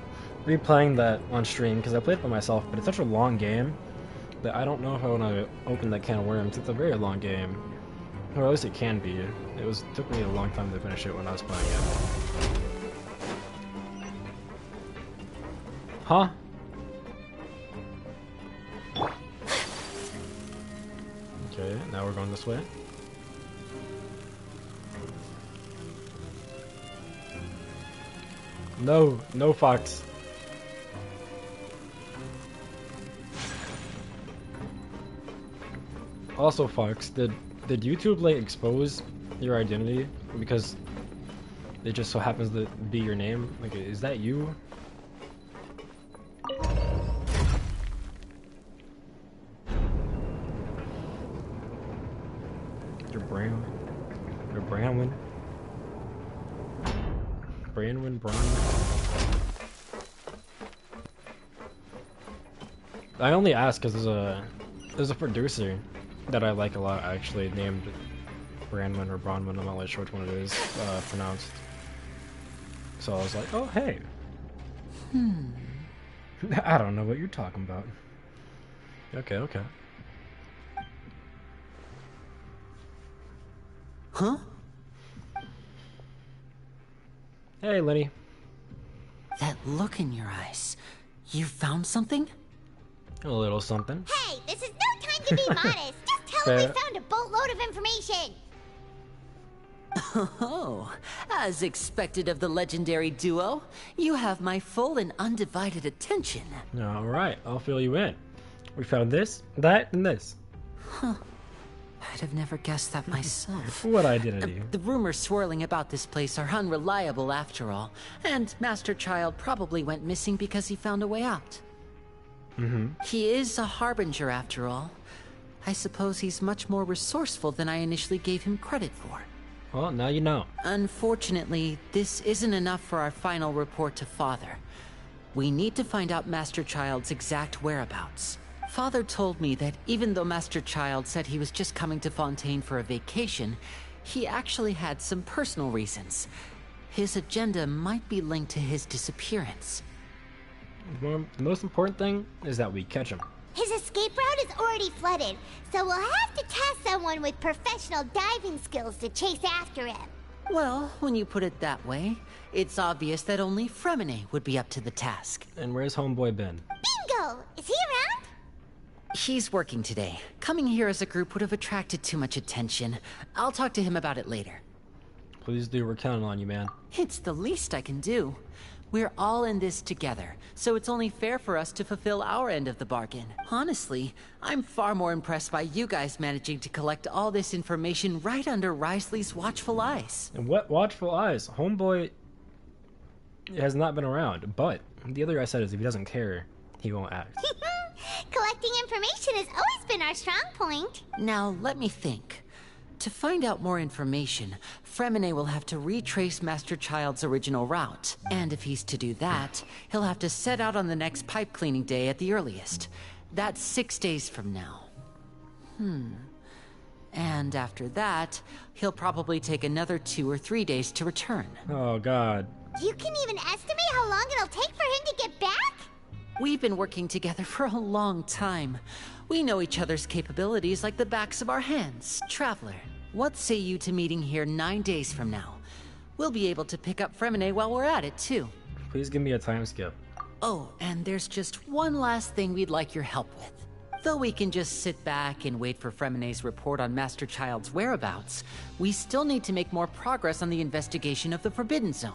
replaying that on stream because I played it by myself, but it's such a long game that I don't know if I want to open that can of worms. It's a very long game, or at least it can be. It took me a long time to finish it when I was playing it. Huh? Okay, now we're going this way. No, no fox. Also, Fox, did YouTube like expose your identity because it just so happens to be your name? Like, is that you? You're Branwyn. I only ask because there's a producer that I like a lot, actually, named Branwyn or Bronwyn. I'm not really sure which one it is pronounced. So I was like, oh hey. I don't know what you're talking about. Okay. Huh? Hey, Lenny. That look in your eyes. You found something? A little something. Hey, this is no time to be modest. Just tell we found a boatload of information! Oh, as expected of the legendary duo, you have my full and undivided attention. Alright, I'll fill you in. We found this, that, and this. Huh. I'd have never guessed that myself. What identity? The rumors swirling about this place are unreliable after all, and Master Child probably went missing because he found a way out. He is a harbinger after all. I suppose he's much more resourceful than I initially gave him credit for. Well, now you know. Unfortunately, this isn't enough for our final report to Father. We need to find out Master Child's exact whereabouts. Father told me that even though Master Child said he was just coming to Fontaine for a vacation, he actually had some personal reasons. His agenda might be linked to his disappearance. The most important thing is that we catch him. His escape route is already flooded, so we'll have to task someone with professional diving skills to chase after him. Well, when you put it that way, it's obvious that only Fremine would be up to the task. And where's Homeboy been? Bingo! Is he around? He's working today. Coming here as a group would have attracted too much attention. I'll talk to him about it later. Please do, we're counting on you, man. It's the least I can do. We're all in this together, so it's only fair for us to fulfill our end of the bargain. Honestly, I'm far more impressed by you guys managing to collect all this information right under Risley's watchful eyes. And what watchful eyes? Homeboy has not been around, but the other guy said is if he doesn't care, he won't act. Collecting information has always been our strong point. Now, let me think. To find out more information, Fremine will have to retrace Master Child's original route. And if he's to do that, he'll have to set out on the next pipe cleaning day at the earliest. That's 6 days from now. And after that, he'll probably take another 2 or 3 days to return. Oh, God. You can even estimate how long it'll take for him to get back? We've been working together for a long time. We know each other's capabilities like the backs of our hands. Traveler, what say you to meeting here 9 days from now? We'll be able to pick up Fremine while we're at it, too. Please give me a time skip. Oh, and there's just one last thing we'd like your help with. Though we can just sit back and wait for Fremine's report on Master Child's whereabouts, we still need to make more progress on the investigation of the Forbidden Zone.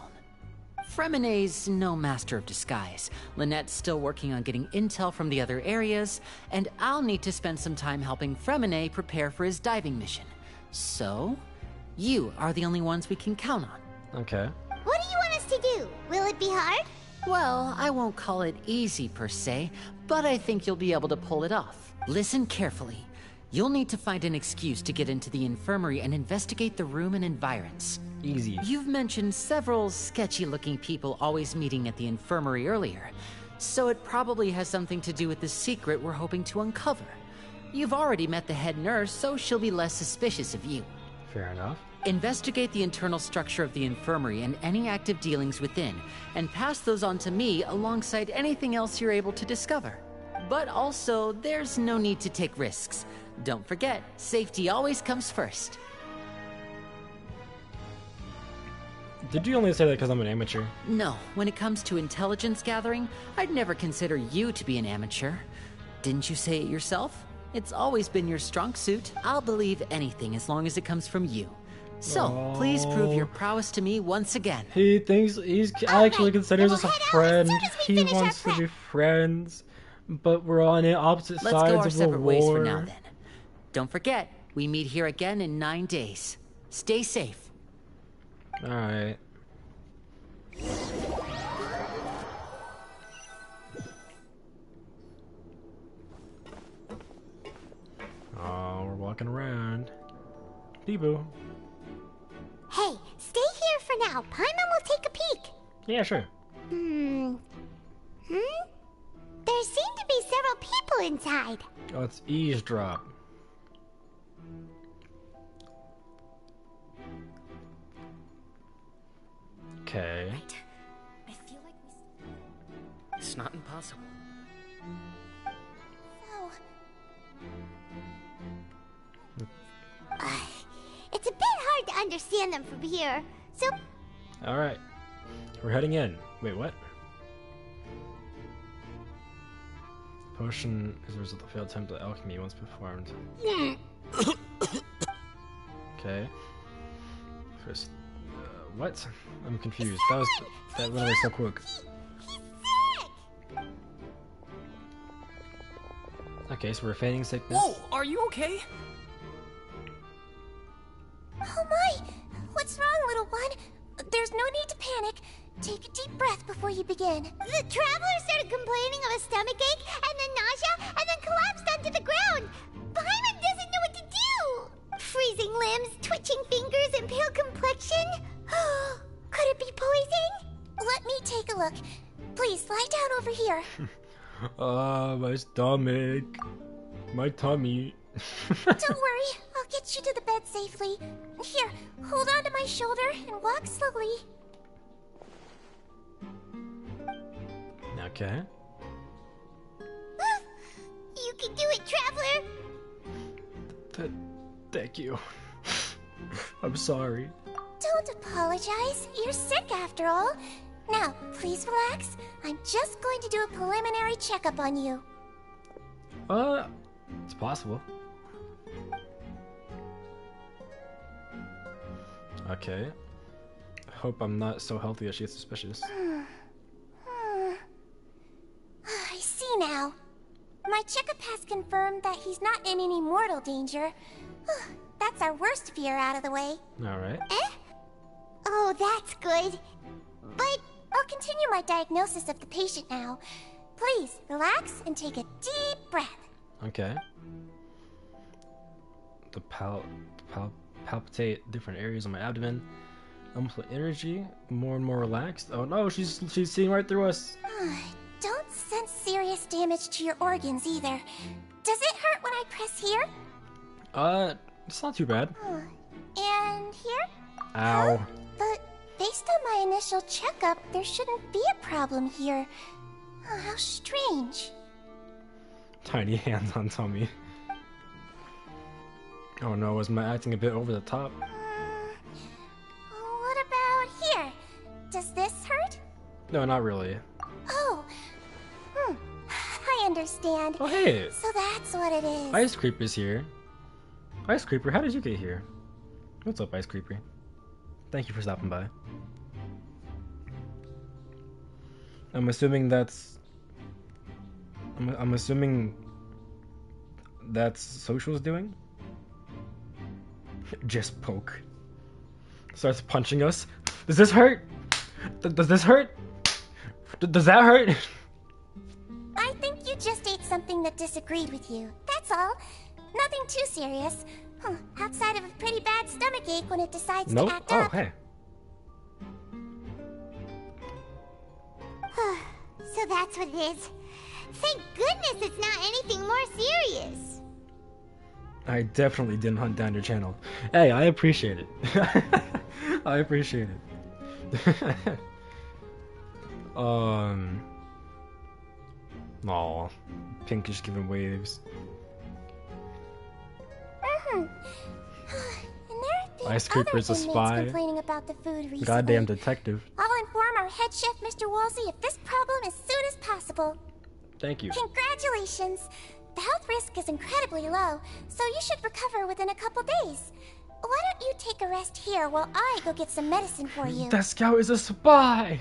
Fremine's no master of disguise. Lynette's still working on getting intel from the other areas, and I'll need to spend some time helping Fremine prepare for his diving mission. So, you are the only ones we can count on. Okay. What do you want us to do? Will it be hard? Well, I won't call it easy per se, but I think you'll be able to pull it off. Listen carefully. You'll need to find an excuse to get into the infirmary and investigate the room and environs. Easy. You've mentioned several sketchy-looking people always meeting at the infirmary earlier, so it probably has something to do with the secret we're hoping to uncover. You've already met the head nurse, so she'll be less suspicious of you. Fair enough. Investigate the internal structure of the infirmary and any active dealings within, and pass those on to me alongside anything else you're able to discover. But also, there's no need to take risks. Don't forget, safety always comes first. Did you only say that because I'm an amateur? No, when it comes to intelligence gathering, I'd never consider you to be an amateur. Didn't you say it yourself? It's always been your strong suit. I'll believe anything as long as it comes from you. So, please prove your prowess to me once again. He thinks he's actually considers us a friend. He wants to be friends, but we're on the opposite sides of the war. Let's go our separate ways for now then. Don't forget, we meet here again in 9 days. Stay safe. Alright. Oh, we're walking around. Peebo. Hey, stay here for now. Paimon will take a peek. Yeah, sure. There seem to be several people inside. Oh, it's eavesdrop. Okay. Right. I feel like it's not impossible. It's a bit hard to understand them from here, so... Alright. We're heading in. Wait, what? Potion is a result of failed attempt at alchemy once performed. Okay. First, what? I'm confused. That went away so quick. Okay, so we're feigning sickness. Whoa, are you okay? Oh my! What's wrong, little one? There's no need to panic. Take a deep breath before you begin. The traveler started complaining of a stomachache, and then nausea, and then collapsed onto the ground. Paimon doesn't know what to do. Freezing limbs, twitching fingers, and pale complexion. Could it be poison? Let me take a look. Please, lie down over here. My stomach. My tummy. Don't worry, I'll get you to the bed safely. Here, hold on to my shoulder and walk slowly. Okay. You can do it, traveler. Thank you. I'm sorry. Don't apologize. You're sick after all. Now, please relax. I'm just going to do a preliminary checkup on you. It's possible. Okay. Hope I'm not so healthy that she's suspicious. I see now. My checkup has confirmed that he's not in any mortal danger. That's our worst fear out of the way. Alright. Oh, that's good. But I'll continue my diagnosis of the patient now. Please, relax and take a deep breath. Okay. The palpitate different areas of my abdomen. Unplug energy, more and more relaxed. Oh no, she's seeing right through us. Don't sense serious damage to your organs either. Does it hurt when I press here? It's not too bad. And here? Ow. But based on my initial checkup, there shouldn't be a problem here. How strange. Tiny hands on tummy. Oh no, was my acting a bit over the top? What about here? Does this hurt? No, not really. Oh. I understand. Oh hey. So that's what it is. Ice Creeper's here. Ice Creeper, how did you get here? What's up, Ice Creeper? Thank you for stopping by. I'm assuming that's... I'm assuming that's Social's doing? Just poke. Starts punching us. Does this hurt? Does this hurt? Does that hurt? I think you just ate something that disagreed with you. That's all. Nothing too serious. Outside of a pretty bad stomachache when it decides to act up. Oh, hey. So that's what it is. Thank goodness it's not anything more serious. I definitely didn't hunt down your channel. Hey, I appreciate it. I appreciate it. Aw, Pinkish giving waves. Ice Creeper's a spy. Complaining about the food recently. Goddamn detective. I'll inform our head chef, Mr. Wolsey, of this problem as soon as possible. Thank you. Congratulations. The health risk is incredibly low, so you should recover within a couple days. Why don't you take a rest here while I go get some medicine for you? That scout is a spy!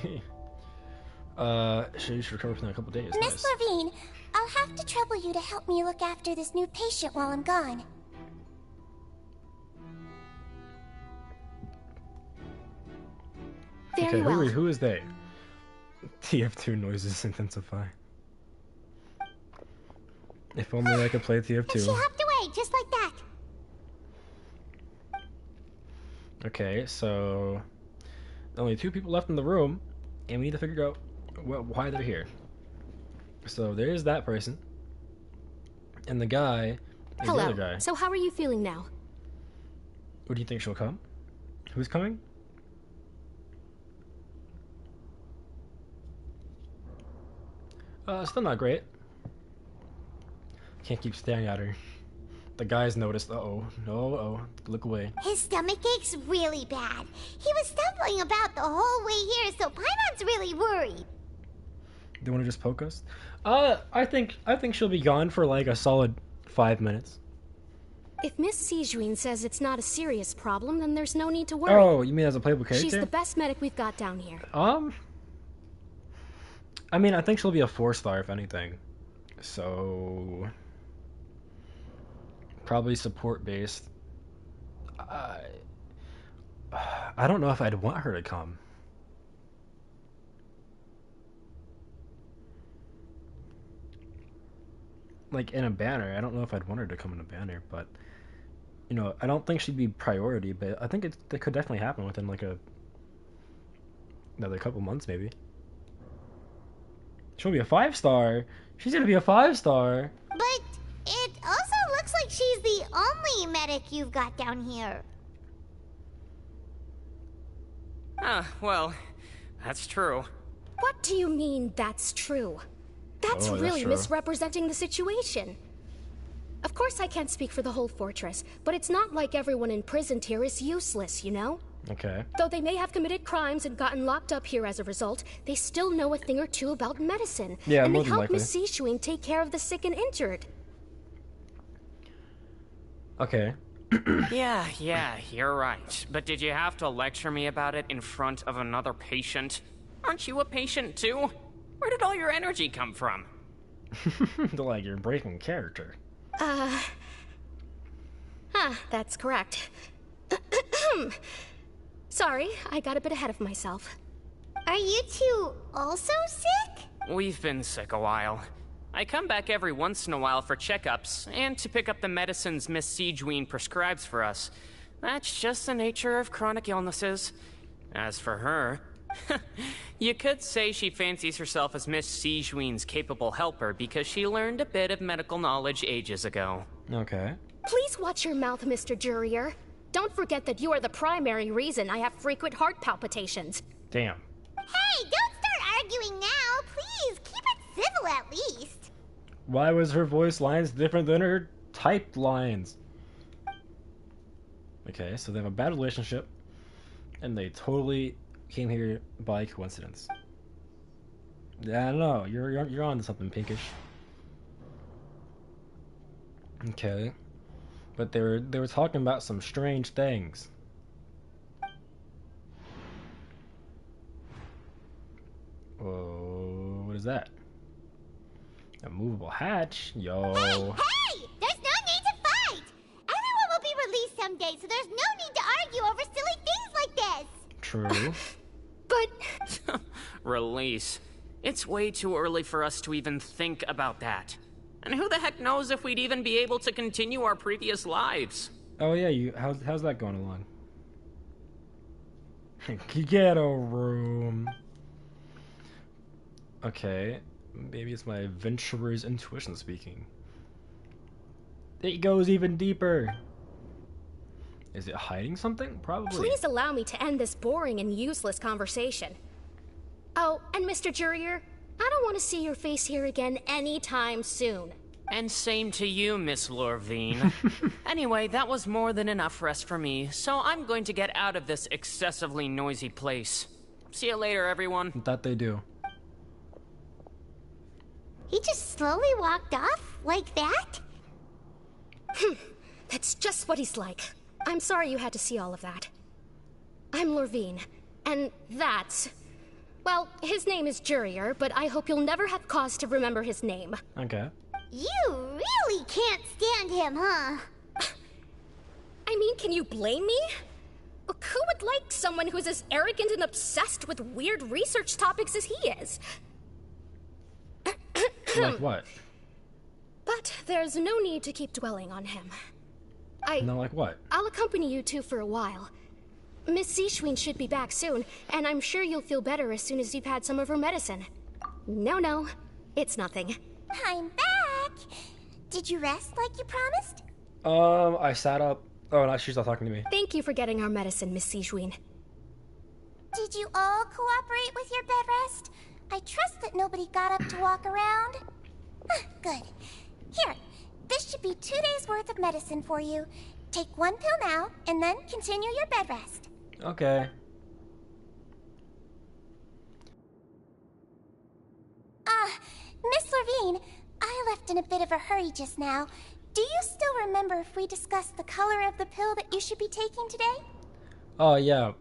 You should recover within a couple days. Miss Levine, I'll have to trouble you to help me look after this new patient while I'm gone. Very well. Who is they? TF2 noises intensify. If only I could play TF2. And she hopped away, just like that. Okay, so... only 2 people left in the room, and we need to figure out why they're here. So there's that person. And the guy is the other guy. So how are you feeling now? What do you think she'll come? Who's coming? Still not great. Can't keep staring at her. The guy's noticed. Uh-oh. No, look away. His stomachache's really bad. He was stumbling about the whole way here, so Paimon's really worried. They want to just poke us? I think she'll be gone for like a solid 5 minutes. If Miss Sijuin says it's not a serious problem, then there's no need to worry. Oh, you mean as a playable character? She's the best medic we've got down here. I mean, I think she'll be a 4-star if anything. So probably support based. I don't know if I'd want her to come. Like in a banner, I don't know if I'd want her to come in a banner, but you know, I don't think she'd be priority, but I think it could definitely happen within like another couple months maybe. She'll be a 5-star. She's gonna be a 5-star. But it also looks like she's the only medic you've got down here. Well, that's true. What do you mean that's true? That's really misrepresenting the situation. Of course I can't speak for the whole fortress, but it's not like everyone imprisoned here is useless, you know? Okay. Though they may have committed crimes and gotten locked up here as a result, they still know a thing or two about medicine. Yeah, and more they than help likely. Miss Sijuin take care of the sick and injured. Okay. Yeah, you're right. But did you have to lecture me about it in front of another patient? Aren't you a patient too? Where did all your energy come from? Like you're breaking character. That's correct. Sorry, I got a bit ahead of myself. Are you two also sick? We've been sick a while. I come back every once in a while for checkups, and to pick up the medicines Miss Sijuin prescribes for us. That's just the nature of chronic illnesses. As for her, you could say she fancies herself as Miss Sijuin's capable helper because she learned a bit of medical knowledge ages ago. Okay. Please watch your mouth, Mr. Jurier. Don't forget that you are the primary reason I have frequent heart palpitations. Damn. Hey, don't start arguing now. Please, keep it civil at least. Why was her voice lines different than her typed lines? Okay, so they have a bad relationship, and they totally came here by coincidence. Yeah, I don't know. You're on to something, Pinkish. Okay, but they were talking about some strange things. Oh, what is that? A movable hatch? Yo. Hey! There's no need to fight! Everyone will be released someday, so there's no need to argue over silly things like this! True. But... Release. It's way too early for us to even think about that. And who the heck knows if we'd even be able to continue our previous lives? Oh yeah, how's that going along? Get a room. Okay, maybe it's my adventurer's intuition speaking. It goes even deeper. Is it hiding something? Probably. Please allow me to end this boring and useless conversation. Oh, and Mr. Jurier, I don't want to see your face here again anytime soon. And same to you, Miss Lorvine. Anyway, that was more than enough rest for me, so I'm going to get out of this excessively noisy place. See you later, everyone. That they do. He just slowly walked off like that? That's just what he's like. I'm sorry you had to see all of that. I'm Lorvine, and that's... Well, his name is Jurier, but I hope you'll never have cause to remember his name. Okay. You really can't stand him, huh? I mean, can you blame me? Who would like someone who's as arrogant and obsessed with weird research topics as he is? Like what? But there's no need to keep dwelling on him. No, like what? I'll accompany you two for a while. Miss Sijuin should be back soon, and I'm sure you'll feel better as soon as you've had some of her medicine. No, it's nothing. I'm back! Did you rest like you promised? I sat up. Oh, no, she's not talking to me. Thank you for getting our medicine, Miss Sijuin. Did you all cooperate with your bed rest? I trust that nobody got up to walk around. Good. Here, this should be 2 days' worth of medicine for you. Take 1 pill now, and then continue your bed rest. Okay. Miss Lorvine, I left in a bit of a hurry just now. do you still remember if we discussed the color of the pill that you should be taking today? Oh yeah,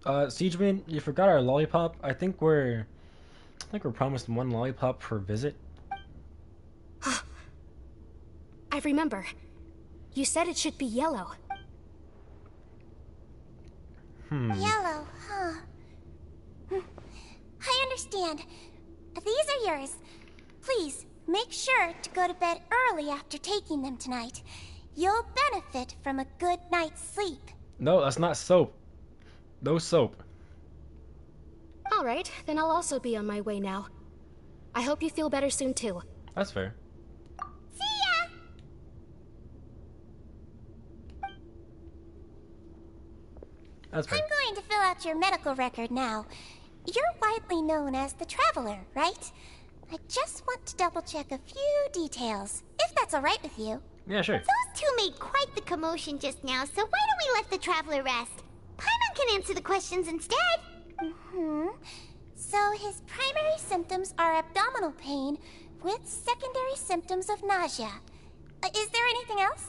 Siegeman, you forgot our lollipop. I think we're promised one lollipop per visit. I remember. You said it should be yellow. Yellow, huh? I understand. These are yours. Please, make sure to go to bed early after taking them tonight. You'll benefit from a good night's sleep. No, that's not soap. No soap. Alright, then I'll also be on my way now. I hope you feel better soon too. That's fair. See ya! That's fair. I'm going to fill out your medical record now. You're widely known as the Traveler, right? I just want to double check a few details, if that's alright with you. Yeah, sure. Those two made quite the commotion just now, so why don't we let the Traveler rest? Paimon can answer the questions instead. So his primary symptoms are abdominal pain with secondary symptoms of nausea. Is there anything else?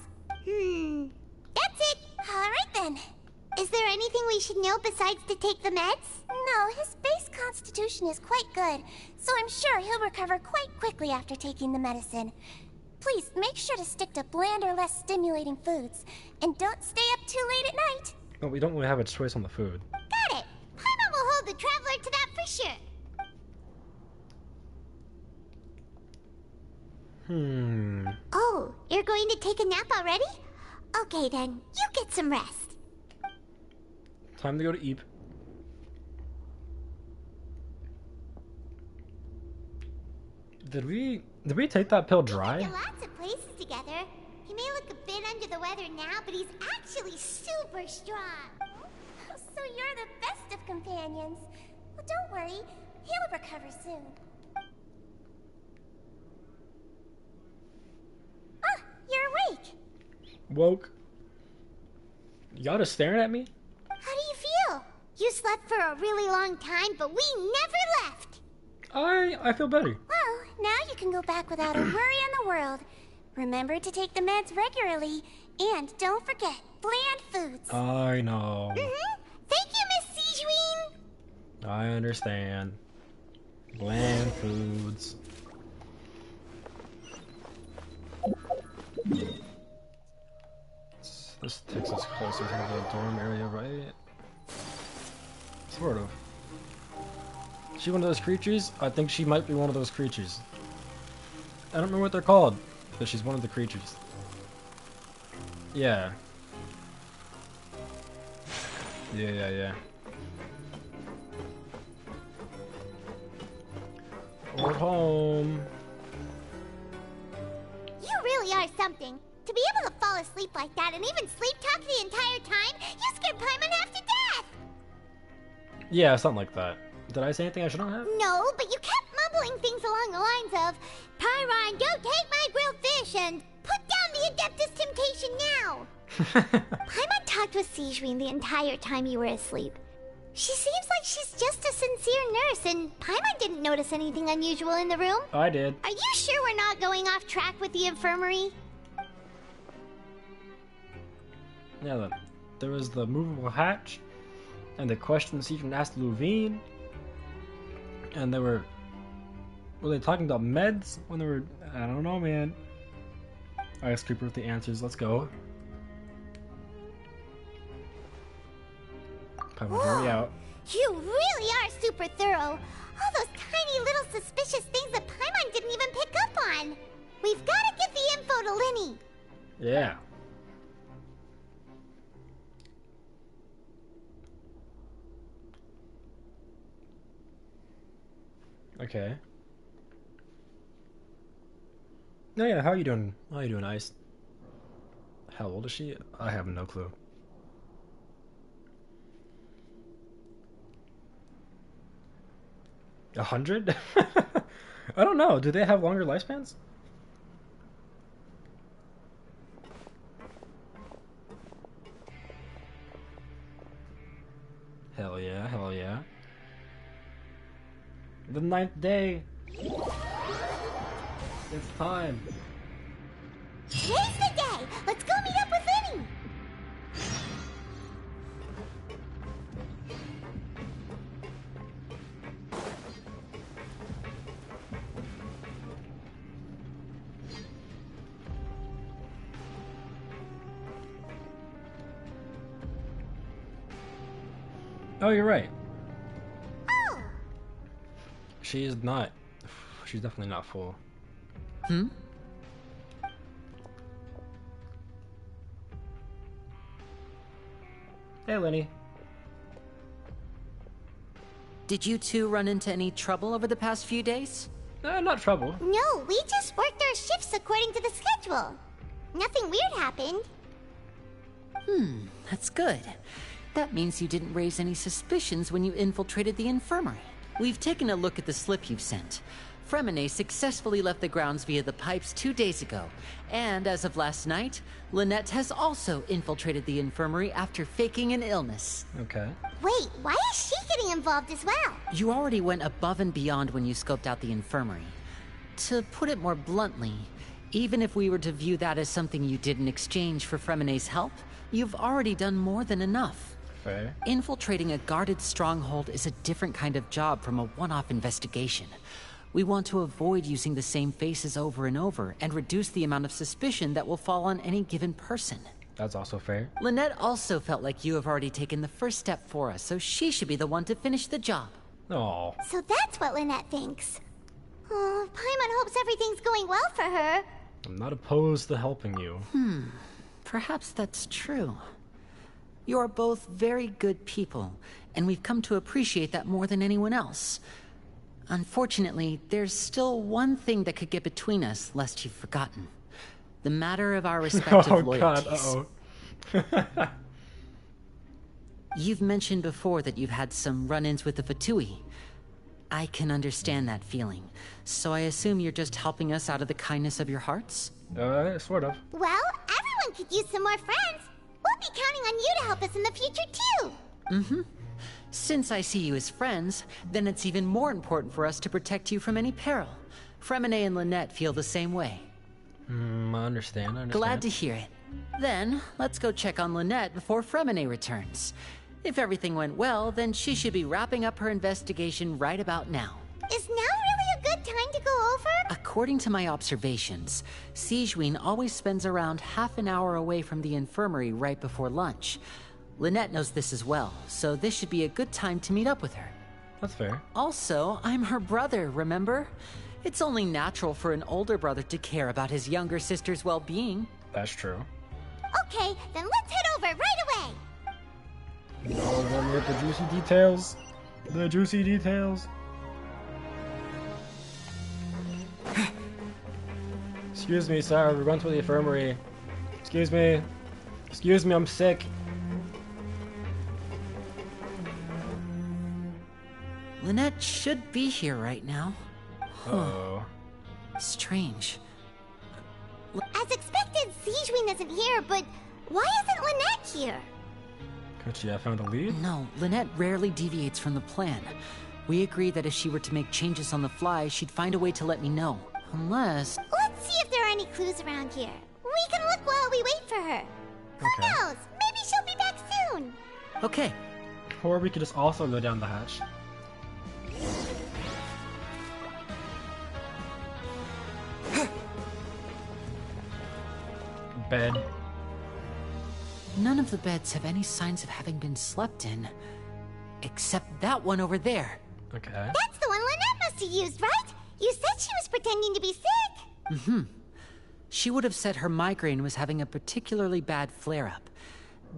That's it. Alright then. Is there anything we should know besides to take the meds? No, his base constitution is quite good, so I'm sure he'll recover quite quickly after taking the medicine. Please, make sure to stick to bland or less stimulating foods, and don't stay up too late at night. Well, we don't really have a choice on the food. Got it. Paimon will hold the Traveler to that for sure. Oh, you're going to take a nap already? Okay then, you get some rest. Time to go to Eep. Did we take that pill dry? We've been to lots of places together. He may look a bit under the weather now, but he's actually super strong. So you're the best of companions. Well, don't worry, he'll recover soon. Ah, you're awake. Woke. Y'all just staring at me? How do you feel? You slept for a really long time, but we never left. I feel better. Well, now you can go back without a worry in the world. Remember to take the meds regularly, and don't forget, bland foods. I know. Thank you, Miss Siegewen. I understand. Bland foods. This takes us closer to the dorm area, right? Sort of. Is she one of those creatures? I think she might be one of those creatures. I don't remember what they're called, but she's one of the creatures. Yeah. Yeah. We're home. You really are something. To be able to fall asleep like that and even sleep talk the entire time, you scared Paimon half to death! Yeah, something like that. Did I say anything I shouldn't have? No, but you kept mumbling things along the lines of, Pyron, don't take my grilled fish, and put down the Adeptus Temptation now! Paimon talked with Siegewen the entire time you were asleep. She seems like she's just a sincere nurse, and Paimon didn't notice anything unusual in the room. I did. Are you sure we're not going off track with the infirmary? Yeah, there was the movable hatch, and the questions Siegewen asked Luvine, and they were they talking about meds when they were, I don't know, man. Alright, let's creep with the answers, let's go. Paimon, hurry out. You really are super thorough. All those tiny little suspicious things that Paimon didn't even pick up on. We've got to get the info to Linny. Yeah. Okay. Oh yeah, how you doing? How you doing, Ice? How old is she? I have no clue. A 100? I don't know. Do they have longer lifespans? Hell yeah, hell yeah. The 9th day. It's time. Today's the day! Let's go meet up with Lenny! Oh, you're right. Oh! She is not. She's definitely not full. Hmm? Hey, Lenny. Did you two run into any trouble over the past few days? Not trouble. No, we just worked our shifts according to the schedule. Nothing weird happened. That's good. That means you didn't raise any suspicions when you infiltrated the infirmary. We've taken a look at the slip you've sent. Fremine successfully left the grounds via the pipes 2 days ago, and as of last night, Lynette has also infiltrated the infirmary after faking an illness. Okay. Wait, why is she getting involved as well? You already went above and beyond when you scoped out the infirmary. To put it more bluntly, even if we were to view that as something you did in exchange for Fremine's help, you've already done more than enough. Fair. Infiltrating a guarded stronghold is a different kind of job from a one-off investigation. We want to avoid using the same faces over and over and reduce the amount of suspicion that will fall on any given person. That's also fair. Lynette also felt like you have already taken the first step for us, so she should be the one to finish the job. Oh. So that's what Lynette thinks. Oh, Paimon hopes everything's going well for her. I'm not opposed to helping you. Perhaps that's true. You're both very good people, and we've come to appreciate that more than anyone else. Unfortunately, there's still one thing that could get between us, lest you've forgotten. The matter of our respective loyalties. God, You've mentioned before that you've had some run-ins with the Fatui. I can understand that feeling, so I assume you're just helping us out of the kindness of your hearts? Sort of. Well, everyone could use some more friends. We'll be counting on you to help us in the future, too. Since I see you as friends, then it's even more important for us to protect you from any peril. Fremine and Lynette feel the same way. I understand. Glad to hear it. Then, let's go check on Lynette before Fremine returns. If everything went well, then she should be wrapping up her investigation right about now. Is now really a good time to go over? According to my observations, Sigewinne always spends around half an hour away from the infirmary right before lunch. Lynette knows this as well, so this should be a good time to meet up with her. That's fair. Also, I'm her brother, remember? It's only natural for an older brother to care about his younger sister's well-being. That's true. Okay, then let's head over right away. Oh, then with the juicy details. The juicy details. Excuse me, sir. We're going to the infirmary. Excuse me. Excuse me, I'm sick. Lynette should be here right now. Uh-oh. Strange. As expected, Sigewinne isn't here, but why isn't Lynette here? Could she have found a lead? No, Lynette rarely deviates from the plan. We agreed that if she were to make changes on the fly, she'd find a way to let me know. Unless... Let's see if there are any clues around here. We can look while we wait for her. Who knows? Maybe she'll be back soon. Okay. Or we could just also go down the hatch. Bed. None of the beds have any signs of having been slept in. Except that one over there. Okay. That's the one Lynette must have used, right? You said she was pretending to be sick. She would have said her migraine was having a particularly bad flare-up.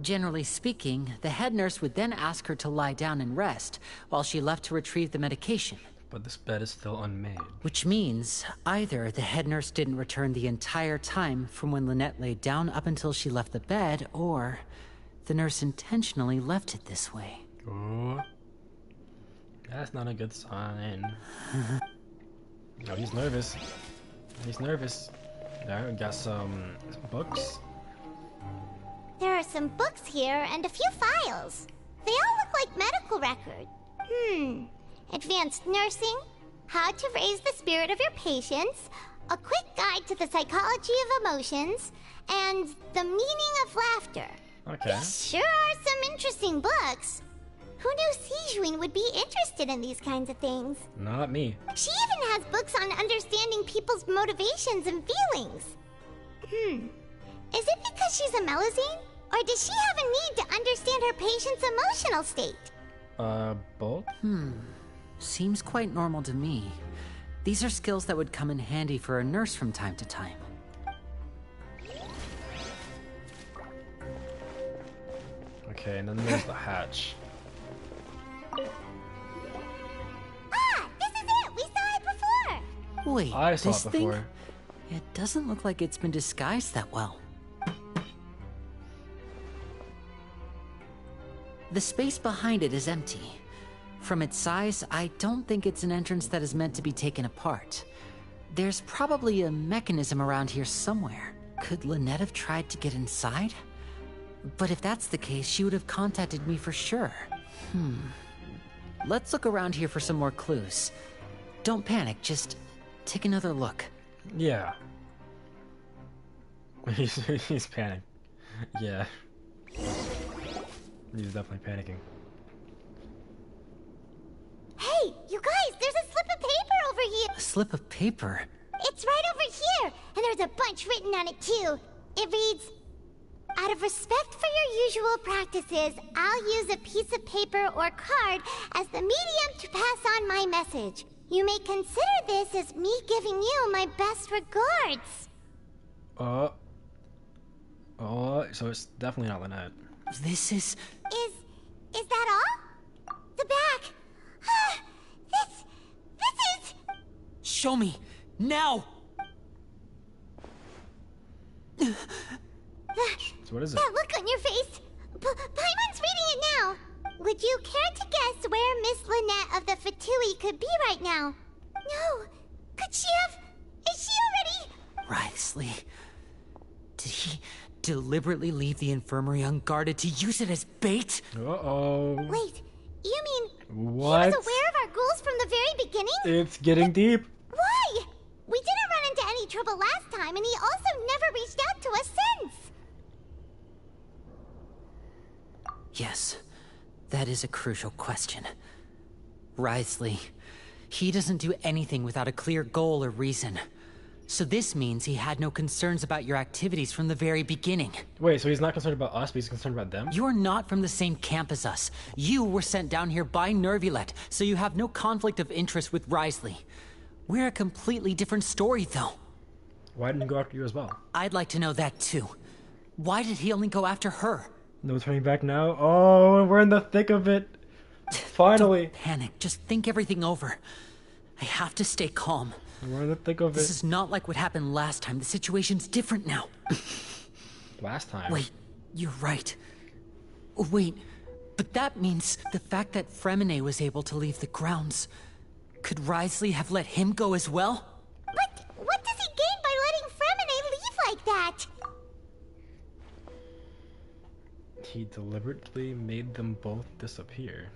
Generally speaking, the head nurse would then ask her to lie down and rest, while she left to retrieve the medication. But this bed is still unmade. Which means, either the head nurse didn't return the entire time from when Lynette laid down up until she left the bed, or the nurse intentionally left it this way. Ooh. That's not a good sign. Oh, he's nervous. He's nervous. There, we got some books. There are some books here and a few files. They all look like medical records. Advanced nursing, how to raise the spirit of your patients, A quick guide to the psychology of emotions, and the meaning of laughter. Okay. These sure are some interesting books. Who knew Sijuin would be interested in these kinds of things? Not me. She even has books on understanding people's motivations and feelings. Is it because she's a Melusine? Or does she have a need to understand her patient's emotional state? Both? Seems quite normal to me. These are skills that would come in handy for a nurse from time to time. Okay, and then there's the hatch. Ah! This is it! We saw it before! Wait, I saw this it before. thing? It doesn't look like it's been disguised that well. The space behind it is empty. From its size, I don't think it's an entrance that is meant to be taken apart. There's probably a mechanism around here somewhere. Could Lynette have tried to get inside? But if that's the case, she would have contacted me for sure. Let's look around here for some more clues. Don't panic, just take another look. Yeah. He's panicking. Yeah. He's definitely panicking. Hey, you guys, there's a slip of paper over here! A slip of paper? It's right over here! And there's a bunch written on it too. It reads, "Out of respect for your usual practices, I'll use a piece of paper or card as the medium to pass on my message. You may consider this as me giving you my best regards." So it's definitely not Lynette. This is... Is that all? The back. This is... Show me! Now! So what is it? That look on your face. Paimon's reading it now. Would you care to guess where Miss Lynette of the Fatui could be right now? No. Could she have... Is she already... Wriothesley. Did he deliberately leave the infirmary unguarded to use it as bait? Uh-oh. Wait, you mean... What? He was aware of our goals from the very beginning? It's getting deep. Why? We didn't run into any trouble last time, and he also never reached out to us since. Yes, that is a crucial question. Wriothesley, he doesn't do anything without a clear goal or reason. So this means he had no concerns about your activities from the very beginning. Wait, so he's not concerned about us, but he's concerned about them? You're not from the same camp as us. You were sent down here by Nervulet, so you have no conflict of interest with Wriothesley. We're a completely different story, though. Why didn't he go after you as well? I'd like to know that, too. Why did he only go after her? No turning back now? Oh, we're in the thick of it. Finally. Don't panic. Just think everything over. I have to stay calm. We're in the thick of it. This is not like what happened last time. The situation's different now. Last time? Wait, you're right. Wait, but that means the fact that Fremine was able to leave the grounds. Could Wriothesley have let him go as well? But what does he gain by letting Fremine leave like that? He deliberately made them both disappear.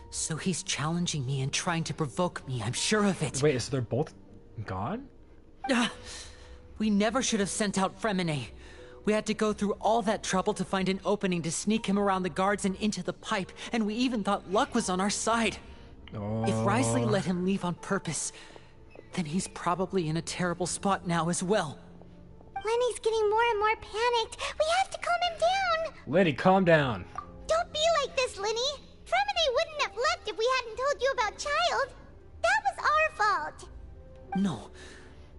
So he's challenging me and trying to provoke me, I'm sure of it. Wait, so they're both gone? We never should have sent out Fremine. We had to go through all that trouble to find an opening to sneak him around the guards and into the pipe, and we even thought luck was on our side. If Wriothesley let him leave on purpose, then he's probably in a terrible spot now as well. Lenny's getting more and more panicked. We have to calm him down. Lenny, calm down. Don't be like this, Lenny. Fremine wouldn't have left if we hadn't told you about Child. That was our fault. No.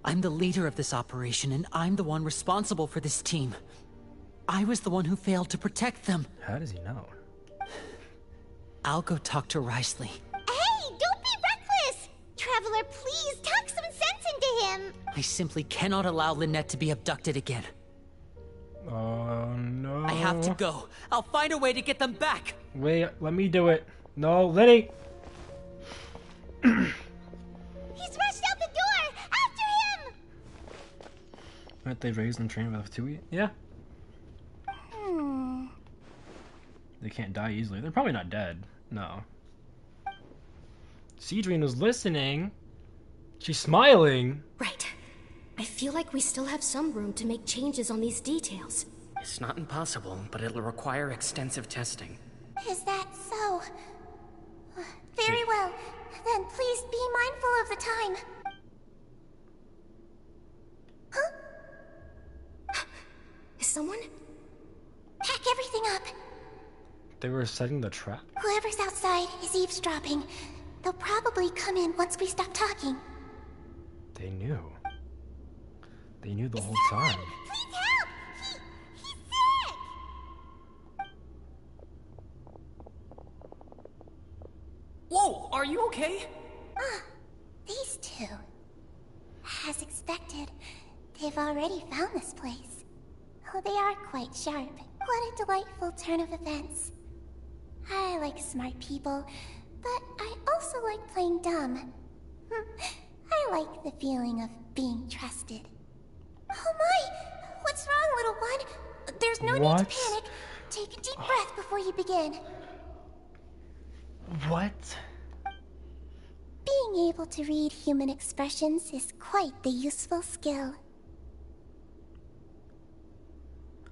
I'm the leader of this operation, and I'm the one responsible for this team. I was the one who failed to protect them. How does he know? I'll go talk to Wriothesley. Hey, don't be reckless! Traveler, please, talk some sense into him. I simply cannot allow Lynette to be abducted again. Oh, no. I have to go. I'll find a way to get them back. Wait, let me do it. No, Lenny! He's rushed out the door! After him! Aren't they raised and trained by the Fatui? Yeah. They can't die easily. They're probably not dead. No. Sijuin was listening. She's smiling. Right. I feel like we still have some room to make changes on these details. It's not impossible, but it'll require extensive testing. Is that so? Very well. Then please be mindful of the time. Huh? Is someone? Pack everything up. They were setting the trap? Whoever's outside is eavesdropping. They'll probably come in once we stop talking. They knew. They knew the whole time. Please help! He's sick! Whoa, are you okay? These two. As expected, they've already found this place. Oh, they are quite sharp. What a delightful turn of events. I like smart people, but I also like playing dumb. I like the feeling of being trusted. Oh my! What's wrong, little one? There's no need to panic. Take a deep breath before you begin. What? Being able to read human expressions is quite the useful skill.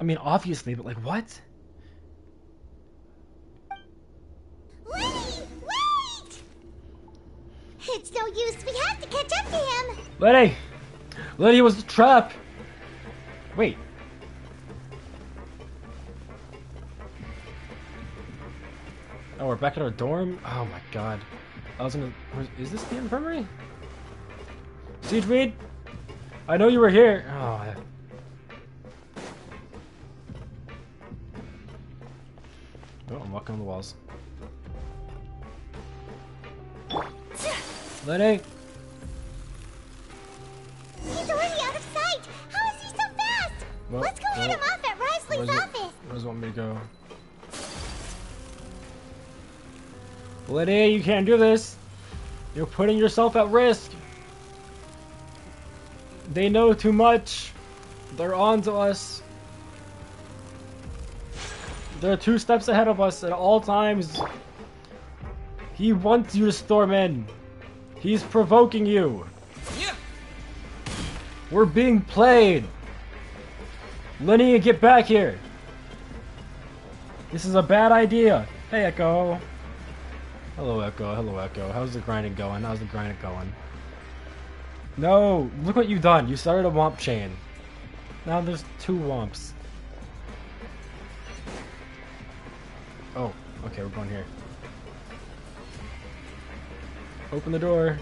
I mean, obviously, but like, what? Wait! It's no use. We have to catch up to him. Letty! Letty was the trap! Wait. Oh, we're back at our dorm? Oh my god. I was gonna... Is this the infirmary? Siegeweed? I know you were here! Oh, oh, I'm walking on the walls. Letty! He's already out of sight. How is he so fast? Well, Let's go head him off at Risley's office. Where does it want me to go? Letty, you can't do this. You're putting yourself at risk. They know too much. They're on to us. They're 2 steps ahead of us at all times. He wants you to storm in. He's provoking you. We're being played. Lenny, get back here. This is a bad idea. Hey, Echo. Hello, Echo. Hello, Echo. How's the grinding going? How's the grinding going? No, look what you've done. You started a womp chain. Now there's 2 womps. Oh, okay, we're going here. Open the door.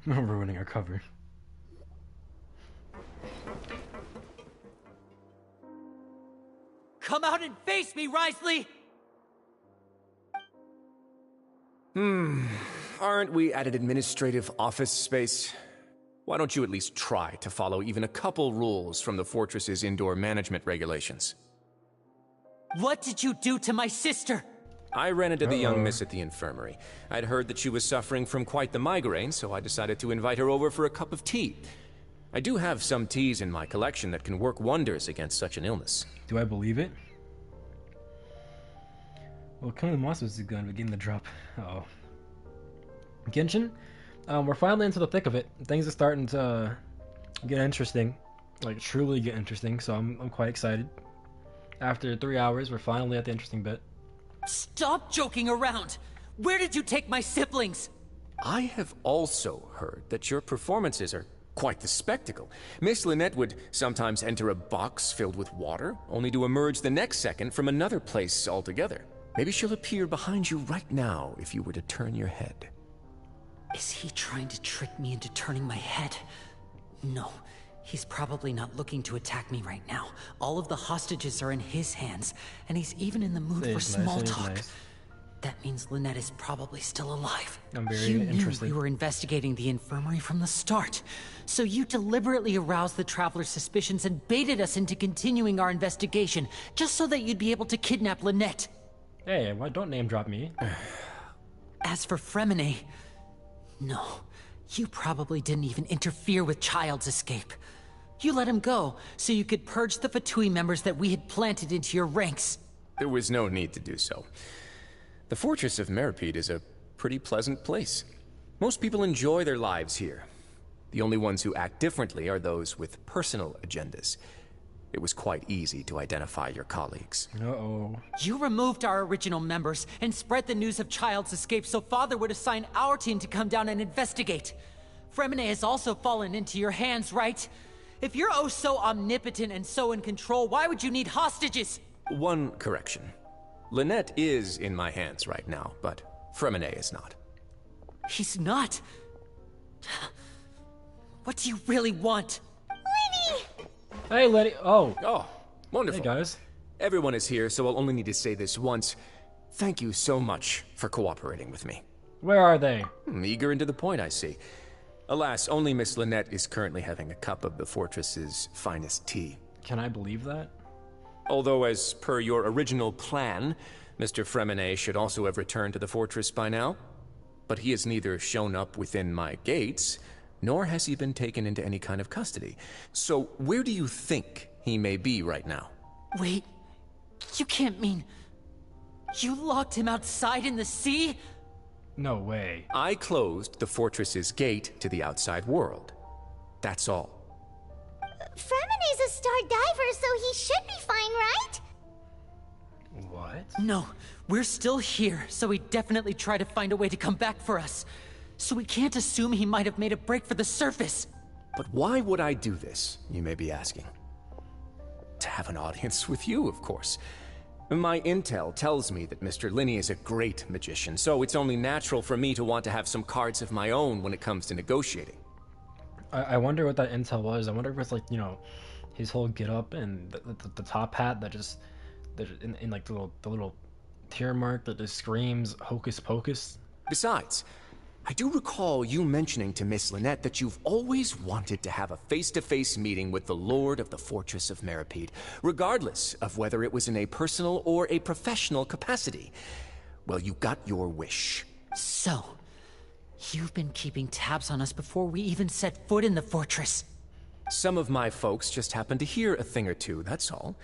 I'm ruining our cover. Come out and face me, Risley! Aren't we at an administrative office space? Why don't you at least try to follow even a couple rules from the fortress's indoor management regulations? What did you do to my sister? I ran into the young miss at the infirmary. I'd heard that she was suffering from quite the migraine, so I decided to invite her over for a cup of tea. I do have some teas in my collection that can work wonders against such an illness. Do I believe it? Well, Conan Moss was going to begin the drop. Uh-oh. Genshin? We're finally into the thick of it. Things are starting to get interesting. Like, truly get interesting, so I'm quite excited. After 3 hours, we're finally at the interesting bit. Stop joking around! Where did you take my siblings? I have also heard that your performances are quite the spectacle. Miss Lynette would sometimes enter a box filled with water, only to emerge the next second from another place altogether. Maybe she'll appear behind you right now if you were to turn your head. Is he trying to trick me into turning my head? No, he's probably not looking to attack me right now. All of the hostages are in his hands, and he's even in the mood for small talk. Nice. That means Lynette is probably still alive. I'm very you interested. Knew we were investigating the infirmary from the start, so you deliberately aroused the Traveler's suspicions and baited us into continuing our investigation, just so that you'd be able to kidnap Lynette. Hey, why don't name drop me? As for Fremine, no, you probably didn't even interfere with Child's escape. You let him go, so you could purge the Fatui members that we had planted into your ranks. There was no need to do so. The fortress of Meripede is a pretty pleasant place. Most people enjoy their lives here. The only ones who act differently are those with personal agendas. It was quite easy to identify your colleagues. Uh-oh. You removed our original members and spread the news of Child's escape so Father would assign our team to come down and investigate. Fremine has also fallen into your hands, right? If you're oh so omnipotent and so in control, why would you need hostages? One correction. Lynette is in my hands right now, but Fremine is not. He's not? What do you really want? Lenny! Hey, Lenny. Oh. Oh, wonderful. Hey, guys. Everyone is here, so I'll only need to say this once. Thank you so much for cooperating with me. Where are they? Eager and to the point, I see. Alas, only Miss Lynette is currently having a cup of the fortress's finest tea. Can I believe that? Although, as per your original plan, Mr. Fremine should also have returned to the fortress by now. But he has neither shown up within my gates, nor has he been taken into any kind of custody. So, where do you think he may be right now? Wait, you can't mean... you locked him outside in the sea? No way. I closed the fortress's gate to the outside world. That's all. Fremine's a star diver, so he should be fine, right? What? No, we're still here, so he definitely tried to find a way to come back for us. So we can't assume he might have made a break for the surface. But why would I do this, you may be asking? To have an audience with you, of course. My intel tells me that Mr. Linney is a great magician, so it's only natural for me to want to have some cards of my own when it comes to negotiating. I wonder what that intel was. I wonder if it's like, you know, his whole get-up and the top hat that just... in like the little tear mark that just screams hocus pocus. Besides, I do recall you mentioning to Miss Lynette that you've always wanted to have a face-to-face meeting with the Lord of the Fortress of Meripede, regardless of whether it was in a personal or a professional capacity. Well, you got your wish. So, you've been keeping tabs on us before we even set foot in the fortress. Some of my folks just happened to hear a thing or two, that's all.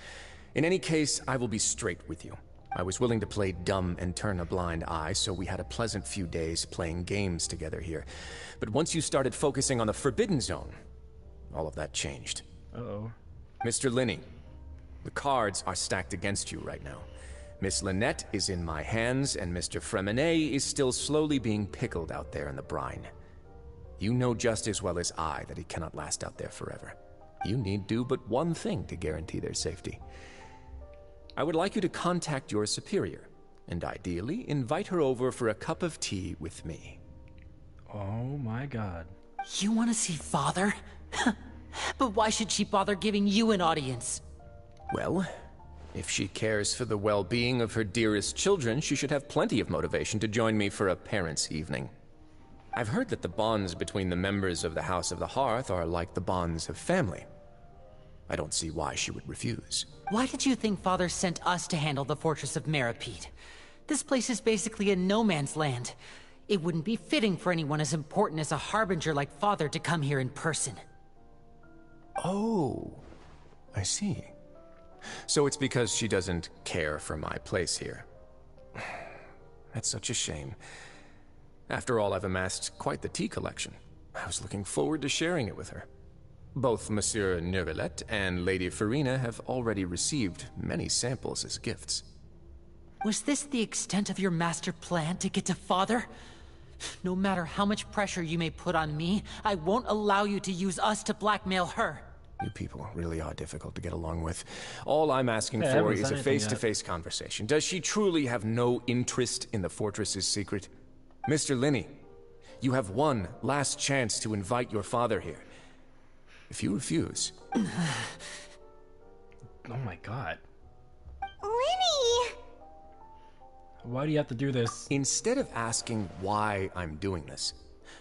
In any case, I will be straight with you. I was willing to play dumb and turn a blind eye, so we had a pleasant few days playing games together here. But once you started focusing on the Forbidden Zone, all of that changed. Uh-oh. Mr. Linney, the cards are stacked against you right now. Miss Lynette is in my hands, and Mr. Fremine is still slowly being pickled out there in the brine. You know just as well as I that he cannot last out there forever. You need do but one thing to guarantee their safety. I would like you to contact your superior, and ideally invite her over for a cup of tea with me. Oh my god. You want to see Father? But why should she bother giving you an audience? Well, if she cares for the well-being of her dearest children, she should have plenty of motivation to join me for a parents' evening. I've heard that the bonds between the members of the House of the Hearth are like the bonds of family. I don't see why she would refuse. Why did you think Father sent us to handle the Fortress of Meripede? This place is basically a no-man's land. It wouldn't be fitting for anyone as important as a harbinger like Father to come here in person. Oh, I see. So it's because she doesn't care for my place here. That's such a shame. After all, I've amassed quite the tea collection. I was looking forward to sharing it with her. Both Monsieur Neuvillette and Lady Farina have already received many samples as gifts. Was this the extent of your master plan to get to Father? No matter how much pressure you may put on me, I won't allow you to use us to blackmail her. You people really are difficult to get along with. All I'm asking for is a face-to-face conversation. Does she truly have no interest in the fortress's secret? Mr. Linney, you have one last chance to invite your father here. If you refuse... Oh my god. Lenny! Why do you have to do this? Instead of asking why I'm doing this,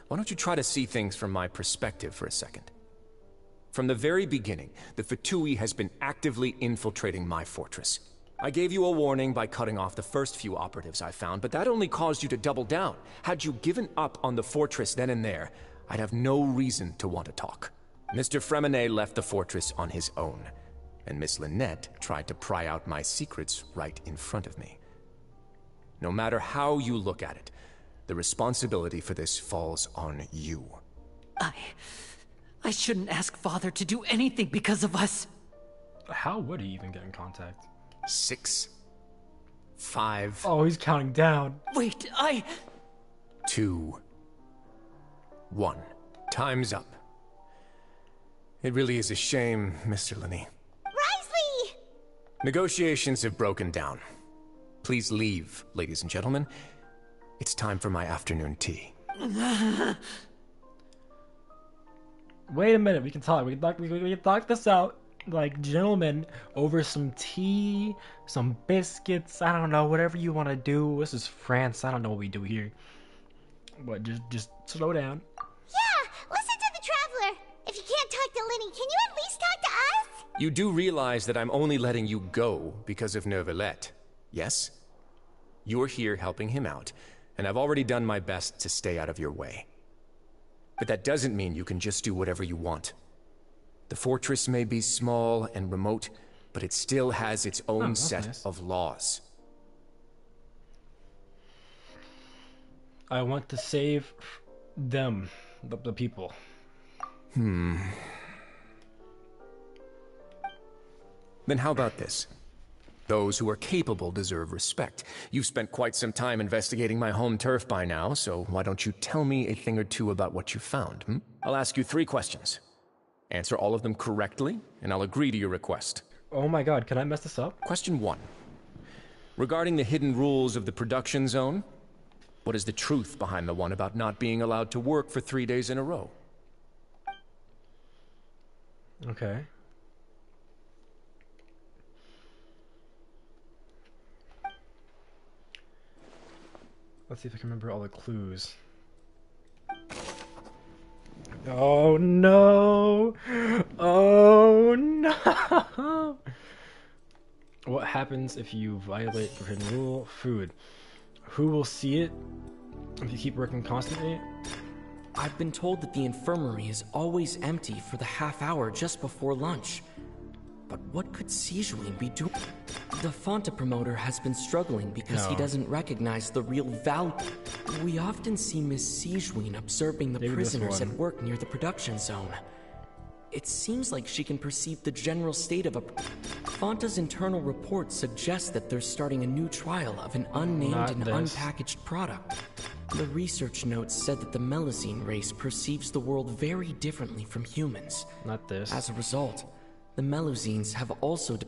why don't you try to see things from my perspective for a second? From the very beginning, the Fatui has been actively infiltrating my fortress. I gave you a warning by cutting off the first few operatives I found, but that only caused you to double down. Had you given up on the fortress then and there, I'd have no reason to want to talk. Mr. Fremine left the fortress on his own, and Miss Lynette tried to pry out my secrets right in front of me. No matter how you look at it, The responsibility for this falls on you. I shouldn't ask Father to do anything because of us. How would he even get in contact? 6, 5. Oh, he's counting down. Wait, 2, 1. Time's up. It really is a shame, Mr. Linney. Risley! Negotiations have broken down. Please leave, ladies and gentlemen. It's time for my afternoon tea. Wait a minute, we can talk. We can talk this out like gentlemen over some tea, some biscuits. I don't know, whatever you want to do. This is France. I don't know what we do here. But just slow down. Yeah, listen to the Traveler. If you can't talk to Lenny, can you at least talk to us? You do realize that I'm only letting you go because of Neuvillette, yes? You're here helping him out, and I've already done my best to stay out of your way. But that doesn't mean you can just do whatever you want. The fortress may be small and remote, but it still has its own set of laws. I want to save them, the people. Then how about this? Those who are capable deserve respect. You've spent quite some time investigating my home turf by now, so why don't you tell me a thing or two about what you found, I'll ask you 3 questions. Answer all of them correctly, and I'll agree to your request. Oh my god, can I mess this up? Question 1. Regarding the hidden rules of the production zone, what is the truth behind the one about not being allowed to work for 3 days in a row? Okay. Let's see if I can remember all the clues. Oh no! Oh no! What happens if you violate forbidden rule? Food. Who will see it if you keep working constantly? I've been told that the infirmary is always empty for the half hour just before lunch. But what could Sijuin be doing? The Fonta promoter has been struggling because he doesn't recognize the real value. We often see Miss Sijuin observing the prisoners at work near the production zone. It seems like she can perceive the general state of a... Fonta's internal report suggests that they're starting a new trial of an unnamed and unpackaged product. The research notes said that the Melusine race perceives the world very differently from humans. Not this. As a result, the Melusines have also...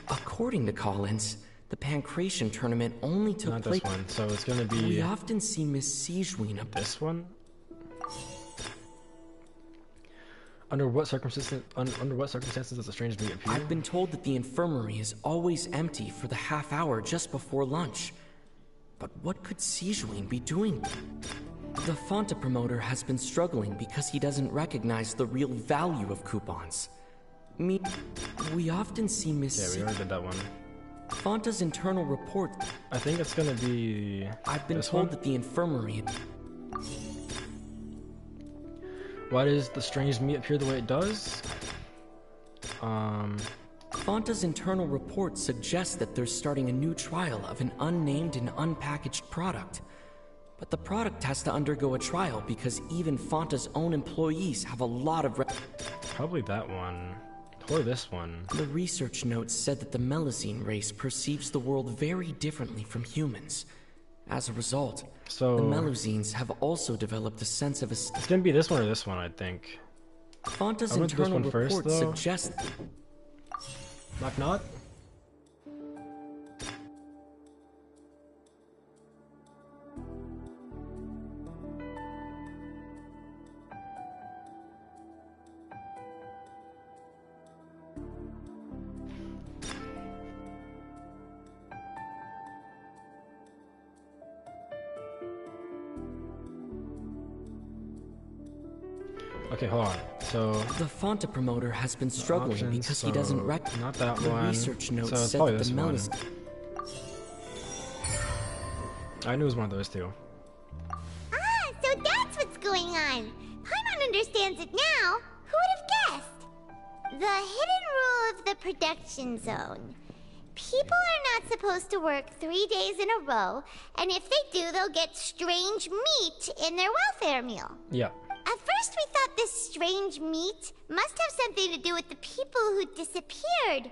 According to Collins, the Pancration tournament only took place... Not this one, so it's gonna be... We often see Miss Sijuin up... This one? Under what circumstances does a strange meat appear? I've been told that the infirmary is always empty for the half hour just before lunch. But what could Sijuin be doing? The Fonta promoter has been struggling because he doesn't recognize the real value of coupons. We often see Miss... Yeah, we already did that one. Fonta's internal report... I think it's gonna be... I've been told that the infirmary... Why does the strange meat appear the way it does? Fonta's internal report suggests that they're starting a new trial of an unnamed and unpackaged product. But the product has to undergo a trial because even Fonta's own employees have a lot of... Probably that one. Or this one. The research notes said that the Melusine race perceives the world very differently from humans. As a result, the Melusines have also developed a sense of... It's gonna be this one or this one, I think. Fonta's internal report suggests... Knock knock? Okay, hold on. So the Fonta promoter has been struggling because he doesn't not that the one. research notes so it's said probably that this the one. I knew it was one of those two. Ah, so that's what's going on. Paimon understands it now. Who would have guessed? The hidden rule of the production zone. People are not supposed to work 3 days in a row, and if they do, they'll get strange meat in their welfare meal. Yeah. At first, we thought this strange meat must have something to do with the people who disappeared.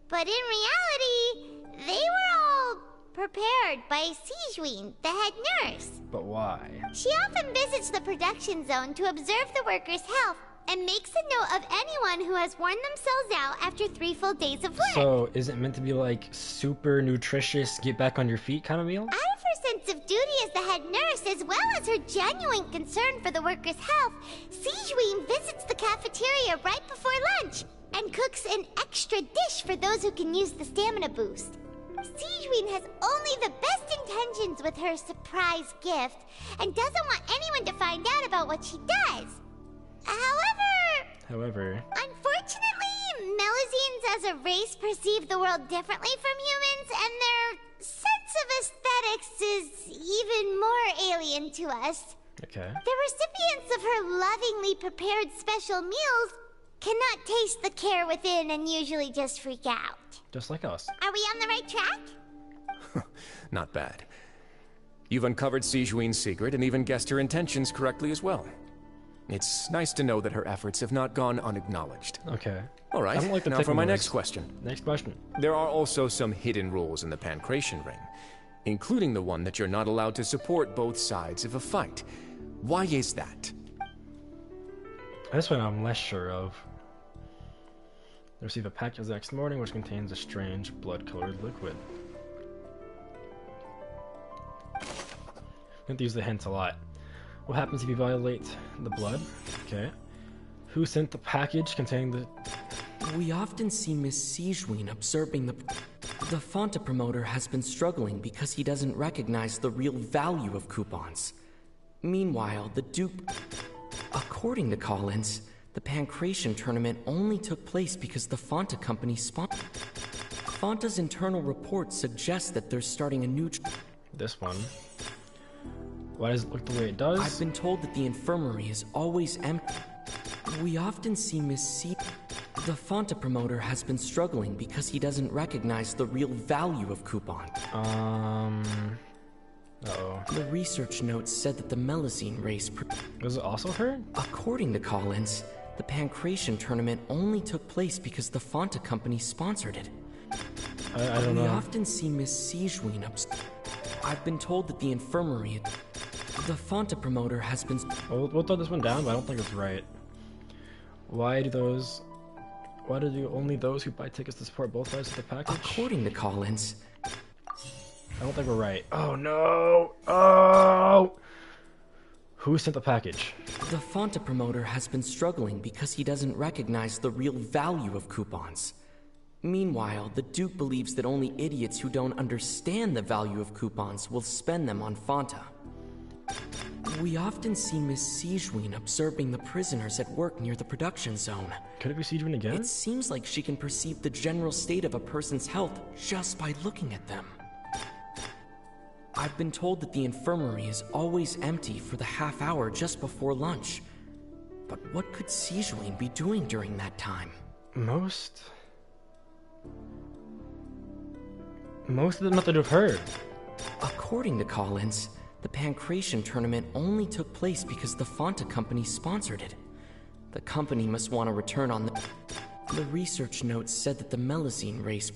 But in reality, they were all prepared by Sijuin, the head nurse. But why? She often visits the production zone to observe the workers' health and makes a note of anyone who has worn themselves out after 3 full days of work. So, is it meant to be like super nutritious, get back on your feet kind of meal? Out of her sense of duty as the head nurse, as well as her genuine concern for the workers' health, Sijuin visits the cafeteria right before lunch and cooks an extra dish for those who can use the stamina boost. Sijuin has only the best intentions with her surprise gift and doesn't want anyone to find out about what she does. However, unfortunately, Melusines as a race perceive the world differently from humans, and their sense of aesthetics is even more alien to us. okay. The recipients of her lovingly prepared special meals cannot taste the care within and usually just freak out. Just like us. Are we on the right track? Not bad. You've uncovered Sijuin's secret and even guessed her intentions correctly as well. It's nice to know that her efforts have not gone unacknowledged. Okay. All right, I don't like the now for my noise. next question. Next question. There are also some hidden rules in the Pancration Ring, including the one that you're not allowed to support both sides of a fight. Why is that? This one I'm less sure of. Receive a package the next morning which contains a strange blood-colored liquid. I have to use the hints a lot. What happens if you violate the blood? Okay. Who sent the package containing the... We often see Miss Sijuin observing the Fanta promoter has been struggling because he doesn't recognize the real value of coupons. Meanwhile, the Duke... According to Collins, the Pancration tournament only took place because the Fanta company sponsored. Fanta's internal report suggests that they're starting a new... This one. Why does it look the way it does? I've been told that the infirmary is always empty. We often see Miss C... The Fanta promoter has been struggling because he doesn't recognize the real value of coupons. Uh-oh. The research notes said that the Melusine race... Was it also her? According to Collins, the Pancration tournament only took place because the Fanta company sponsored it. I don't know. We often see Miss Sijuin I've been told that the infirmary... The Fanta promoter has been... We'll throw this one down, but I don't think it's right. Why do only those who buy tickets to support both sides of the package? According to Collins... I don't think we're right. Oh no! Oh! Who sent the package? The Fanta promoter has been struggling because he doesn't recognize the real value of coupons. Meanwhile, the Duke believes that only idiots who don't understand the value of coupons will spend them on Fanta. We often see Miss Sijuin observing the prisoners at work near the production zone. Could it be Sijuin again? It seems like she can perceive the general state of a person's health just by looking at them. I've been told that the infirmary is always empty for the half hour just before lunch. But what could Sijuin be doing during that time? Most of them nothing to do with her. According to Collins, the Pancration tournament only took place because the Fanta company sponsored it. The company must want to return on the research notes said that the Melusine race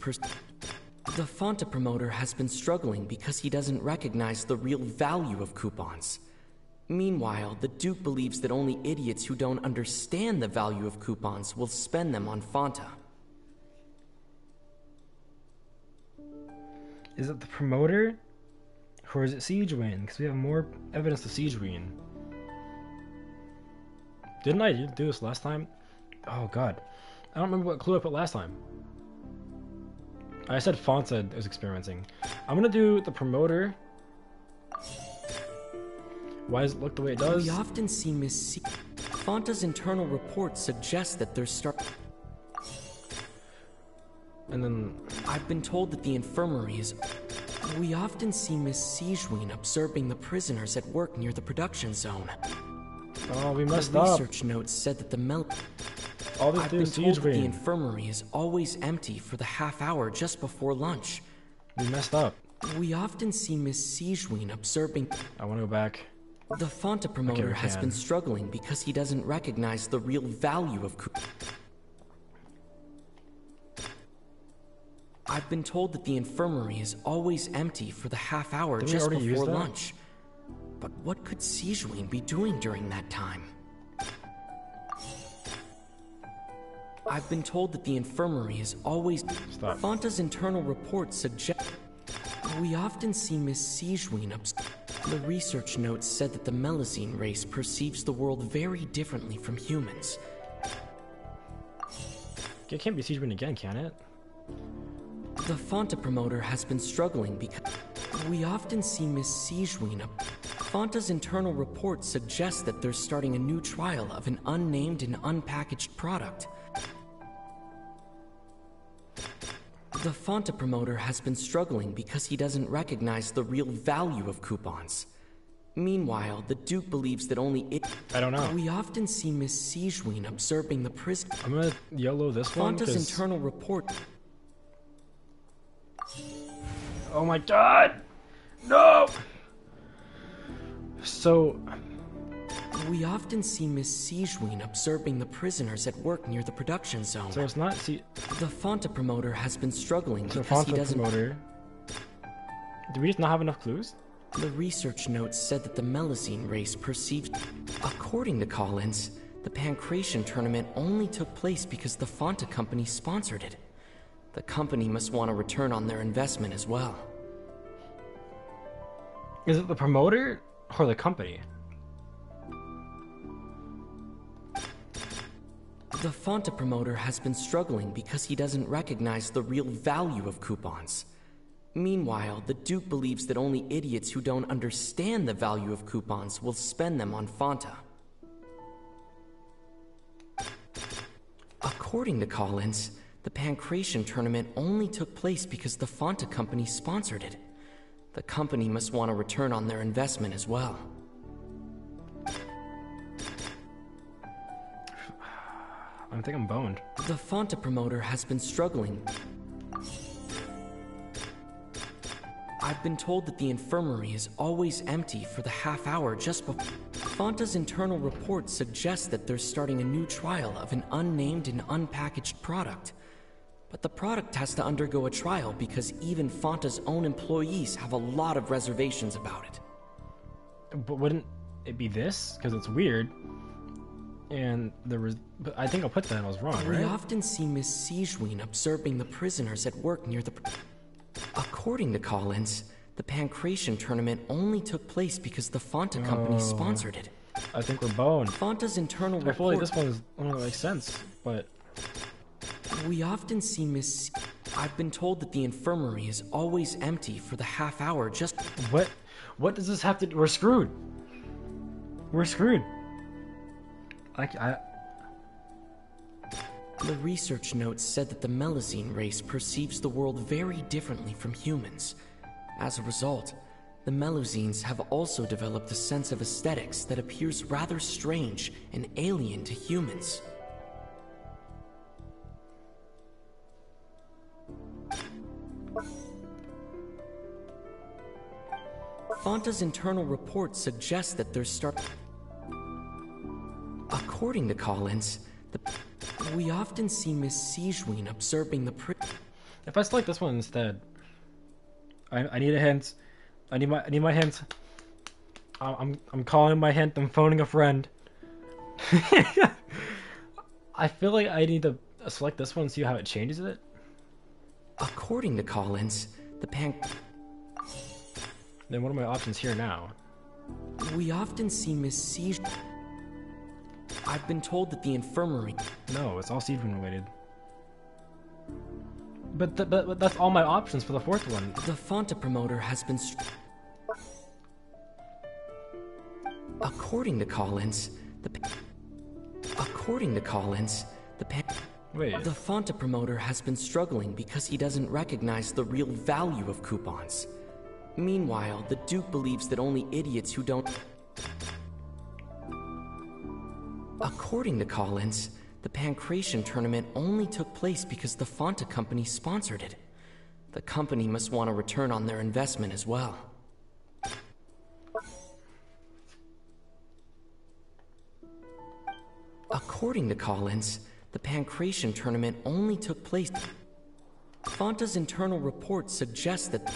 the Fanta promoter has been struggling because he doesn't recognize the real value of coupons. Meanwhile, the Duke believes that only idiots who don't understand the value of coupons will spend them on Fanta. Is it the promoter? Or is it Sijuin? Because we have more evidence of Sijuin. Didn't I do this last time? Oh god. I don't remember what clue I put last time. I said Fanta is experimenting. I'm gonna do the promoter. Why does it look the way it does? We often see Miss C... Fanta's internal report suggests that there's And then... I've been told that the infirmary is... We often see Miss Sijuin observing the prisoners at work near the production zone. Oh, we messed the up. Research notes said that the All these I've do been is told siege that the ring. infirmary is always empty for the half hour just before lunch. We messed up. We often see Miss Sigewin observing. I want to go back. The Fonta promoter has been struggling because he doesn't recognize the real value of I've been told that the infirmary is always empty for the half hour just before lunch. But what could Sigewin be doing during that time? I've been told that the infirmary is always... Stop. Fonta's internal reports suggest... We often see Miss Sigewin The research notes said that the Melusine race perceives the world very differently from humans. It can't be Sigewin again, can it? The Fonta promoter has been struggling because... We often see Miss Sigewin Fonta's internal reports suggest that they're starting a new trial of an unnamed and unpackaged product. The Fonta promoter has been struggling because he doesn't recognize the real value of coupons. Meanwhile, the Duke believes that only it... I don't know. We often see Miss Sigewin observing the prison... I'm gonna YOLO this one, Fonta's internal report... Oh my god! No! So... We often see Miss Sigewin observing the prisoners at work near the production zone. So it's not The Fonta promoter has been struggling so because he Fonta doesn't... promoter. Do we just not have enough clues? The research notes said that the Melusine race perceived... According to Collins, the Pancration tournament only took place because the Fonta company sponsored it. The company must want a return on their investment as well. Is it the promoter or the company? The Fonta promoter has been struggling because he doesn't recognize the real value of coupons. Meanwhile, the Duke believes that only idiots who don't understand the value of coupons will spend them on Fonta. According to Collins, the Pancration tournament only took place because the Fonta company sponsored it. The company must want a return on their investment as well. I think I'm boned. The Fonta promoter has been struggling. I've been told that the infirmary is always empty for the half hour just before... Fonta's internal reports suggest that they're starting a new trial of an unnamed and unpackaged product. But the product has to undergo a trial because even Fonta's own employees have a lot of reservations about it. But wouldn't it be this? Because it's weird. And there was... But I think I put that I was wrong, right? We often see Miss Sigewin observing the prisoners at work near the... According to Collins, the Pancration tournament only took place because the Fonta company sponsored it. I think we're boned. Fonta's internal report... I feel like this one doesn't make sense, but... We often see Miss... I've been told that the infirmary is always empty for the half hour just... What does this have to do? We're screwed. We're screwed. The research notes said that the Melusine race perceives the world very differently from humans. As a result, the Melusines have also developed a sense of aesthetics that appears rather strange and alien to humans. Fonta's internal reports suggest that there's According to Collins, we often see Miss Sigewin observing the If I select this one instead, I need a hint. I need my hint. I'm calling my hint. I'm phoning a friend. I feel like I need to select this one and see how it changes it. According to Collins, Then what are my options here now? We often see Miss Sigewin. I've been told that the infirmary... No, it's all Sigewin related. But that's all my options for the fourth one. The Fonta promoter has been... According to Collins, Wait. The Fonta promoter has been struggling because he doesn't recognize the real value of coupons. Meanwhile, the Duke believes that only idiots who don't... According to Collins, The Pancration tournament only took place because the Fanta company sponsored it. The company must want a return on their investment as well. According to Collins, the Pancration tournament only took place. Fanta's internal report suggests that.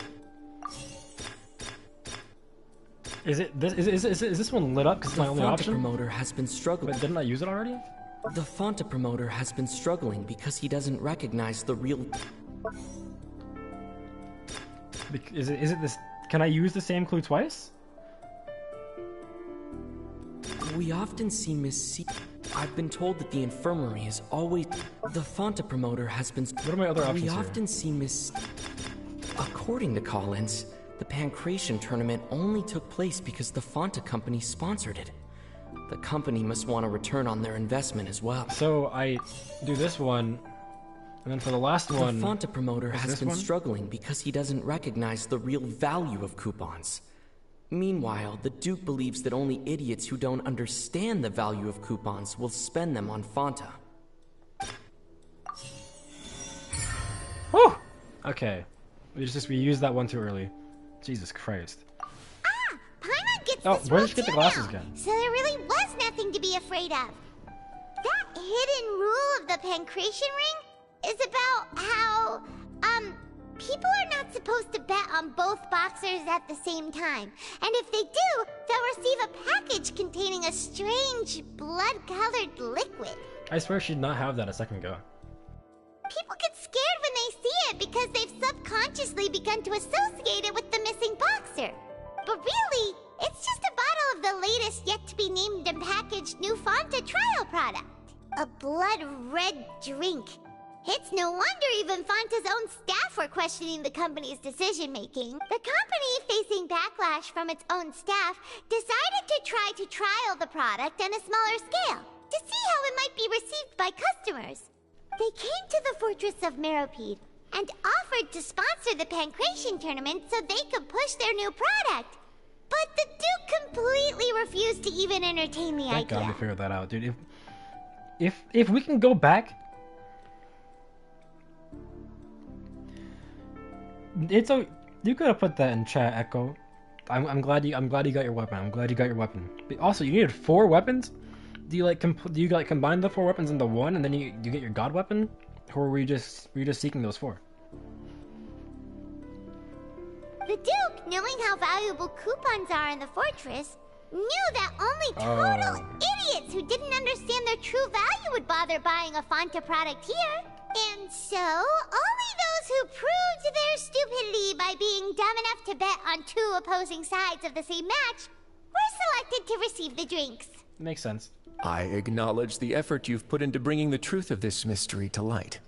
Is this one lit up because it's my only option? The Fanta promoter has been struggling. But didn't I use it already? The Fanta promoter has been struggling because he doesn't recognize the real. Is it this? Can I use the same clue twice? We often see Miss C. I've been told that the infirmary is always. The Fanta promoter has been. What are my other options We here? often see Miss. According to Collins, the Pancration tournament only took place because the Fanta company sponsored it. The company must want a return on their investment as well. So I do this one, and then for the last one... The Fanta promoter has been struggling because he doesn't recognize the real value of coupons. Meanwhile, the Duke believes that only idiots who don't understand the value of coupons will spend them on Fanta. Whew! Okay. We used that one too early. Jesus Christ. Paimon gets Oh, this where role did you get the too glasses now, again? So there really was nothing to be afraid of. That hidden rule of the Pancration Ring is about how, people are not supposed to bet on both boxers at the same time. And if they do, they'll receive a package containing a strange, blood-colored liquid. I swear she'd not have that a second ago. People get scared when they see it because they've subconsciously begun to associate it with the missing boxer. But really, it's just a bottle of the latest yet-to-be-named and packaged new Fanta trial product. A blood-red drink. It's no wonder even Fanta's own staff were questioning the company's decision-making. The company, facing backlash from its own staff, decided to try to trial the product on a smaller scale to see how it might be received by customers. They came to the Fortress of Meropide and offered to sponsor the Pancration tournament so they could push their new product. But the Duke completely refused to even entertain the Thank idea. God we figured that out, dude. If we can go back, it's a. You could have put that in chat, Echo. I'm glad you got your weapon. I'm glad you got your weapon. But also, you needed 4 weapons. Do you combine the 4 weapons into one and then you get your god weapon, or were you just seeking those 4? The Duke, knowing how valuable coupons are in the fortress, knew that only total idiots who didn't understand their true value would bother buying a Fanta product here. And so, only those who proved their stupidity by being dumb enough to bet on 2 opposing sides of the same match were selected to receive the drinks. Makes sense. I acknowledge the effort you've put into bringing the truth of this mystery to light.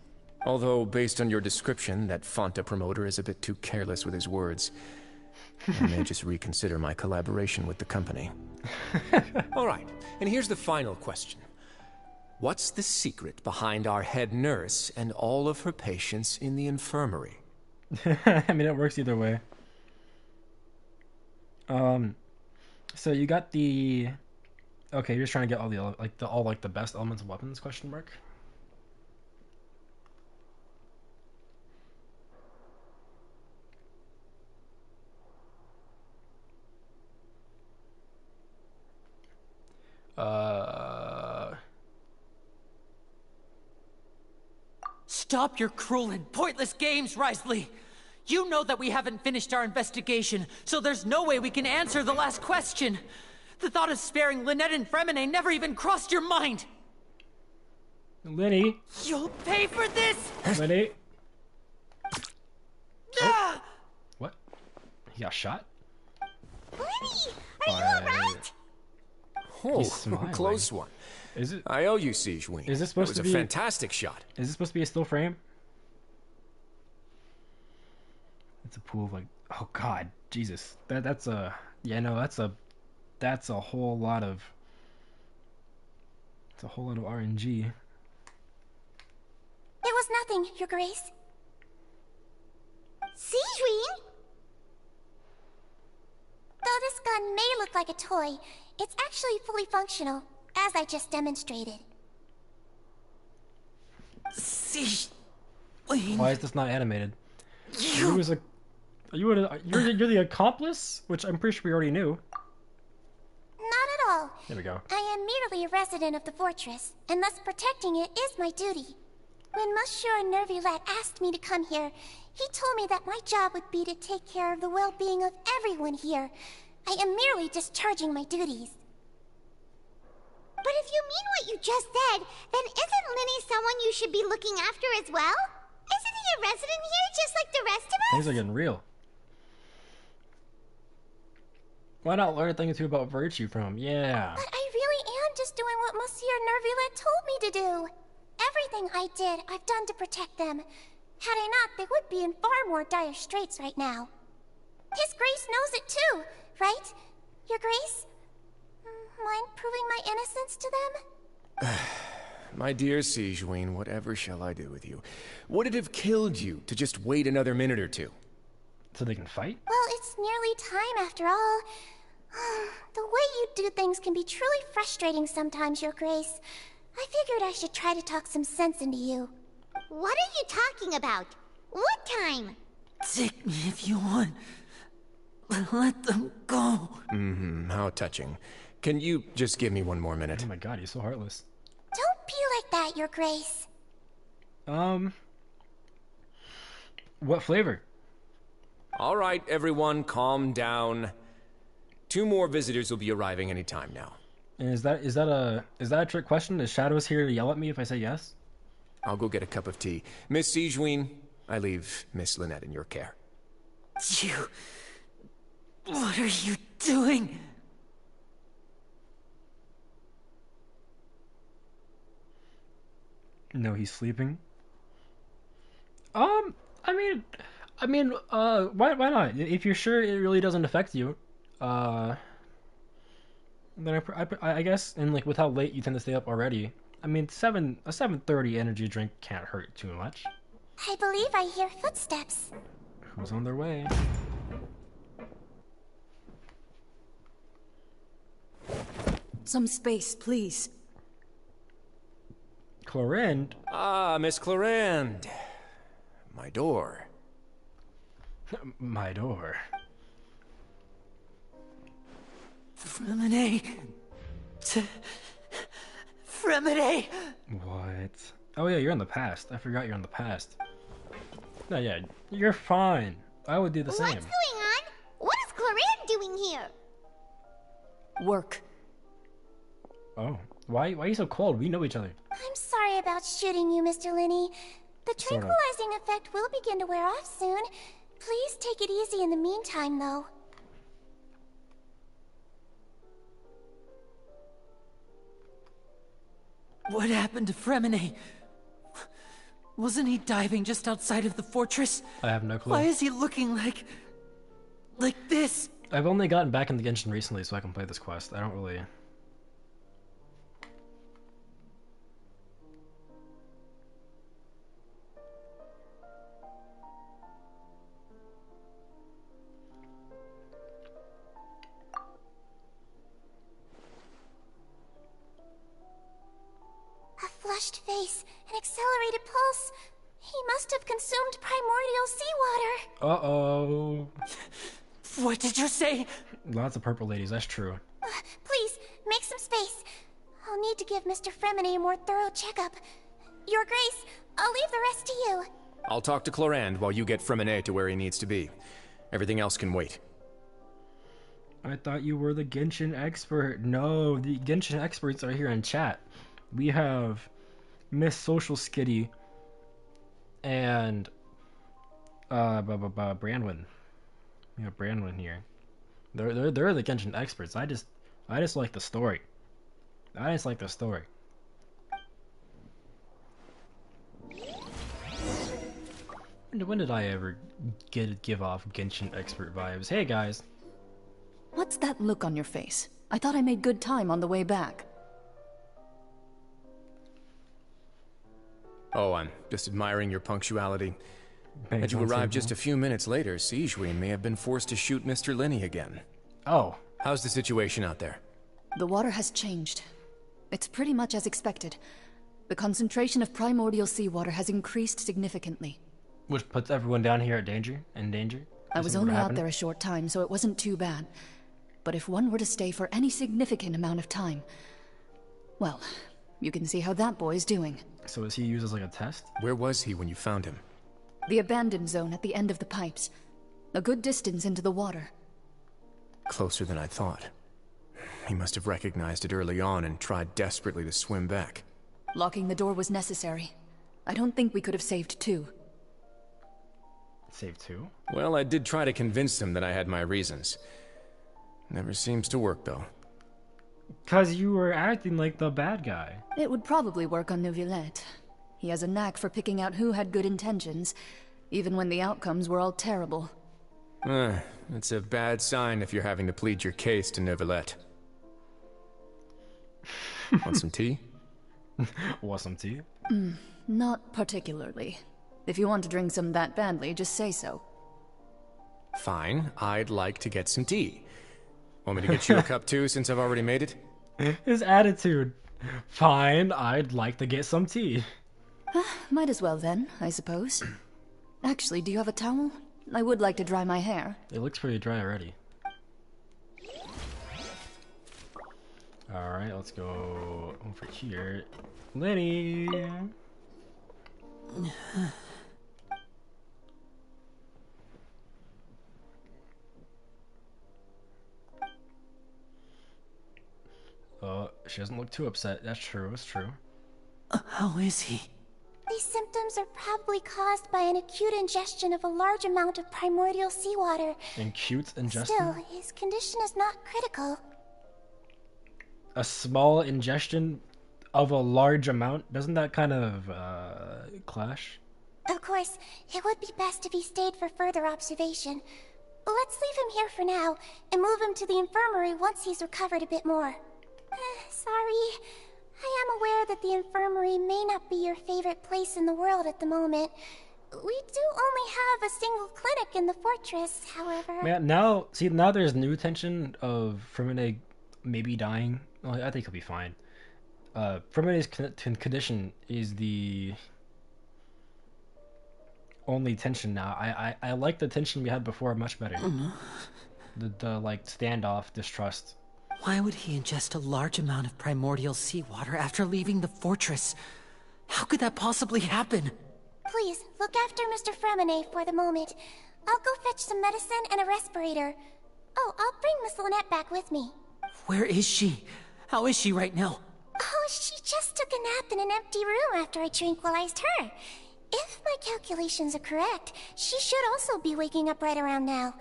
Although, based on your description, that Fanta promoter is a bit too careless with his words. I may just reconsider my collaboration with the company. All right, and here's the final question. What's the secret behind our head nurse and all of her patients in the infirmary? I mean, it works either way. So you got the... Okay, you're just trying to get all the best elements of weapons, question mark? Stop your cruel and pointless games, Risley! You know that we haven't finished our investigation, so there's no way we can answer the last question. The thought of sparing Lynette and Fremine never even crossed your mind! Lenny! You'll pay for this! Lenny! Ah! What? He got shot? Lenny! Are you alright? Oh, He's smiling. close one. Is it? I owe you, Siegeween. Is this supposed to be a fantastic shot? Is this supposed to be a still frame? It's a pool of oh god, Jesus. That's a whole lot of RNG. There was nothing, Your Grace. Siegeween? Though this gun may look like a toy, it's actually fully functional, as I just demonstrated. Why is this not animated? You're the accomplice, which I'm pretty sure we already knew. Not at all. There we go. I am merely a resident of the fortress, and thus protecting it is my duty. When Monsieur Nervulette asked me to come here, he told me that my job would be to take care of the well-being of everyone here. I am merely discharging my duties. But if you mean what you just said, then isn't Linny someone you should be looking after as well? Isn't he a resident here just like the rest of us? Things are getting real. Why not learn a thing or two about virtue from him? Yeah. But I really am just doing what Monsieur Nervulette told me to do. Everything I did, I've done to protect them. Had I not, they would be in far more dire straits right now. His Grace knows it too, right? Your Grace? Mind proving my innocence to them? My dear Sigewinne, whatever shall I do with you? Would it have killed you to just wait another minute or two? So they can fight? Well, it's nearly time after all. The way you do things can be truly frustrating sometimes, Your Grace. I figured I should try to talk some sense into you. What are you talking about? What time? Take me if you want. Let them go. How touching. Can you just give me one more minute? Oh my god, he's so heartless. Don't be like that, Your Grace. What flavor? All right, everyone, calm down. 2 more visitors will be arriving any time now. And is that a trick question? Is Shadows here to yell at me if I say yes? I'll go get a cup of tea. Miss Sigewinne, I leave Miss Lynette in your care. What are you doing? No, he's sleeping. Why not? If you're sure it really doesn't affect you, then I guess, and like with how late you tend to stay up already, I mean, a 7:30 energy drink can't hurt too much. I believe I hear footsteps. Who's on their way? Some space, please. Clorinde? Ah, Miss Clorinde. My door. My door. Fremine. Fremine. What? Oh yeah, you're in the past. I forgot you're in the past. No, yeah, you're fine. I would do the same. What's going on? What is Clorinde doing here? Work. Oh, why are you so cold? We know each other. I'm sorry about shooting you, Mr. Linney. The tranquilizing effect will begin to wear off soon. Please take it easy in the meantime, though. What happened to Fremine? Wasn't he diving just outside of the fortress? I have no clue. Why is he looking like this? I've only gotten back into Genshin recently, so I can play this quest. I don't really... Flushed face, an accelerated pulse. He must have consumed primordial seawater. Uh-oh. What did you say? Lots of purple ladies, that's true. Please, make some space. I'll need to give Mr. Fremine a more thorough checkup. Your Grace, I'll leave the rest to you. I'll talk to Clorinde while you get Fremine to where he needs to be. Everything else can wait. I thought you were the Genshin expert. No, the Genshin experts are here in chat. We have Miss Social Skitty and Brandwin. We have Brandwin here. They're the Genshin experts. I just like the story. I just like the story. When did I ever give off Genshin expert vibes? Hey guys. What's that look on your face? I thought I made good time on the way back. Oh, I'm just admiring your punctuality. Had you arrived just a few minutes later, Sigewinne may have been forced to shoot Mr. Linney again. Oh. How's the situation out there? The water has changed. It's pretty much as expected. The concentration of primordial seawater has increased significantly. Which puts everyone down here in danger? I was only out there a short time, so it wasn't too bad. But if one were to stay for any significant amount of time... Well, you can see how that boy's doing. So is he used as like a test? Where was he when you found him? The abandoned zone at the end of the pipes. A good distance into the water. Closer than I thought. He must have recognized it early on and tried desperately to swim back. Locking the door was necessary. I don't think we could have saved two. Saved two? Well, I did try to convince him that I had my reasons. Never seems to work, though. 'Cause you were acting like the bad guy. It would probably work on Neuvillette. He has a knack for picking out who had good intentions, even when the outcomes were all terrible. It's a bad sign if you're having to plead your case to Neuvillette. Want some tea? Want some tea? Not particularly. If you want to drink some that badly, just say so. Fine, I'd like to get some tea. Want me to get you a cup too, since I've already made it? His attitude. Fine, I'd like to get some tea. Might as well then, I suppose. Actually, do you have a towel? I would like to dry my hair. It looks pretty dry already. Alright, let's go over here. Lenny! She doesn't look too upset. That's true, it's true. How is he? These symptoms are probably caused by an acute ingestion of a large amount of primordial seawater. Acute ingestion? Still, his condition is not critical. A small ingestion of a large amount? Doesn't that kind of, clash? Of course, it would be best if he stayed for further observation. Let's leave him here for now, and move him to the infirmary once he's recovered a bit more. Sorry. I am aware that the infirmary may not be your favorite place in the world at the moment. We do only have a single clinic in the fortress, however. Man, now there's new tension of Freminet maybe dying. Well, I think he'll be fine. Freminet's condition is the only tension now. I like the tension we had before much better. The like standoff, distrust. Why would he ingest a large amount of primordial seawater after leaving the fortress? How could that possibly happen? Please, look after Mr. Freminet for the moment. I'll go fetch some medicine and a respirator. Oh, I'll bring Miss Lynette back with me. Where is she? How is she right now? Oh, she just took a nap in an empty room after I tranquilized her. If my calculations are correct, she should also be waking up right around now.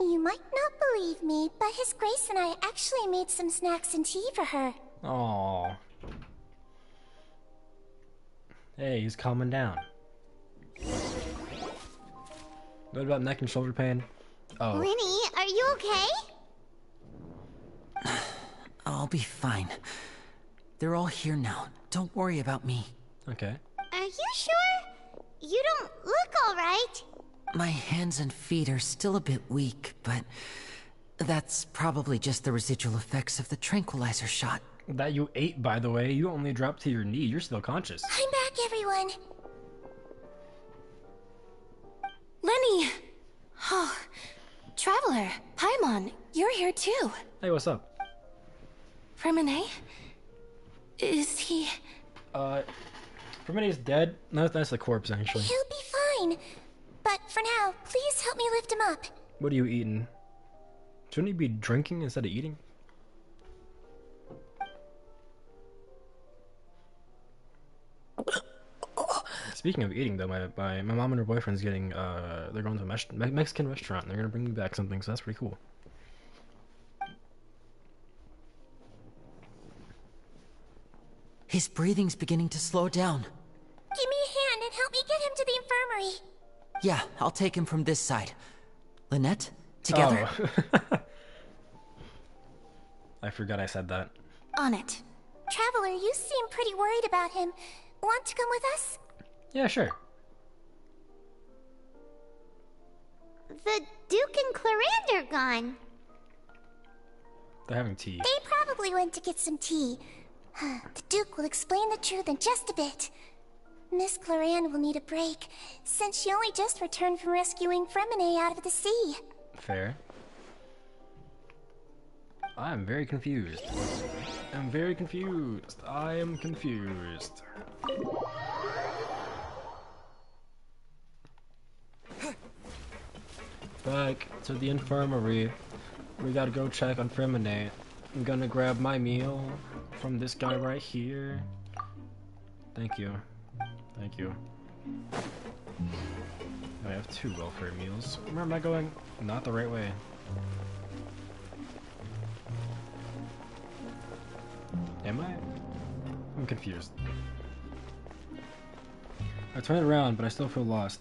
You might not believe me, but His Grace and I actually made some snacks and tea for her. Aww. Hey, he's calming down. What about neck and shoulder pain? Oh. Lenny, are you okay? I'll be fine. They're all here now. Don't worry about me. Okay. Are you sure? You don't look alright. My hands and feet are still a bit weak, but that's probably just the residual effects of the tranquilizer shot. That you ate, by the way. You only dropped to your knee. You're still conscious. I'm back, everyone. Lenny! Oh, Traveler, Paimon, you're here too. Hey, what's up? Freminet? Is he... Freminet's dead. No, that's a corpse, actually. He'll be fine. But for now, please help me lift him up. What are you eating? Shouldn't you be drinking instead of eating? Speaking of eating, though, my mom and her boyfriend's getting, they're going to a Mexican restaurant, and they're gonna bring me back something, so that's pretty cool. His breathing's beginning to slow down. Give me a hand and help me get him to the infirmary. Yeah, I'll take him from this side. Lynette, together? Oh. I forgot I said that. On it. Traveler, you seem pretty worried about him. Want to come with us? Yeah, sure. The Duke and Clarande are gone. They're having tea. They probably went to get some tea. The Duke will explain the truth in just a bit. Miss Cloran will need a break, since she only just returned from rescuing Fremine out of the sea. Fair. I am very confused. I'm very confused. I am confused. Back to the infirmary. We gotta go check on Fremine. I'm gonna grab my meal from this guy right here. Thank you. Thank you. I have 2 welfare meals. Where am I going? Not the right way. Am I? I'm confused. I turned around, but I still feel lost.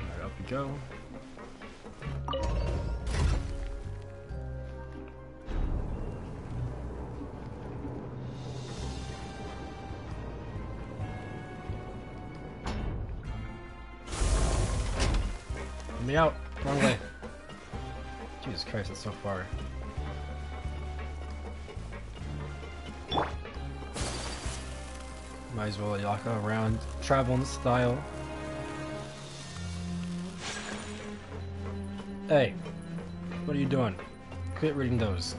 Alright, up we go. Let me out! Wrong way. Jesus Christ, it's so far. Might as well yaka around, travel in style. Hey, what are you doing? Quit reading those.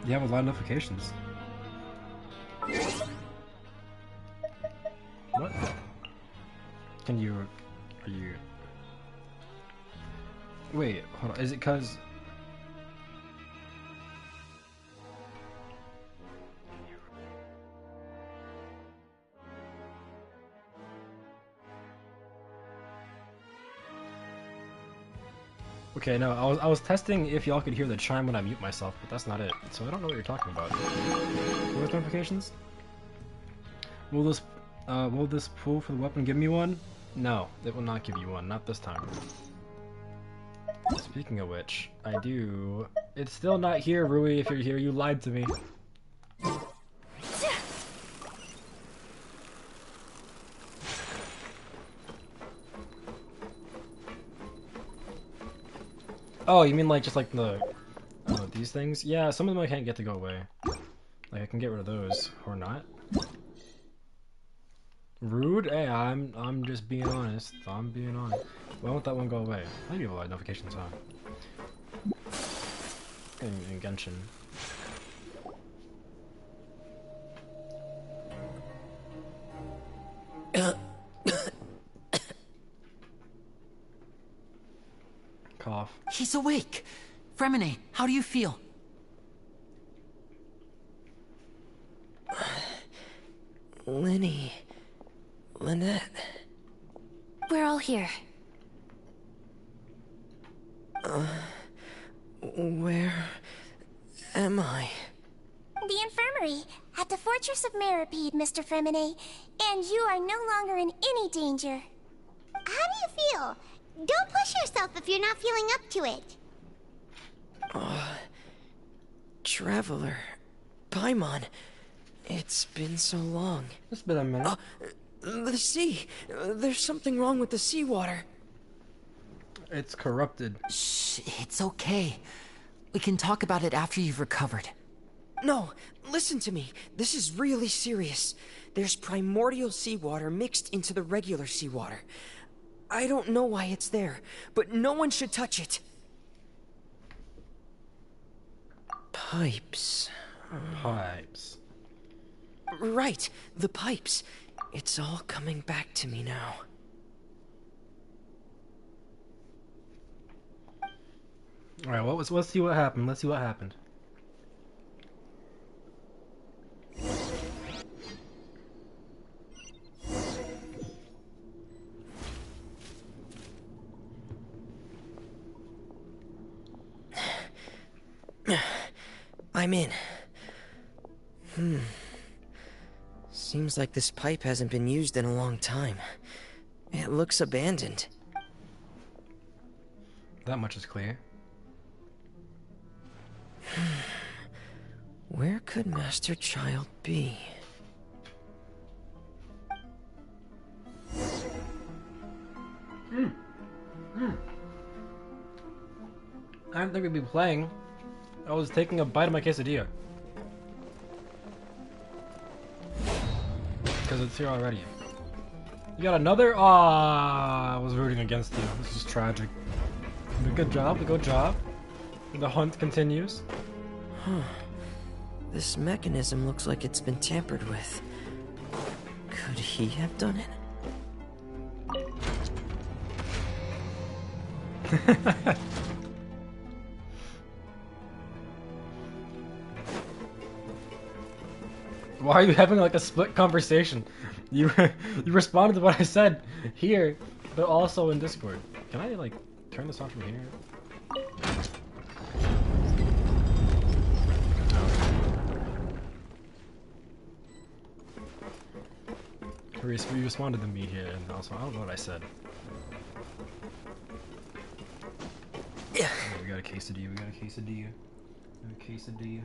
You have a lot of notifications. What? Can you... Are you... Wait, hold on. Is it cause... Okay, no, I was testing if y'all could hear the chime when I mute myself, but that's not it. So I don't know what you're talking about. Voice notifications? Will this pool for the weapon give me one? No, it will not give you one. Not this time. Speaking of which, I do... It's still not here, Rui. If you're here, you lied to me. Oh, you mean like just like the these things? Yeah, some of them I can't get to go away. Like I can get rid of those or not. Rude? Hey, I'm just being honest. I'm being honest. Why won't that one go away? I need a lot of notifications on. In Genshin. Cough. He's awake! Fremine, how do you feel? Lenny... Lynette... We're all here. Where... am I? The infirmary, at the Fortress of Meripede, Mr. Fremine, and you are no longer in any danger. How do you feel? Don't push yourself if you're not feeling up to it. Traveler... Paimon... It's been so long. It's been a minute. The sea! There's something wrong with the seawater. It's corrupted. Shh, it's okay. We can talk about it after you've recovered. No, listen to me. This is really serious. There's primordial seawater mixed into the regular seawater. I don't know why it's there, but no one should touch it. Pipes. Pipes. Right, the pipes. It's all coming back to me now. Alright, let's see what happened. Let's see what happened. I'm in. Seems like this pipe hasn't been used in a long time. It looks abandoned. That much is clear. Where could Master Child be? I didn't think we'd be playing. I was taking a bite of my quesadilla. Because it's here already. You got another? Ah, I was rooting against you. This is tragic. Good job, good job. The hunt continues. Huh. This mechanism looks like it's been tampered with. Could he have done it? Why are you having like a split conversation? You you responded to what I said here, but also in Discord. Can I like turn this on from here? You responded to me here, and also I don't know what I said. Yeah. We got a quesadilla. We got a quesadilla. A quesadilla.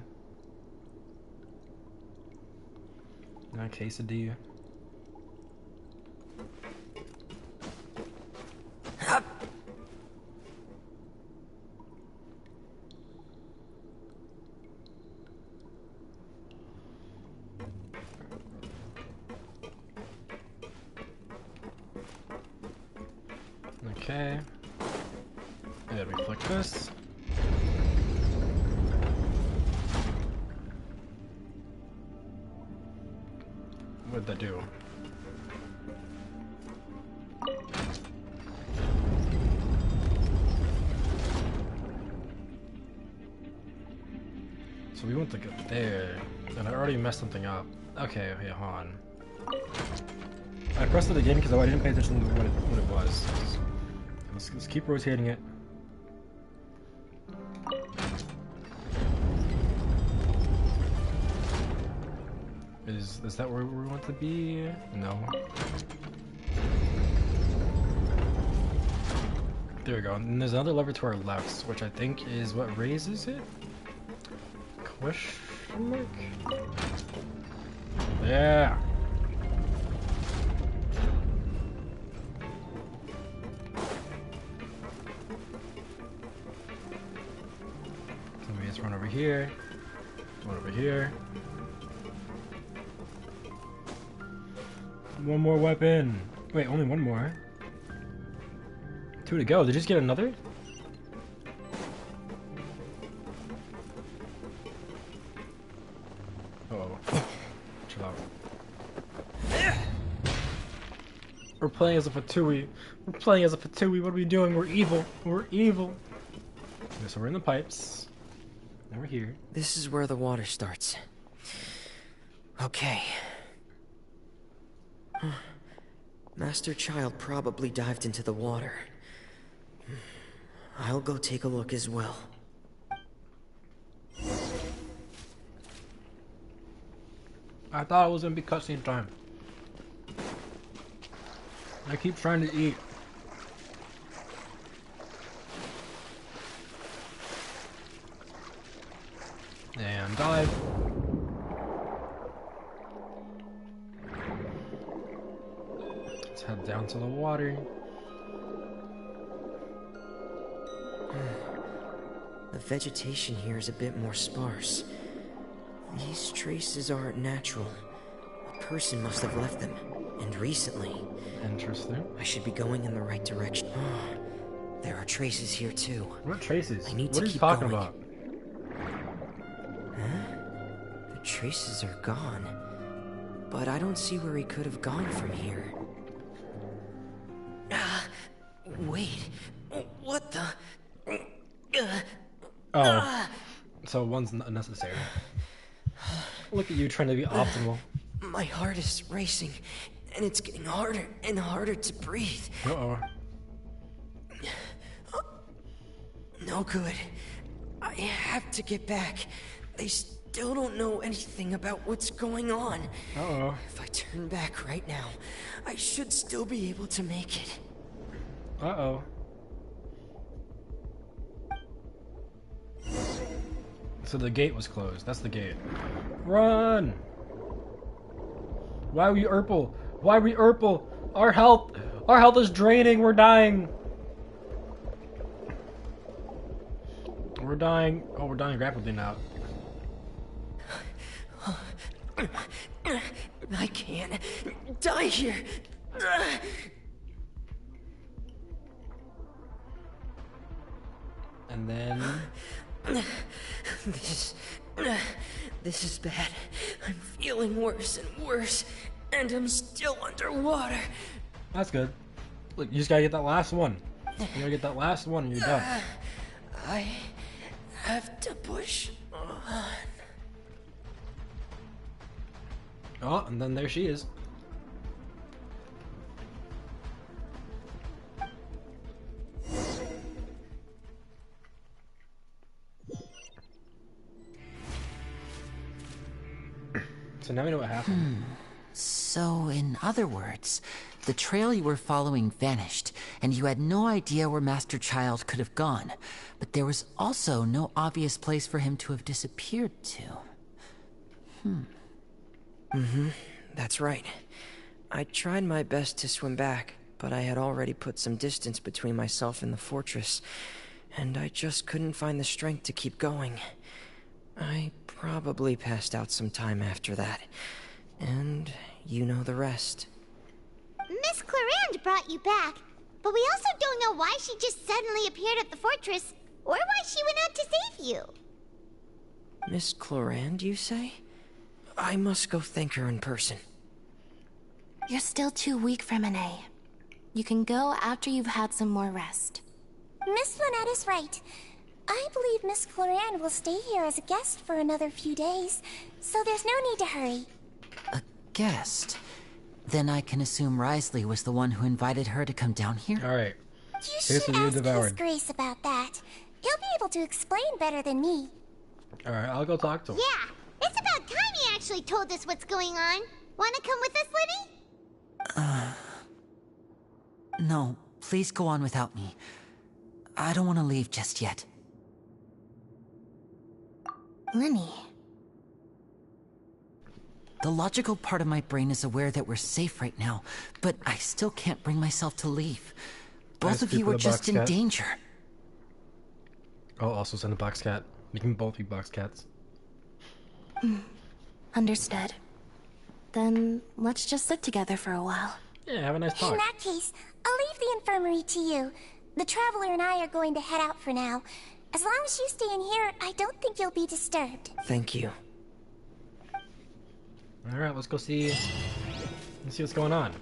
Not a quesadilla. Okay. Yeah, we flick this. What'd that do? So we went to get there, and I already messed something up. Okay, okay, hold on. I pressed it again because I didn't pay attention to what it was. Let's keep rotating it. Is that where we want to be? No. There we go. And there's another lever to our left, which I think is what raises it? Question mark? Yeah. So we just run over here. One over here. One more weapon. Wait, only one more. Two to go. Did you just get another? Uh-oh. Chill out. We're playing as a Fatui. We're playing as a Fatui. What are we doing? We're evil. We're evil. Okay, so we're in the pipes. Now we're here. This is where the water starts. Okay. Master Child probably dived into the water. I'll go take a look as well. I thought it was gonna be cutscene time. I keep trying to eat. And dive. Let's head down to the water. The vegetation here is a bit more sparse. These traces aren't natural. A person must have left them, and recently. Interesting. I should be going in the right direction. There are traces here too. What traces? I need what to are keep you talking going. about? Huh? The traces are gone. But I don't see where he could have gone from here. Wait. What the? Oh. So one's unnecessary. Look at you trying to be optimal. My heart is racing, and it's getting harder and harder to breathe. Uh-oh. No good. I have to get back. They still don't know anything about what's going on. Uh-oh. If I turn back right now, I should still be able to make it. Uh-oh. So the gate was closed. That's the gate. Run! Why are we Urple? Why are we Urple? Our health is draining. We're dying. We're dying. Oh, we're dying rapidly now. I can't die here. And then this is bad. I'm feeling worse and worse, and I'm still underwater. That's good. Look, you just gotta get that last one. You gotta get that last one and you're done. I have to push on. Oh, and then there she is. So now we know what happened. So, in other words, the trail you were following vanished, and you had no idea where Master Child could have gone. But there was also no obvious place for him to have disappeared to. That's right. I tried my best to swim back, but I had already put some distance between myself and the fortress, and I just couldn't find the strength to keep going. I probably passed out some time after that, and you know the rest. Miss Clarande brought you back, but we also don't know why she just suddenly appeared at the fortress, or why she went out to save you. Miss Clarande, you say? I must go thank her in person. You're still too weak, Fremine. You can go after you've had some more rest. Miss Lynette is right. I believe Miss Clarande will stay here as a guest for another few days, so there's no need to hurry. A guest? Then I can assume Risley was the one who invited her to come down here? Alright. You should ask His Grace about that. He'll be able to explain better than me. Alright, I'll go talk to him. Yeah, it's about time he actually told us what's going on. Wanna come with us, Liddy? No, please go on without me. I don't want to leave just yet. Lenny. The logical part of my brain is aware that we're safe right now, but I still can't bring myself to leave. Both of you are just in danger. I'll also send a box cat. We can both be box cats. Understood. Then let's just sit together for a while. Yeah, have a nice talk. In that case, I'll leave the infirmary to you. The Traveler and I are going to head out for now. As long as you stay in here, I don't think you'll be disturbed. Thank you. Alright, let's go see. Let's see what's going on.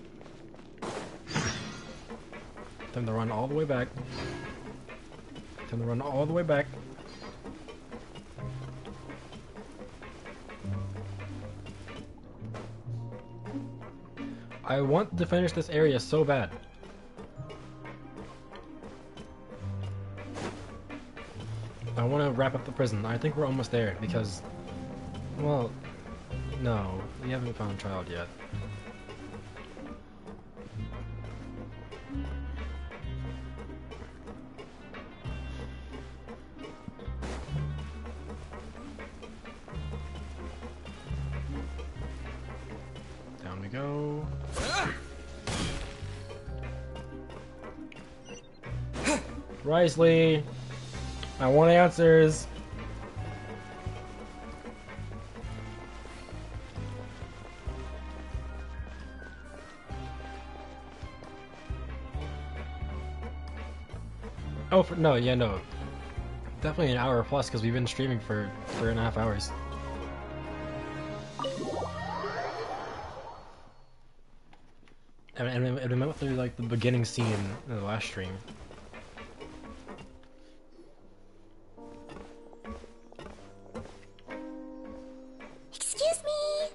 Time to run all the way back. Time to run all the way back. I want to finish this area so bad. I want to wrap up the prison. I think we're almost there because, well, no, we haven't found Child yet. Down we go. Risley, I want answers. Oh, no, yeah, no. Definitely an hour plus because we've been streaming for 3.5 hours. And we went through like the beginning scene in the last stream. Excuse me.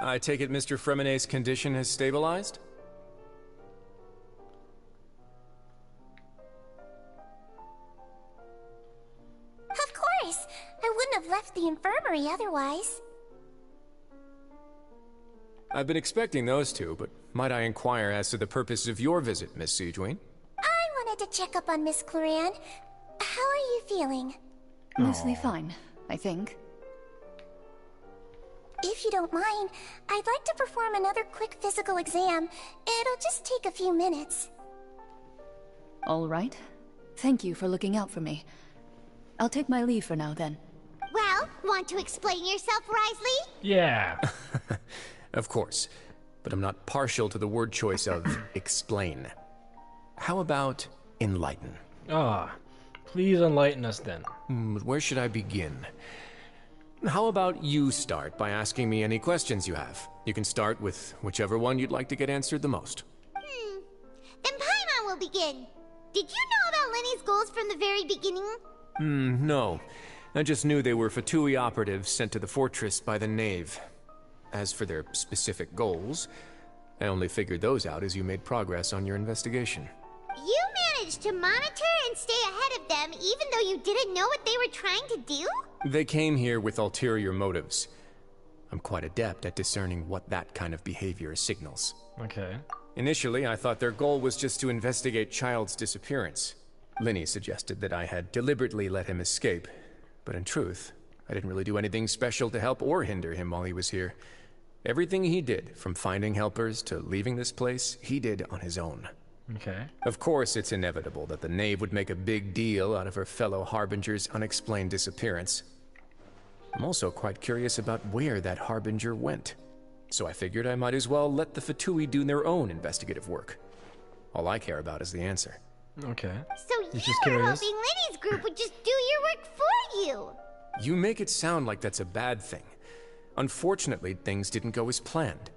I take it Mr. Fremine's condition has stabilized? Of course. I wouldn't have left the infirmary otherwise. I've been expecting those two, but might I inquire as to the purpose of your visit, Miss Siegeween? I wanted to check up on Miss Clarande. How are you feeling? Mostly fine, I think. If you don't mind, I'd like to perform another quick physical exam. It'll just take a few minutes. All right. Thank you for looking out for me. I'll take my leave for now, then. Well, want to explain yourself, Risley? Yeah. Of course. But I'm not partial to the word choice of explain. How about enlighten? Please enlighten us then. Where should I begin? How about you start by asking me any questions you have? You can start with whichever one you'd like to get answered the most. Then Paimon will begin. Did you know about Lenny's goals from the very beginning? No. I just knew they were Fatui operatives sent to the fortress by the Knave. As for their specific goals, I only figured those out as you made progress on your investigation. You managed to monitor and stay ahead of them even though you didn't know what they were trying to do? They came here with ulterior motives. I'm quite adept at discerning what that kind of behavior signals. Okay. Initially, I thought their goal was just to investigate Child's disappearance. Linny suggested that I had deliberately let him escape, but in truth, I didn't really do anything special to help or hinder him while he was here. Everything he did, from finding helpers to leaving this place, he did on his own. Okay. Of course, it's inevitable that the Knave would make a big deal out of her fellow Harbinger's unexplained disappearance. I'm also quite curious about where that Harbinger went. So I figured I might as well let the Fatui do their own investigative work. All I care about is the answer. Okay. So you were hoping Lenny's group would just do your work for you! You make it sound like that's a bad thing. Unfortunately, things didn't go as planned.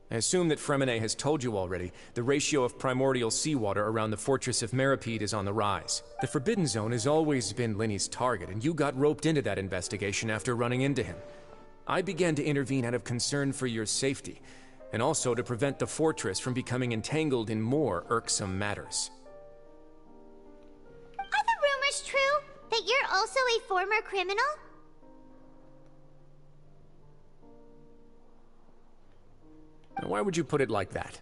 I assume that Fremine has told you already, the ratio of primordial seawater around the fortress of Meripede is on the rise. The Forbidden Zone has always been Linny's target, and you got roped into that investigation after running into him. I began to intervene out of concern for your safety, and also to prevent the fortress from becoming entangled in more irksome matters. Are the rumors true? That you're also a former criminal? Now, why would you put it like that?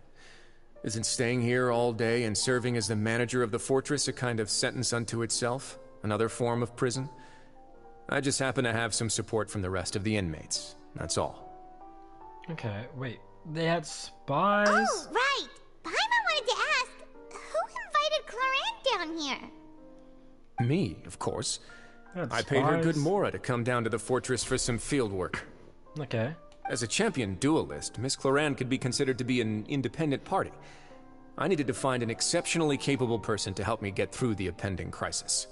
Isn't staying here all day and serving as the manager of the fortress a kind of sentence unto itself? Another form of prison? I just happen to have some support from the rest of the inmates. That's all. Okay, wait. They had spies? Oh, right! Paimon wanted to ask, who invited Cloran down here? Me, of course. I Spies? paid her good mora to come down to the fortress for some field work. Okay. As a champion duelist, Miss Cloran could be considered to be an independent party. I needed to find an exceptionally capable person to help me get through the impending crisis.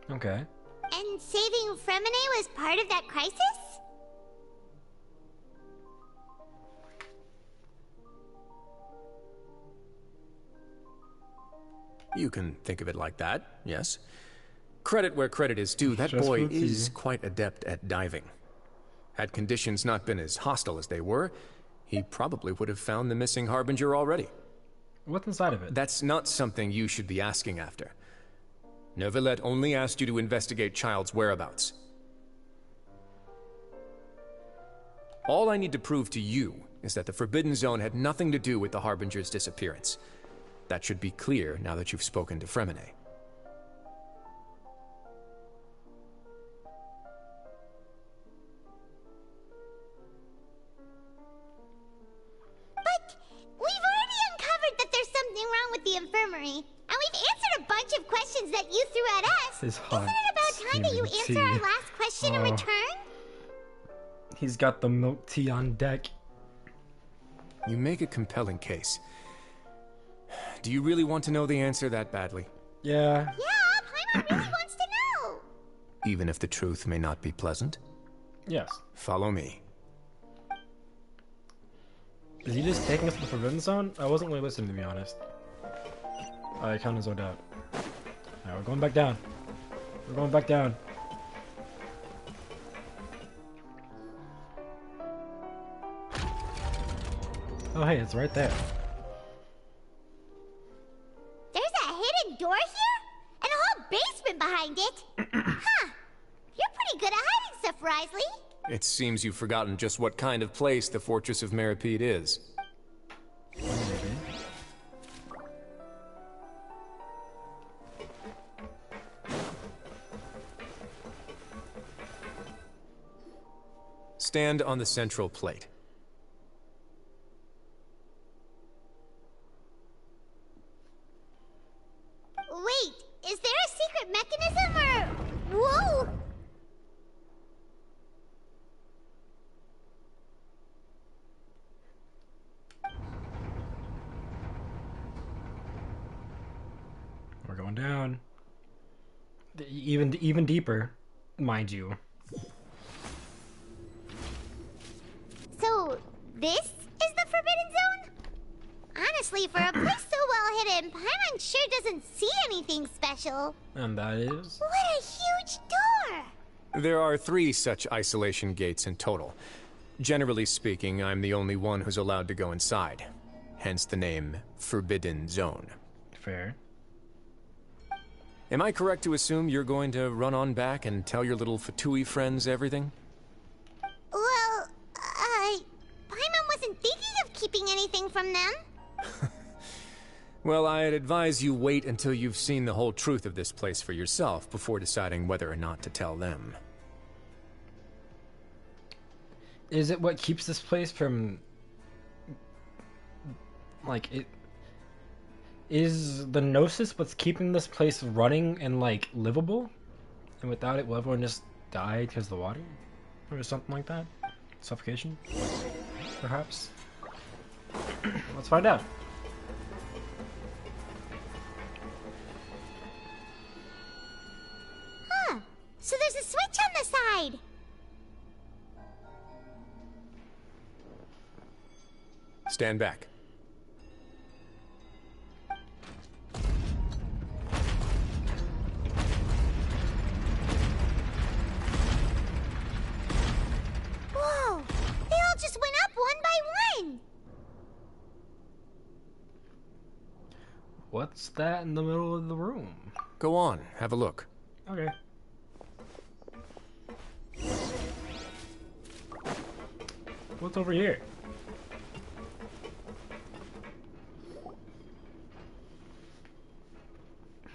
Okay. And saving Fremine was part of that crisis? You can think of it like that, yes. Credit where credit is due, that boy is quite adept at diving. Had conditions not been as hostile as they were, he probably would have found the missing Harbinger already. What's inside of it? That's not something you should be asking after. Neuvillette only asked you to investigate Child's whereabouts. All I need to prove to you is that the Forbidden Zone had nothing to do with the Harbinger's disappearance. That should be clear now that you've spoken to Fremine. But we've already uncovered that there's something wrong with the infirmary, and we've answered a bunch of questions that you threw at us. Isn't it about time that you answer our last question in return? He's got the milk tea on deck. You make a compelling case. Do you really want to know the answer that badly? Yeah. Yeah, Paimon really wants to know. Even if the truth may not be pleasant? Yes. Follow me. Is he just taking us to the Forbidden Zone? I wasn't really listening, to be honest. I kind of zoned out. Alright, we're going back down. We're going back down. Oh, hey, it's right there. There's a hidden door here? And a whole basement behind it? Huh. You're pretty good at hiding stuff, Risley. It seems you've forgotten just what kind of place the Fortress of Meripede is. stand on the central plate. Wait, is there a secret mechanism or... Whoa! We're going down. Even deeper, mind you. So, this is the Forbidden Zone? Honestly, for a place so well hidden, Paimon sure doesn't see anything special. And that is? What a huge door! There are 3 such isolation gates in total. Generally speaking, I'm the only one who's allowed to go inside. Hence the name Forbidden Zone. Fair. Am I correct to assume you're going to run on back and tell your little Fatui friends everything? Well, Paimon wasn't thinking of keeping anything from them. Well, I'd advise you wait until you've seen the whole truth of this place for yourself before deciding whether or not to tell them. Is it what keeps this place from... like, it... Is the Gnosis what's keeping this place running and, like, livable? And without it, will everyone just die because of the water? Or something like that? Suffocation? Perhaps? Let's find out. Huh. So there's a switch on the side. Stand back. Whoa! They all just went up one by one! What's that in the middle of the room? Go on, have a look. Okay. What's over here?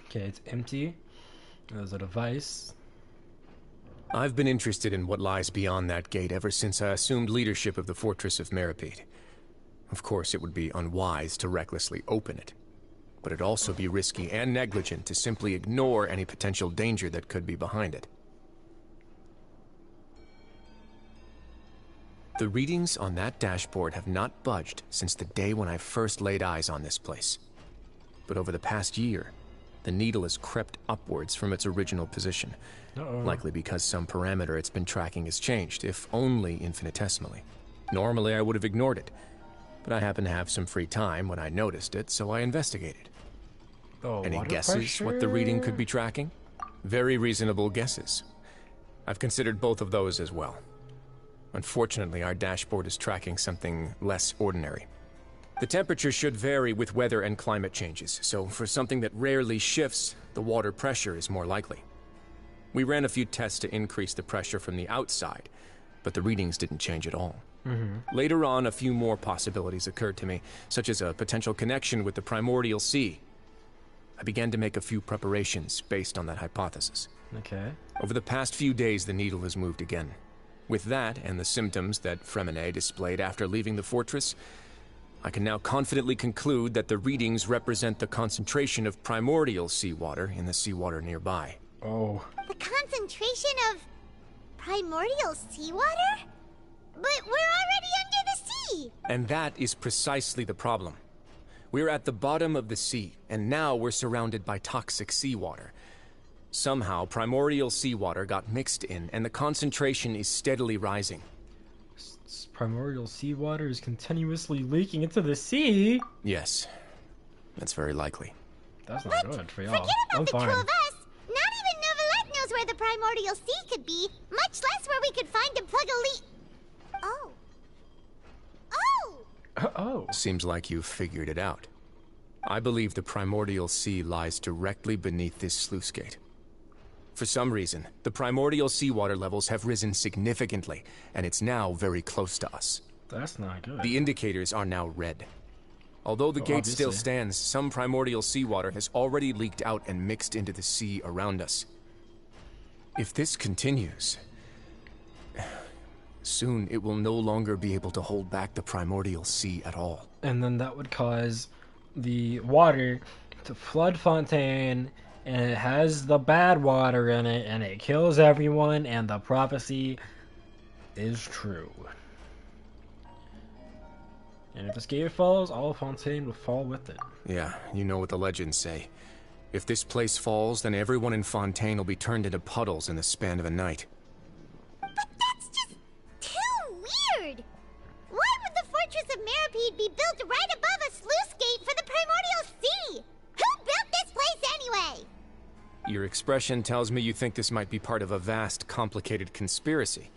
Okay, it's empty. There's a device. I've been interested in what lies beyond that gate ever since I assumed leadership of the Fortress of Meripede. Of course, it would be unwise to recklessly open it, but it'd also be risky and negligent to simply ignore any potential danger that could be behind it. The readings on that dashboard have not budged since the day when I first laid eyes on this place. But over the past year, the needle has crept upwards from its original position. Likely because some parameter it's been tracking has changed, if only infinitesimally. Normally I would have ignored it, but I happened to have some free time when I noticed it, so I investigated. Any guesses what the reading could be tracking? Very reasonable guesses. I've considered both of those as well. Unfortunately, our dashboard is tracking something less ordinary. The temperature should vary with weather and climate changes, so for something that rarely shifts, the water pressure is more likely. We ran a few tests to increase the pressure from the outside, but the readings didn't change at all. Later on, a few more possibilities occurred to me, such as a potential connection with the primordial sea. I began to make a few preparations based on that hypothesis. Okay. Over the past few days, the needle has moved again. With that, and the symptoms that Fremine displayed after leaving the fortress, I can now confidently conclude that the readings represent the concentration of primordial seawater in the seawater nearby. Oh. The concentration of primordial seawater? But we're already under the sea! And that is precisely the problem. We're at the bottom of the sea, and now we're surrounded by toxic seawater. Somehow, primordial seawater got mixed in, and the concentration is steadily rising. Primordial seawater is continuously leaking into the sea? Yes. That's very likely. That's not good for y'all. Forget about the fine. two of us! Not even Novelette knows where the primordial sea could be, much less where we could find and plug a leak. Oh. Oh! Oh. Seems like you've figured it out. I believe the primordial sea lies directly beneath this sluice gate. For some reason, the primordial seawater levels have risen significantly, and it's now very close to us. That's not good. The indicators are now red. Although the gate still stands, some primordial seawater has already leaked out and mixed into the sea around us. If this continues, Soon it will no longer be able to hold back the primordial sea at all. And then that would cause the water to flood Fontaine, and it has the bad water in it, and it kills everyone, and the prophecy is true. And if this gate falls, all of Fontaine will fall with it. Yeah, you know what the legends say. If this place falls, then everyone in Fontaine will be turned into puddles in the span of a night. But that's just too weird! Why would the Fortress of Meripede be built right above a sluice gate for the Primordial Sea? Who built this place anyway? Your expression tells me you think this might be part of a vast, complicated conspiracy.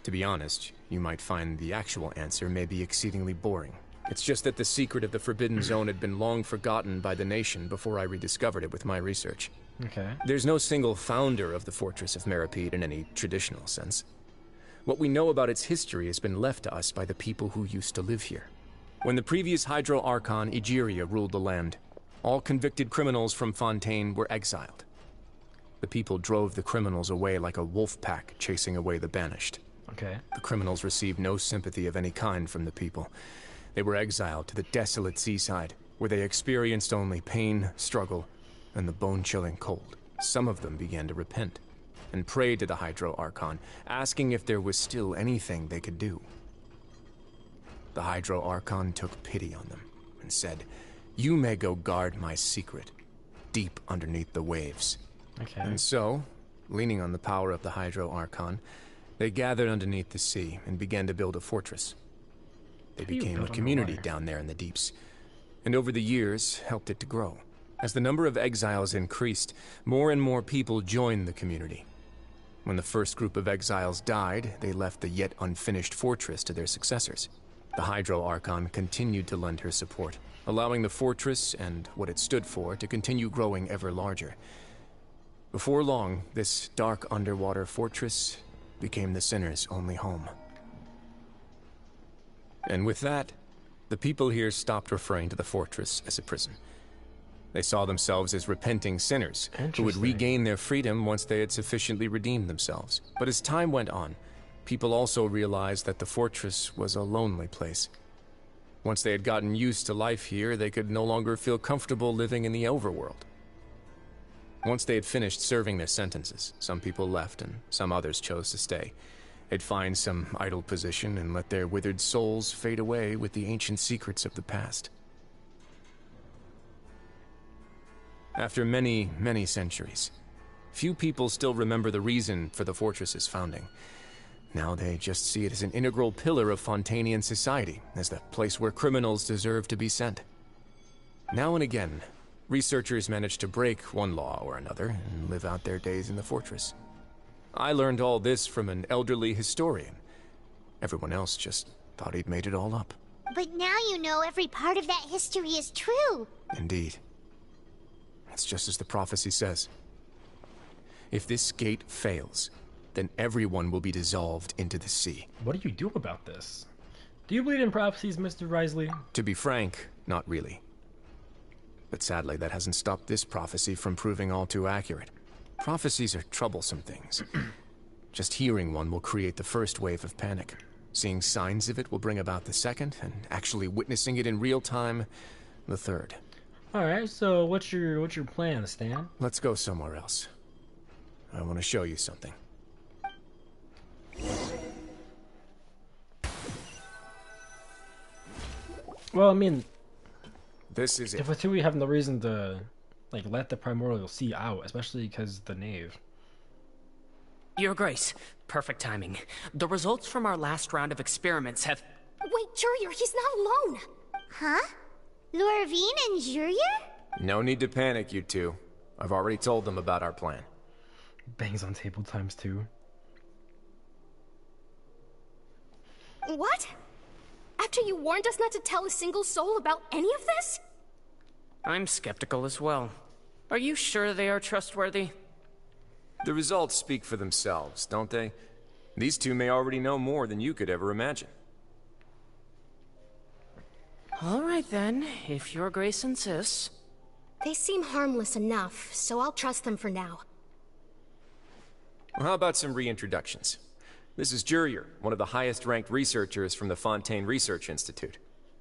To be honest, you might find the actual answer may be exceedingly boring. It's just that the secret of the Forbidden Zone had been long forgotten by the nation before I rediscovered it with my research. Okay. There's no single founder of the Fortress of Meripede in any traditional sense. What we know about its history has been left to us by the people who used to live here. When the previous Hydro Archon, Egeria, ruled the land, all convicted criminals from Fontaine were exiled. The people drove the criminals away like a wolf pack chasing away the banished. Okay. The criminals received no sympathy of any kind from the people. They were exiled to the desolate seaside, where they experienced only pain, struggle, and the bone-chilling cold. Some of them began to repent, and prayed to the Hydro Archon, asking if there was still anything they could do. The Hydro Archon took pity on them, and said, "You may go guard my secret, deep underneath the waves." Okay. And so, leaning on the power of the Hydro Archon, they gathered underneath the sea and began to build a fortress. They became a community down there in the deeps, and over the years helped it to grow. As the number of exiles increased, more and more people joined the community. When the first group of exiles died, they left the yet unfinished fortress to their successors. The Hydro Archon continued to lend her support, allowing the fortress and what it stood for to continue growing ever larger. Before long, this dark underwater fortress became the sinner's only home. And with that, the people here stopped referring to the fortress as a prison. They saw themselves as repenting sinners who would regain their freedom once they had sufficiently redeemed themselves. But as time went on, people also realized that the fortress was a lonely place. Once they had gotten used to life here, they could no longer feel comfortable living in the overworld. Once they had finished serving their sentences, some people left and some others chose to stay. They'd find some idle position and let their withered souls fade away with the ancient secrets of the past. After many, many centuries, few people still remember the reason for the fortress's founding. Now they just see it as an integral pillar of Fontainian society, as the place where criminals deserve to be sent. Now and again, researchers manage to break one law or another and live out their days in the fortress. I learned all this from an elderly historian. Everyone else just thought he'd made it all up. But now you know every part of that history is true. Indeed. It's just as the prophecy says. If this gate fails, then everyone will be dissolved into the sea. What do you do about this? Do you believe in prophecies, Mr. Risley? To be frank, not really. But sadly, that hasn't stopped this prophecy from proving all too accurate. Prophecies are troublesome things. Just hearing one will create the first wave of panic. Seeing signs of it will bring about the second, and actually witnessing it in real time, the third. Alright, so what's your plan, Stan? Let's go somewhere else. I want to show you something. Well, I mean, this is it. If we have no reason to let the primordial sea out, especially because the knave. Your Grace, perfect timing. The results from our last round of experiments have... Wait, Jurier, he's not alone! Huh? Lorvine and Jurier? No need to panic, you two. I've already told them about our plan. Bangs on table times 2. What? After you warned us not to tell a single soul about any of this? I'm skeptical as well. Are you sure they are trustworthy? The results speak for themselves, don't they? These two may already know more than you could ever imagine. All right then, if your Grace insists. They seem harmless enough, so I'll trust them for now. Well, how about some reintroductions? This is Jurier, one of the highest-ranked researchers from the Fontaine Research Institute.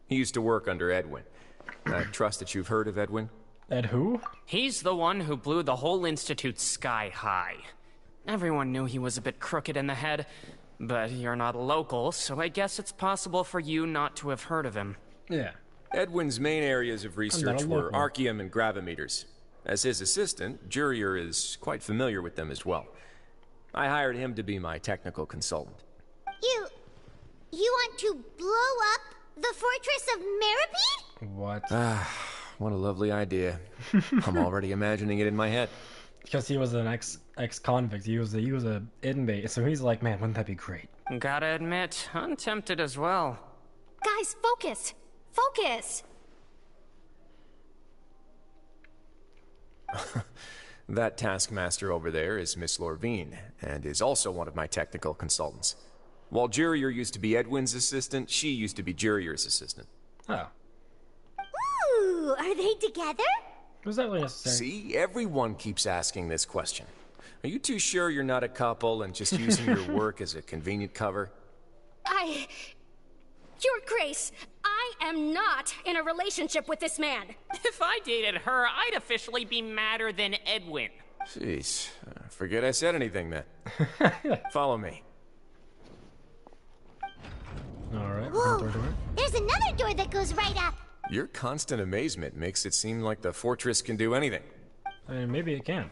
He used to work under Edwin. I trust that you've heard of Edwin? Ed who? He's the one who blew the whole institute sky high. Everyone knew he was a bit crooked in the head, but you're not a local, so I guess it's possible for you not to have heard of him. Yeah. Edwin's main areas of research were local. archeum and gravimeters. As his assistant, Jurier is quite familiar with them as well. I hired him to be my technical consultant. You want to blow up the fortress of Meripede? What? What a lovely idea. I'm already imagining it in my head. Because he was an ex-convict. He was a inmate, so he's like, man, wouldn't that be great? Gotta admit, I'm tempted as well. Guys, focus! Focus! That taskmaster over there is Miss Lorvine, and is also one of my technical consultants. While Jurier used to be Edwin's assistant, she used to be Jurier's assistant. Oh. Ooh, are they together? Was that really necessary? See, everyone keeps asking this question. Are you too sure you're not a couple and just using your work as a convenient cover? Your Grace, I am not in a relationship with this man. If I dated her, I'd officially be madder than Edwin. Jeez, forget I said anything then. Follow me. Alright, Whoa, there's another door that goes right up. Your constant amazement makes it seem like the fortress can do anything. I mean, maybe it can.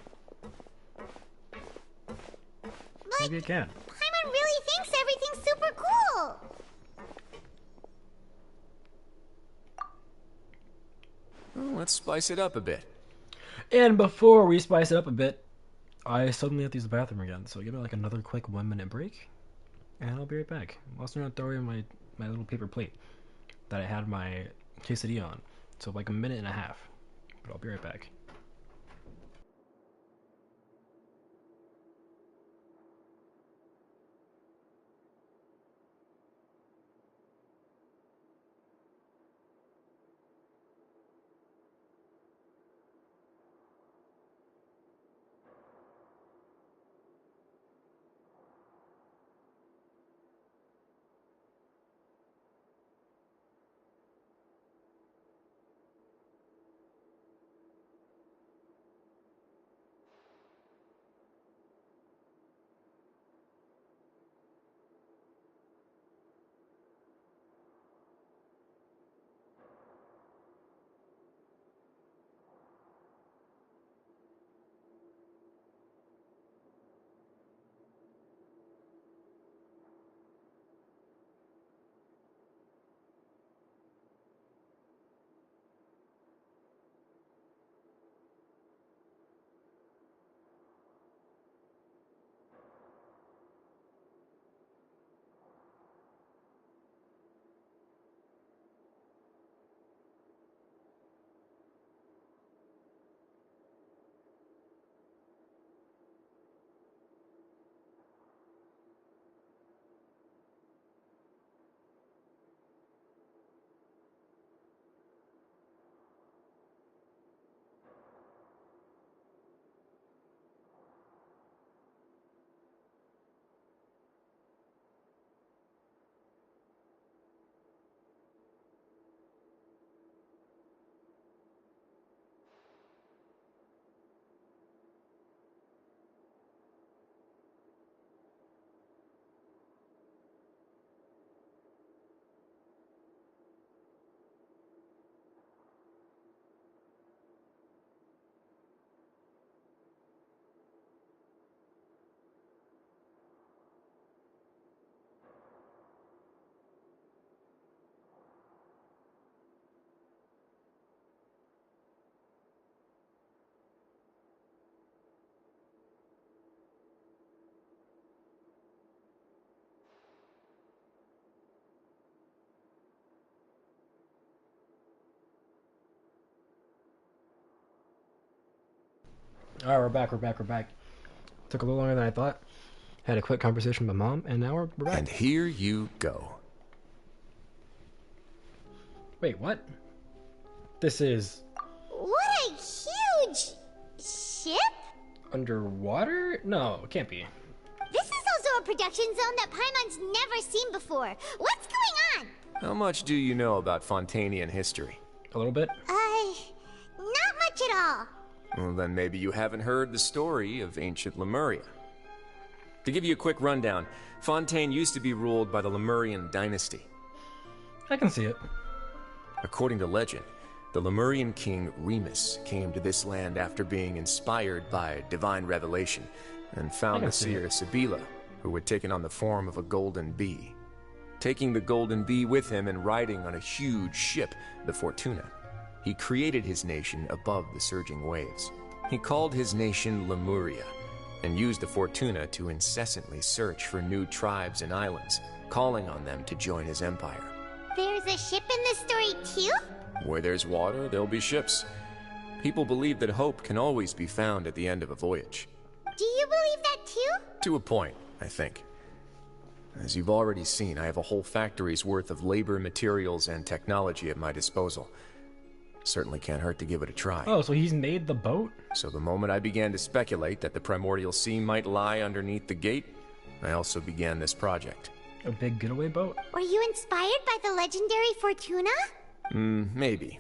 Maybe it can. Paimon really thinks everything's super cool. Well, let's spice it up a bit. And before we spice it up a bit, I suddenly have to use the bathroom again. So give me like another quick 1 minute break, and I'll be right back. I'm also gonna throw in my little paper plate that I had my quesadilla on. So like 1.5 minutes, but I'll be right back. Alright, we're back. Took a little longer than I thought. Had a quick conversation with my mom, and now we're back. And here you go. Wait, what? This is... What a huge ship? underwater? No, it can't be. This is also production zone that Paimon's never seen before. What's going on? How much do you know about Fontanian history? A little bit. Not much at all. Well, then maybe you haven't heard the story of ancient Lemuria. To give you a quick rundown, Fontaine used to be ruled by the Lemurian dynasty. I can see it. According to legend, the Lemurian king Remus came to this land after being inspired by divine revelation and found the seer Sibila, who had taken on the form of a golden bee. Taking the golden bee with him and riding on a huge ship, the Fortuna, he created his nation above the surging waves. He called his nation Lemuria and used the Fortuna to incessantly search for new tribes and islands, calling on them to join his empire. There's a ship in this story too? Where there's water, there'll be ships. People believe that hope can always be found at the end of a voyage. Do you believe that too? To a point, I think. As you've already seen, I have a whole factory's worth of labor, materials, and technology at my disposal. Certainly can't hurt to give it a try. Oh, so he's made the boat? So the moment I began to speculate that the primordial sea might lie underneath the gate, I also began this project. A big getaway boat? Were you inspired by the legendary Fortuna? Maybe.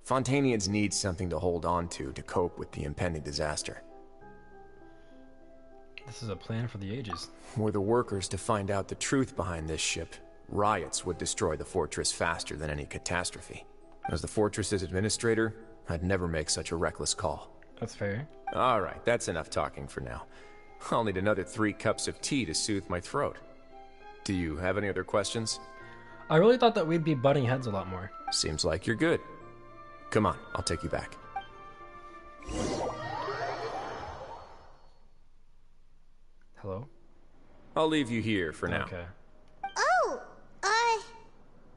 Fontanians need something to hold on to cope with the impending disaster. This is a plan for the ages. Were the workers to find out the truth behind this ship, riots would destroy the fortress faster than any catastrophe. As the fortress's administrator, I'd never make such a reckless call. That's fair. Alright, that's enough talking for now. I'll need another 3 cups of tea to soothe my throat. Do you have any other questions? I really thought that we'd be butting heads a lot more. Seems like you're good. Come on, I'll take you back. Hello? I'll leave you here for now. Okay. Oh,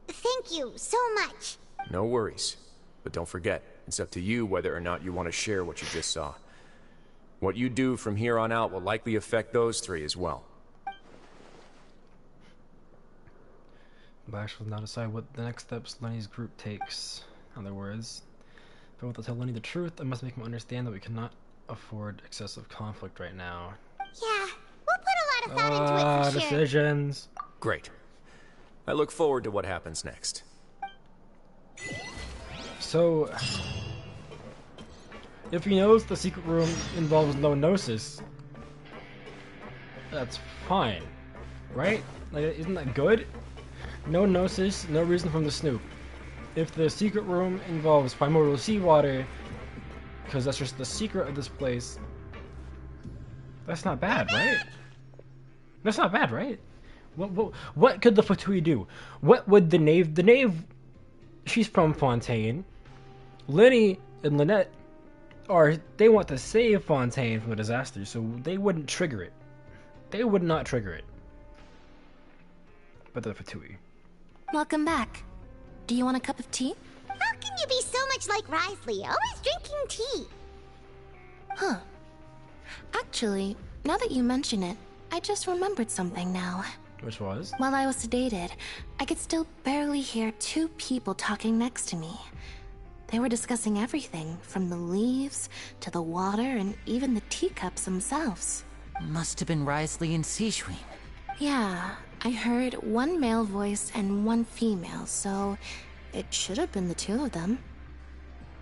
thank you so much. No worries. But don't forget, it's up to you whether or not you want to share what you just saw. What you do from here on out will likely affect those 3 as well. Bash will now decide what the next steps Lenny's group takes. In other words, if I want to tell Lenny the truth, I must make him understand that we cannot afford excessive conflict right now. Yeah, we'll put a lot of thought into it for sure. Decisions. Great. I look forward to what happens next. So, if he knows the secret room involves no gnosis, that's fine, right? Like, isn't that good? No gnosis, no reason from the snoop. If the secret room involves primordial seawater, because that's just the secret of this place, that's not bad, right? That's not bad, right? What could the Fatui do? What would the Knave... The Knave, she's from Fontaine. Lenny and Lynette they want to save Fontaine from the disaster, so they wouldn't trigger it. They would not trigger it. But the Fatui. Welcome back. Do you want a cup of tea? How can you be so much like Risley, always drinking tea? Huh. Actually, now that you mention it, I just remembered something now. Which was? While I was sedated, I could still barely hear 2 people talking next to me. They were discussing everything, from the leaves, to the water, and even the teacups themselves. Must have been Risley and Sijuin. Yeah, I heard 1 male voice and 1 female, so it should have been the 2 of them.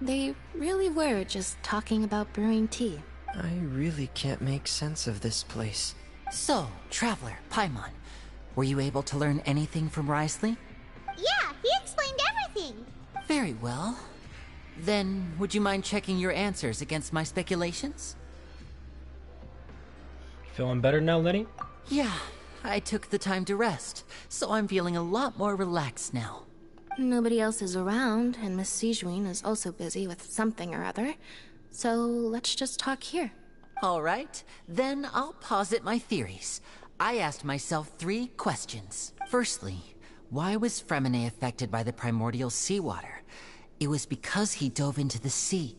They really were just talking about brewing tea. I really can't make sense of this place. So, Traveler, Paimon, were you able to learn anything from Risley? Yeah, he explained everything. Very well. Then, would you mind checking your answers against my speculations? Feeling better now, Lenny? Yeah, I took the time to rest, so I'm feeling a lot more relaxed now. Nobody else is around, and Miss Sijuin is also busy with something or other, so let's just talk here. All right, then I'll posit my theories. I asked myself 3 questions. Firstly, why was Fremine affected by the primordial seawater? It was because he dove into the sea.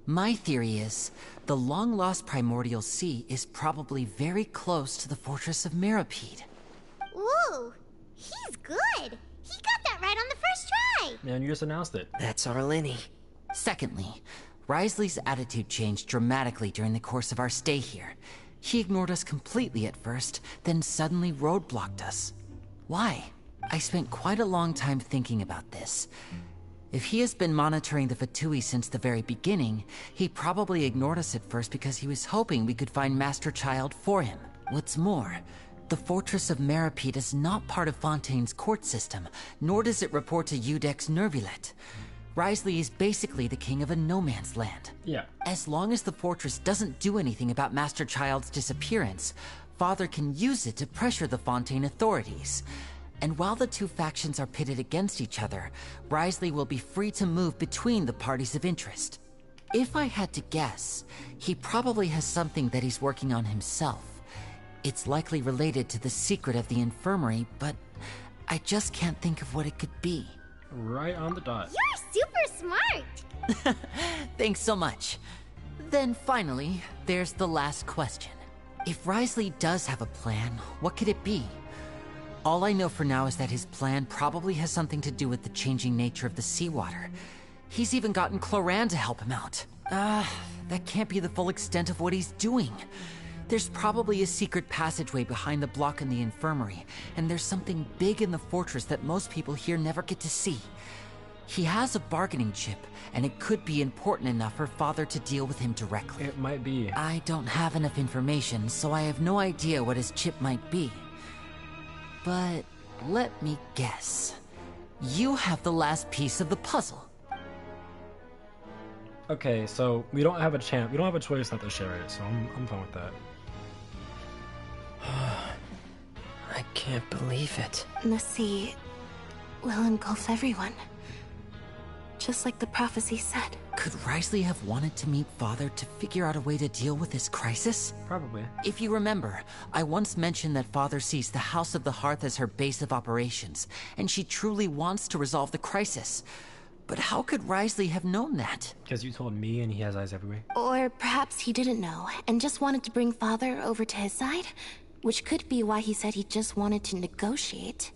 My theory is, the long-lost primordial sea is probably very close to the fortress of Mirapede. Ooh, he's good. He got that right on the first try. Man, you just announced it. That's our Lenny. Secondly, Risley's attitude changed dramatically during the course of our stay here. He ignored us completely at first, then suddenly roadblocked us. Why? I spent quite a long time thinking about this. If he has been monitoring the Fatui since the very beginning, he probably ignored us at first because he was hoping we could find Master Child for him. What's more, the Fortress of Meropide is not part of Fontaine's court system, nor does it report to Udex Nervulet. Wriothesley is basically the king of a no-man's land. Yeah. As long as the fortress doesn't do anything about Master Child's disappearance, Father can use it to pressure the Fontaine authorities. And while the two factions are pitted against each other, Wriothesley will be free to move between the parties of interest. If I had to guess, he probably has something that he's working on himself. It's likely related to the secret of the infirmary, but I just can't think of what it could be. Right on the dot. You're super smart! Thanks so much. Then finally, there's the last question. If Wriothesley does have a plan, what could it be? All I know for now is that his plan probably has something to do with the changing nature of the seawater. He's even gotten Cloran to help him out. That can't be the full extent of what he's doing. There's probably a secret passageway behind the block in the infirmary, and there's something big in the fortress that most people here never get to see. He has a bargaining chip, and it could be important enough for Father to deal with him directly. It might be. I don't have enough information, so I have no idea what his chip might be. But let me guess. You have the last piece of the puzzle. Okay, so we don't have a chance. We don't have a choice not to share it, so I'm fine with that. I can't believe it. The sea will engulf everyone. Just like the prophecy said. Could Wriothesley have wanted to meet Father to figure out a way to deal with this crisis? Probably. If you remember, I once mentioned that Father sees the House of the Hearth as her base of operations, and she truly wants to resolve the crisis. But how could Wriothesley have known that? Because you told me and he has eyes everywhere. Or perhaps he didn't know, and just wanted to bring Father over to his side? Which could be why he said he just wanted to negotiate.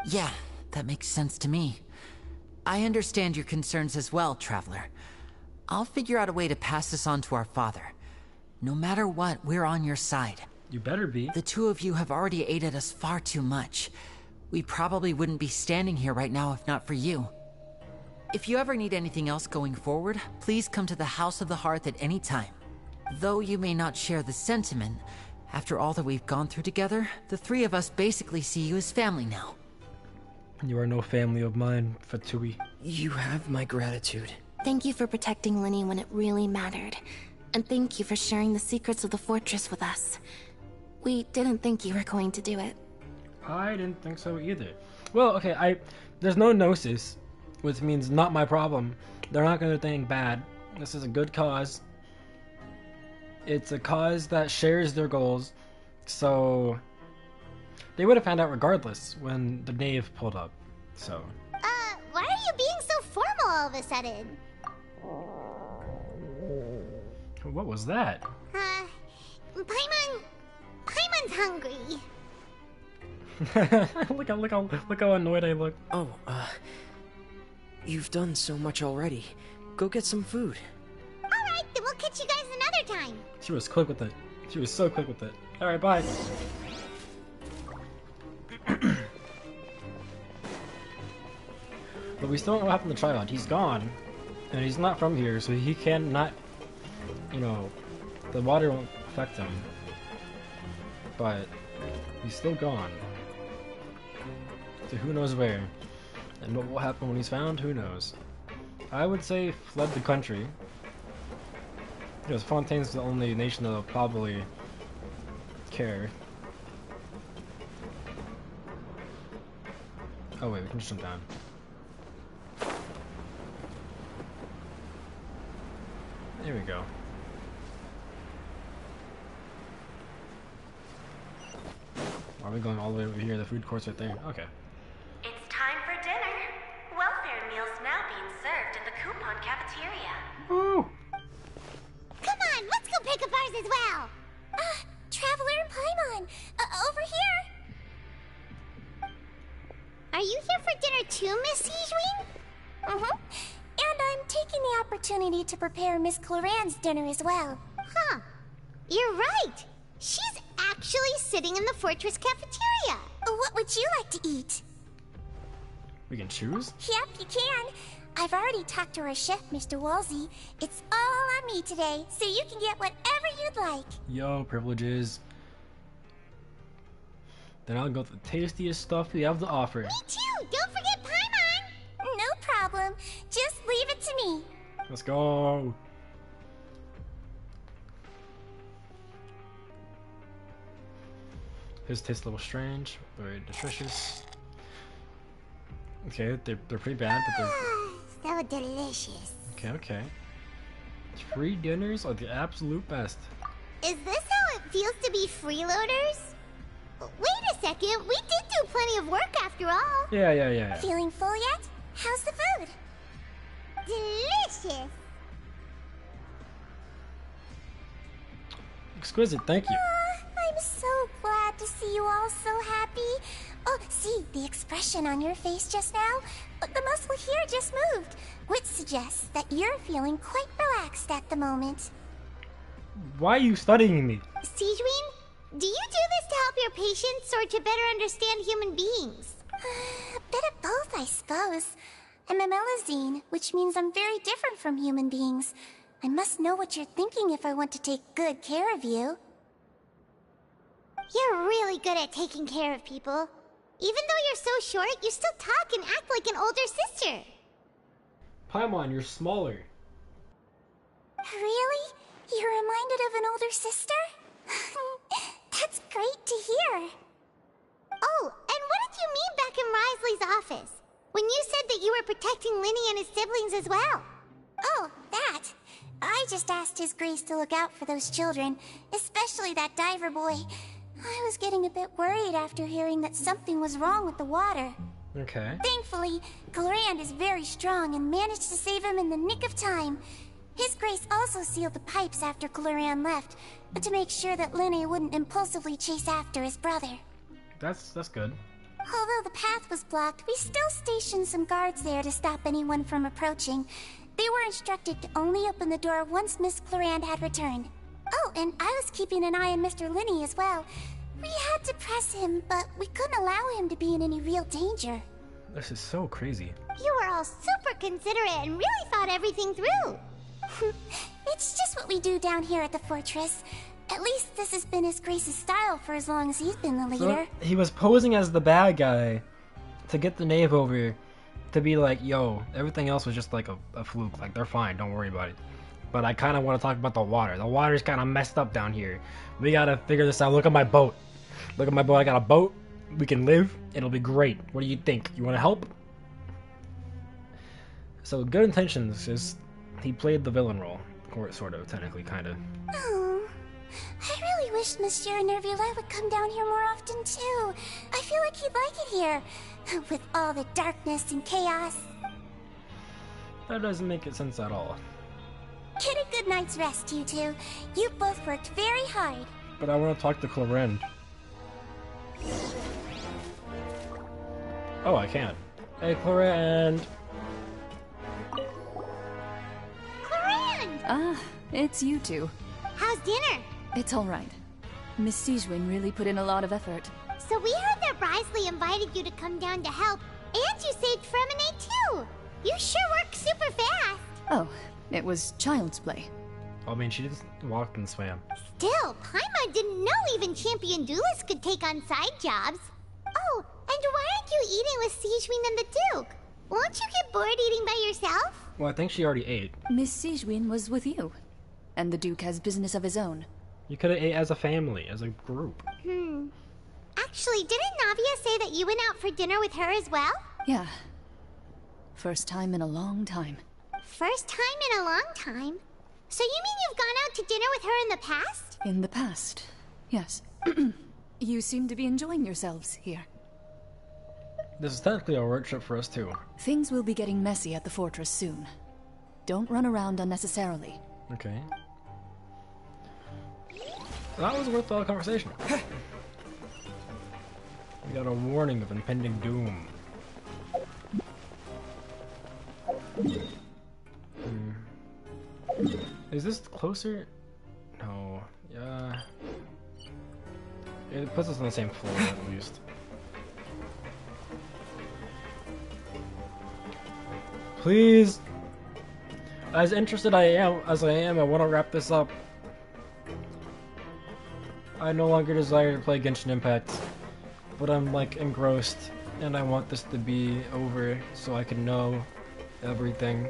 Yeah, that makes sense to me. I understand your concerns as well, Traveler. I'll figure out a way to pass this on to our father. No matter what, we're on your side. You better be. The two of you have already aided us far too much. We probably wouldn't be standing here right now if not for you. If you ever need anything else going forward, please come to the House of the Hearth at any time. Though you may not share the sentiment, after all that we've gone through together, the three of us basically see you as family now. You are no family of mine, Fatui. You have my gratitude. Thank you for protecting Linny when it really mattered. And thank you for sharing the secrets of the fortress with us. We didn't think you were going to do it. I didn't think so either. Well, okay, there's no gnosis, which means not my problem. They're not gonna do anything bad. This is a good cause. It's a cause that shares their goals, so they would have found out regardless when the knave pulled up, so. Why are you being so formal all of a sudden? What was that? Paimon's hungry. look how annoyed I look. Oh, you've done so much already. Go get some food. Alright, then we'll catch you guys another time. She was quick with it. She was so quick with it. Alright, bye. But we still don't know what happened to Child. He's gone. And he's not from here, so he cannot, you know, the water won't affect him. But he's still gone. So who knows where. And what will happen when he's found, who knows. I would say fled the country. Because Fontaine's the only nation that'll probably care. Oh wait, we can just jump down. There we go. Why are we going all the way over here? The food court's right there. Okay. It's time for dinner. Welfare meals now being served in the coupon cafeteria. Woo! Come on, let's go pick up ours as well. Traveler and Paimon, over here. Are you here for dinner too, Miss Sijween? Mm-hmm. And I'm taking the opportunity to prepare Miss Cloran's dinner as well. Huh. You're right. She's actually sitting in the fortress cafeteria. What would you like to eat? We can choose? Yep, you can. I've already talked to our chef, Mr. Wolsey. It's all on me today, so you can get whatever you'd like. Yo, privileges. Then I'll go with the tastiest stuff we have to offer. Me too! Don't forget Paimon! No problem. Just leave it to me. Let's go. His tastes a little strange, very nutritious. Okay, they're pretty bad, but they're... So delicious. Okay. Free dinners are the absolute best. Is this how it feels to be freeloaders? Wait a second, we did do plenty of work after all. Yeah. Feeling full yet? How's the food? Delicious. Exquisite, thank you. I'm so glad to see you all so happy. Oh, see the expression on your face just now? The muscle here just moved, which suggests that you're feeling quite relaxed at the moment. Why are you studying me? Sijuin, do you do this to help your patients or to better understand human beings? A bit of both, I suppose. I'm a Melazine, which means I'm very different from human beings. I must know what you're thinking if I want to take good care of you. You're really good at taking care of people. Even though you're so short, you still talk and act like an older sister. Paimon, you're smaller. Really? You're reminded of an older sister? That's great to hear. Oh, and what did you mean back in Risley's office? When you said that you were protecting Linny and his siblings as well? Oh, that. I just asked His Grace to look out for those children, especially that diver boy. I was getting a bit worried after hearing that something was wrong with the water. Okay. Thankfully, Glorand is very strong and managed to save him in the nick of time. His Grace also sealed the pipes after Glorand left, to make sure that Linny wouldn't impulsively chase after his brother. That's good. Although the path was blocked, we still stationed some guards there to stop anyone from approaching. They were instructed to only open the door once Miss Glorand had returned. Oh, and I was keeping an eye on Mr. Linny as well. We had to press him, but we couldn't allow him to be in any real danger. This is so crazy. You were all super considerate and really thought everything through. It's just what we do down here at the fortress. At least this has been His Grace's style for as long as he's been the leader. So he was posing as the bad guy to get the knave over to be like, yo, everything else was just like a fluke. Like, they're fine, don't worry about it. But I kind of want to talk about the water. The water's kind of messed up down here. We gotta figure this out. Look at my boat. Look at my boat. I got a boat. We can live. It'll be great. What do you think? You want to help? So, good intentions. Just he played the villain role. Or sort of, technically, kind of. Oh, I really wish Monsieur Nervula would come down here more often, too. I feel like he'd like it here. With all the darkness and chaos. That doesn't make it sense at all. Get a good night's rest, you two. You both worked very hard. But I want to talk to Clorend. Oh, I can't. Hey, Clorend. Clorend! Ah, it's you two. How's dinner? It's all right. Miss Sijuin really put in a lot of effort. So we heard that Risley invited you to come down to help, and you saved Fremine too. You sure work super fast. Oh, it was child's play. I mean, she just walked and swam. Still, Paimon didn't know even champion duelists could take on side jobs. Oh, and why aren't you eating with Sijuin and the Duke? Won't you get bored eating by yourself? Well, I think she already ate. Miss Sijuin was with you, and the Duke has business of his own. You could have ate as a family, as a group. Actually, didn't Navia say that you went out for dinner with her as well? Yeah. First time in a long time. First time in a long time? So you mean you've gone out to dinner with her in the past? In the past, yes. You seem to be enjoying yourselves here. This is technically a work trip for us, too. Things will be getting messy at the fortress soon. Don't run around unnecessarily. Okay. That was worth the conversation. We got a warning of impending doom. Is this closer? No. Yeah. It puts us on the same floor at least. Please! As interested as I am, I want to wrap this up. I no longer desire to play Genshin Impact, but I'm like engrossed, and I want this to be over so I can know everything.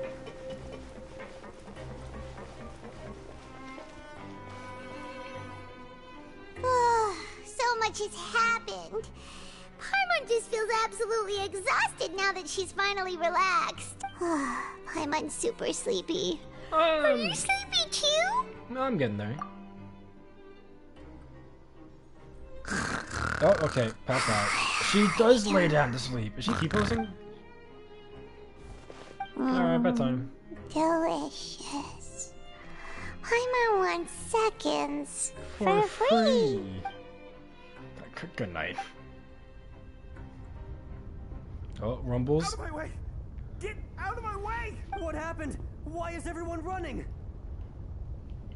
So much has happened. Paimon just feels absolutely exhausted now that she's finally relaxed. Paimon's super sleepy. Are you sleepy too? No, I'm getting there. Oh, okay, pass out. She does lay down to sleep. Is she T-posing? Alright, bedtime. Delicious. Paimon wants seconds For free. Good night. Oh, rumbles. Out of my way! Get out of my way! What happened? Why is everyone running?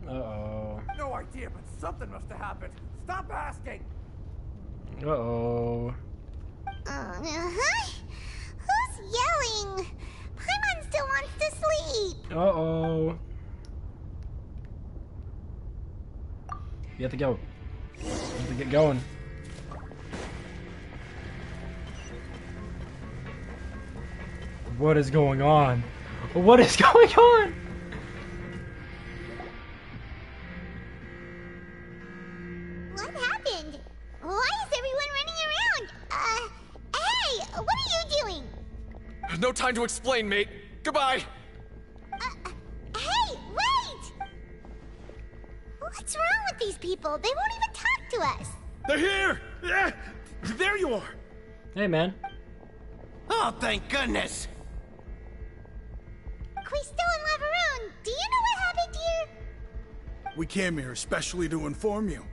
Uh-oh. No idea, but something must have happened. Stop asking! Uh-oh. Who's yelling? Paimon still wants to sleep. Uh-oh. You have to go. You have to get going. What is going on? What is going on? What happened? Why is everyone running around? Hey, what are you doing? No time to explain, mate. Goodbye. Hey, wait! What's wrong with these people? They won't even talk to us. They're here! Yeah, there you are. Hey, man. Oh, thank goodness. Quisto and Lavaroon, do you know what happened here? We came here especially to inform you.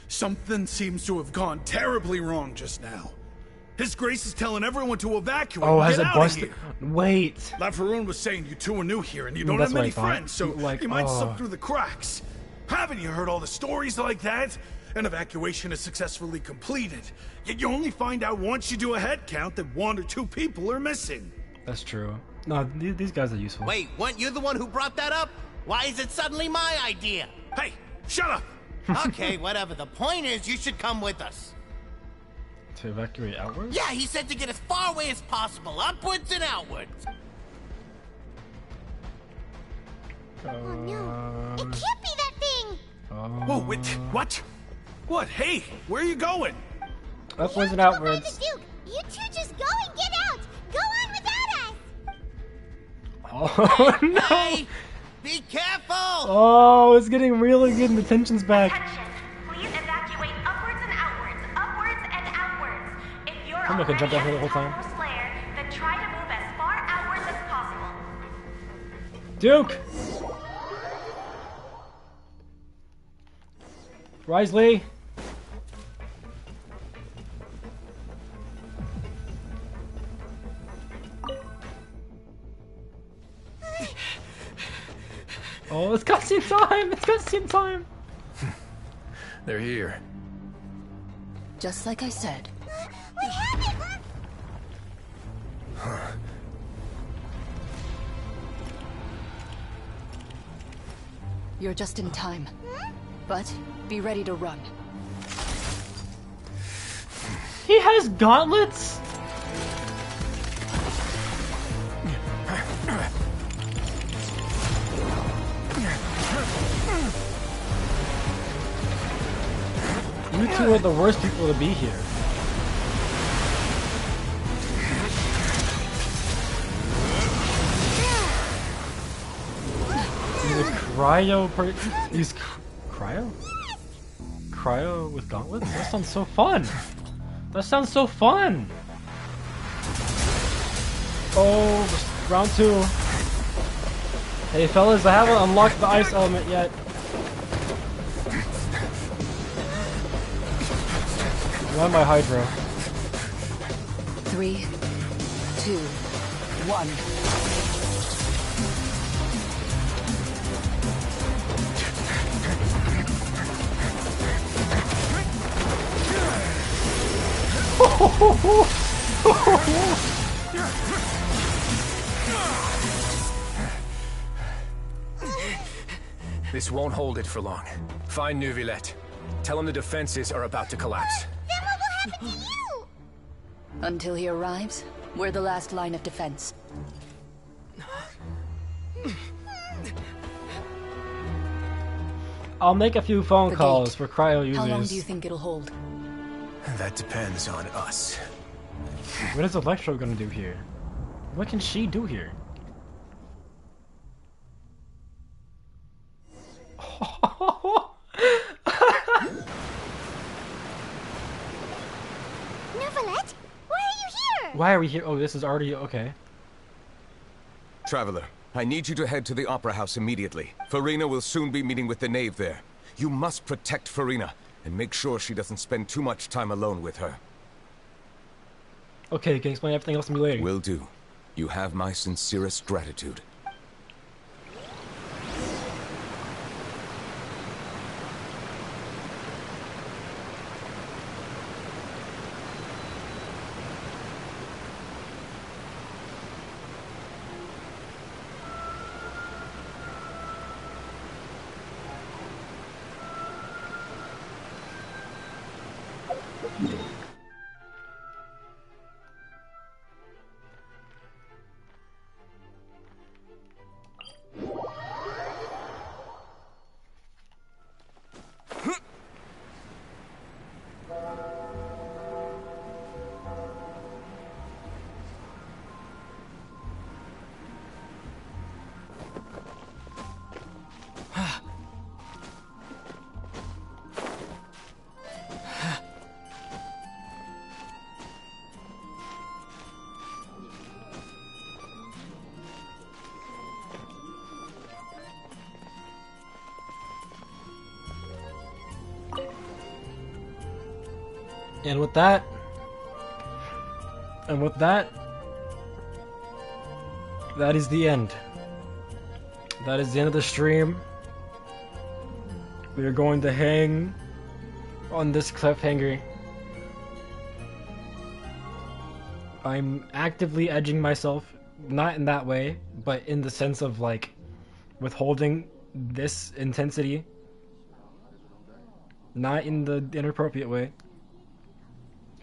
Something seems to have gone terribly wrong just now. His Grace is telling everyone to evacuate. Oh, and has get it out of busted? here. Wait. Lavaroon was saying you two are new here and you don't That's have many what I thought. friends, so Like, you might oh. slip through the cracks. Haven't you heard all the stories like that? An evacuation is successfully completed, yet you only find out once you do a head count that 1 or 2 people are missing. That's true. No, these guys are useful. Wait, weren't you the one who brought that up? Why is it suddenly my idea? Hey, shut up! Okay, whatever. The point is, you should come with us. To evacuate outwards? Yeah, he said to get as far away as possible, upwards and outwards. Oh no, it can't be that thing! Oh, wait, what? What? Hey, where are you going? Upwards and By the outwards. Duke, you two just go and get out! Go on without us! Oh no! Hey, be careful! Oh, it's getting really good and the tension's back. Please evacuate upwards and outwards, upwards and outwards. If you're I'm not gonna jump down here the whole time. Slayer, then try to move as far outwards as possible. Duke! Rise, Lee! Oh, it's cutscene time! It's cutscene time! They're here. Just like I said. What happened? You're just in time. But be ready to run. He has gauntlets? You two are the worst people to be here. He's a cryo he's cryo? Cryo with gauntlets? That sounds so fun! That sounds so fun! Oh, round 2. Hey fellas, I haven't unlocked the ice element yet. Why my Hydra? 3, 2, 1. This won't hold it for long. Find Neuvillette. Tell him the defenses are about to collapse. Then what will happen to you? Until he arrives, we're the last line of defense. I'll make a few phone calls for cryo users. How long do you think it'll hold? That depends on us. What is Electro gonna do here? What can she do here? Neuvillette, why are you here? Why are we here? Oh, this is already okay. Traveler, I need you to head to the Opera House immediately. Farina will soon be meeting with the knave there. You must protect Farina, and make sure she doesn't spend too much time alone with her. Okay, you can explain everything else to me later. Will do. You have my sincerest gratitude. And with that, that is the end. That is the end of the stream. We are going to hang on this cliffhanger. I'm actively edging myself, not in that way, but in the sense of like withholding this intensity, not in the inappropriate way.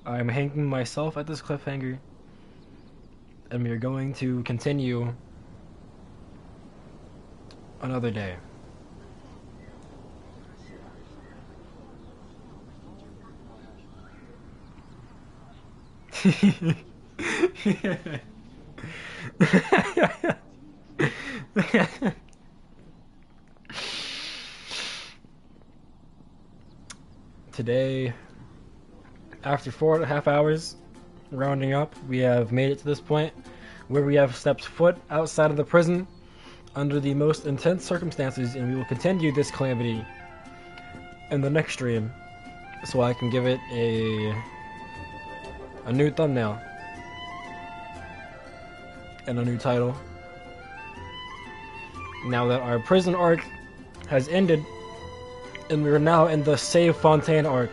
I'm hanging myself at this cliffhanger, and we are going to continue another day. Today, after 4.5 hours, rounding up, we have made it to this point where we have stepped foot outside of the prison under the most intense circumstances, and we will continue this calamity in the next stream so I can give it a new thumbnail and a new title. Now that our prison arc has ended and we are now in the Save Fontaine arc.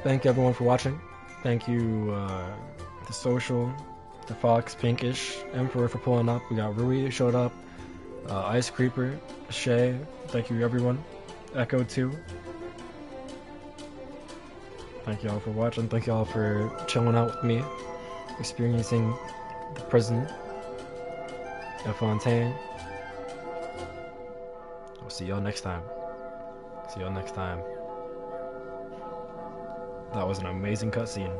Thank you everyone for watching. Thank you to Social, to Fox, Pinkish, Emperor for pulling up. We got Rui showed up, Ice Creeper, Shay. Thank you everyone. Echo 2. Thank you all for watching. Thank you all for chilling out with me, experiencing the prison of Fontaine. I'll see y'all next time. See y'all next time. That was an amazing cutscene.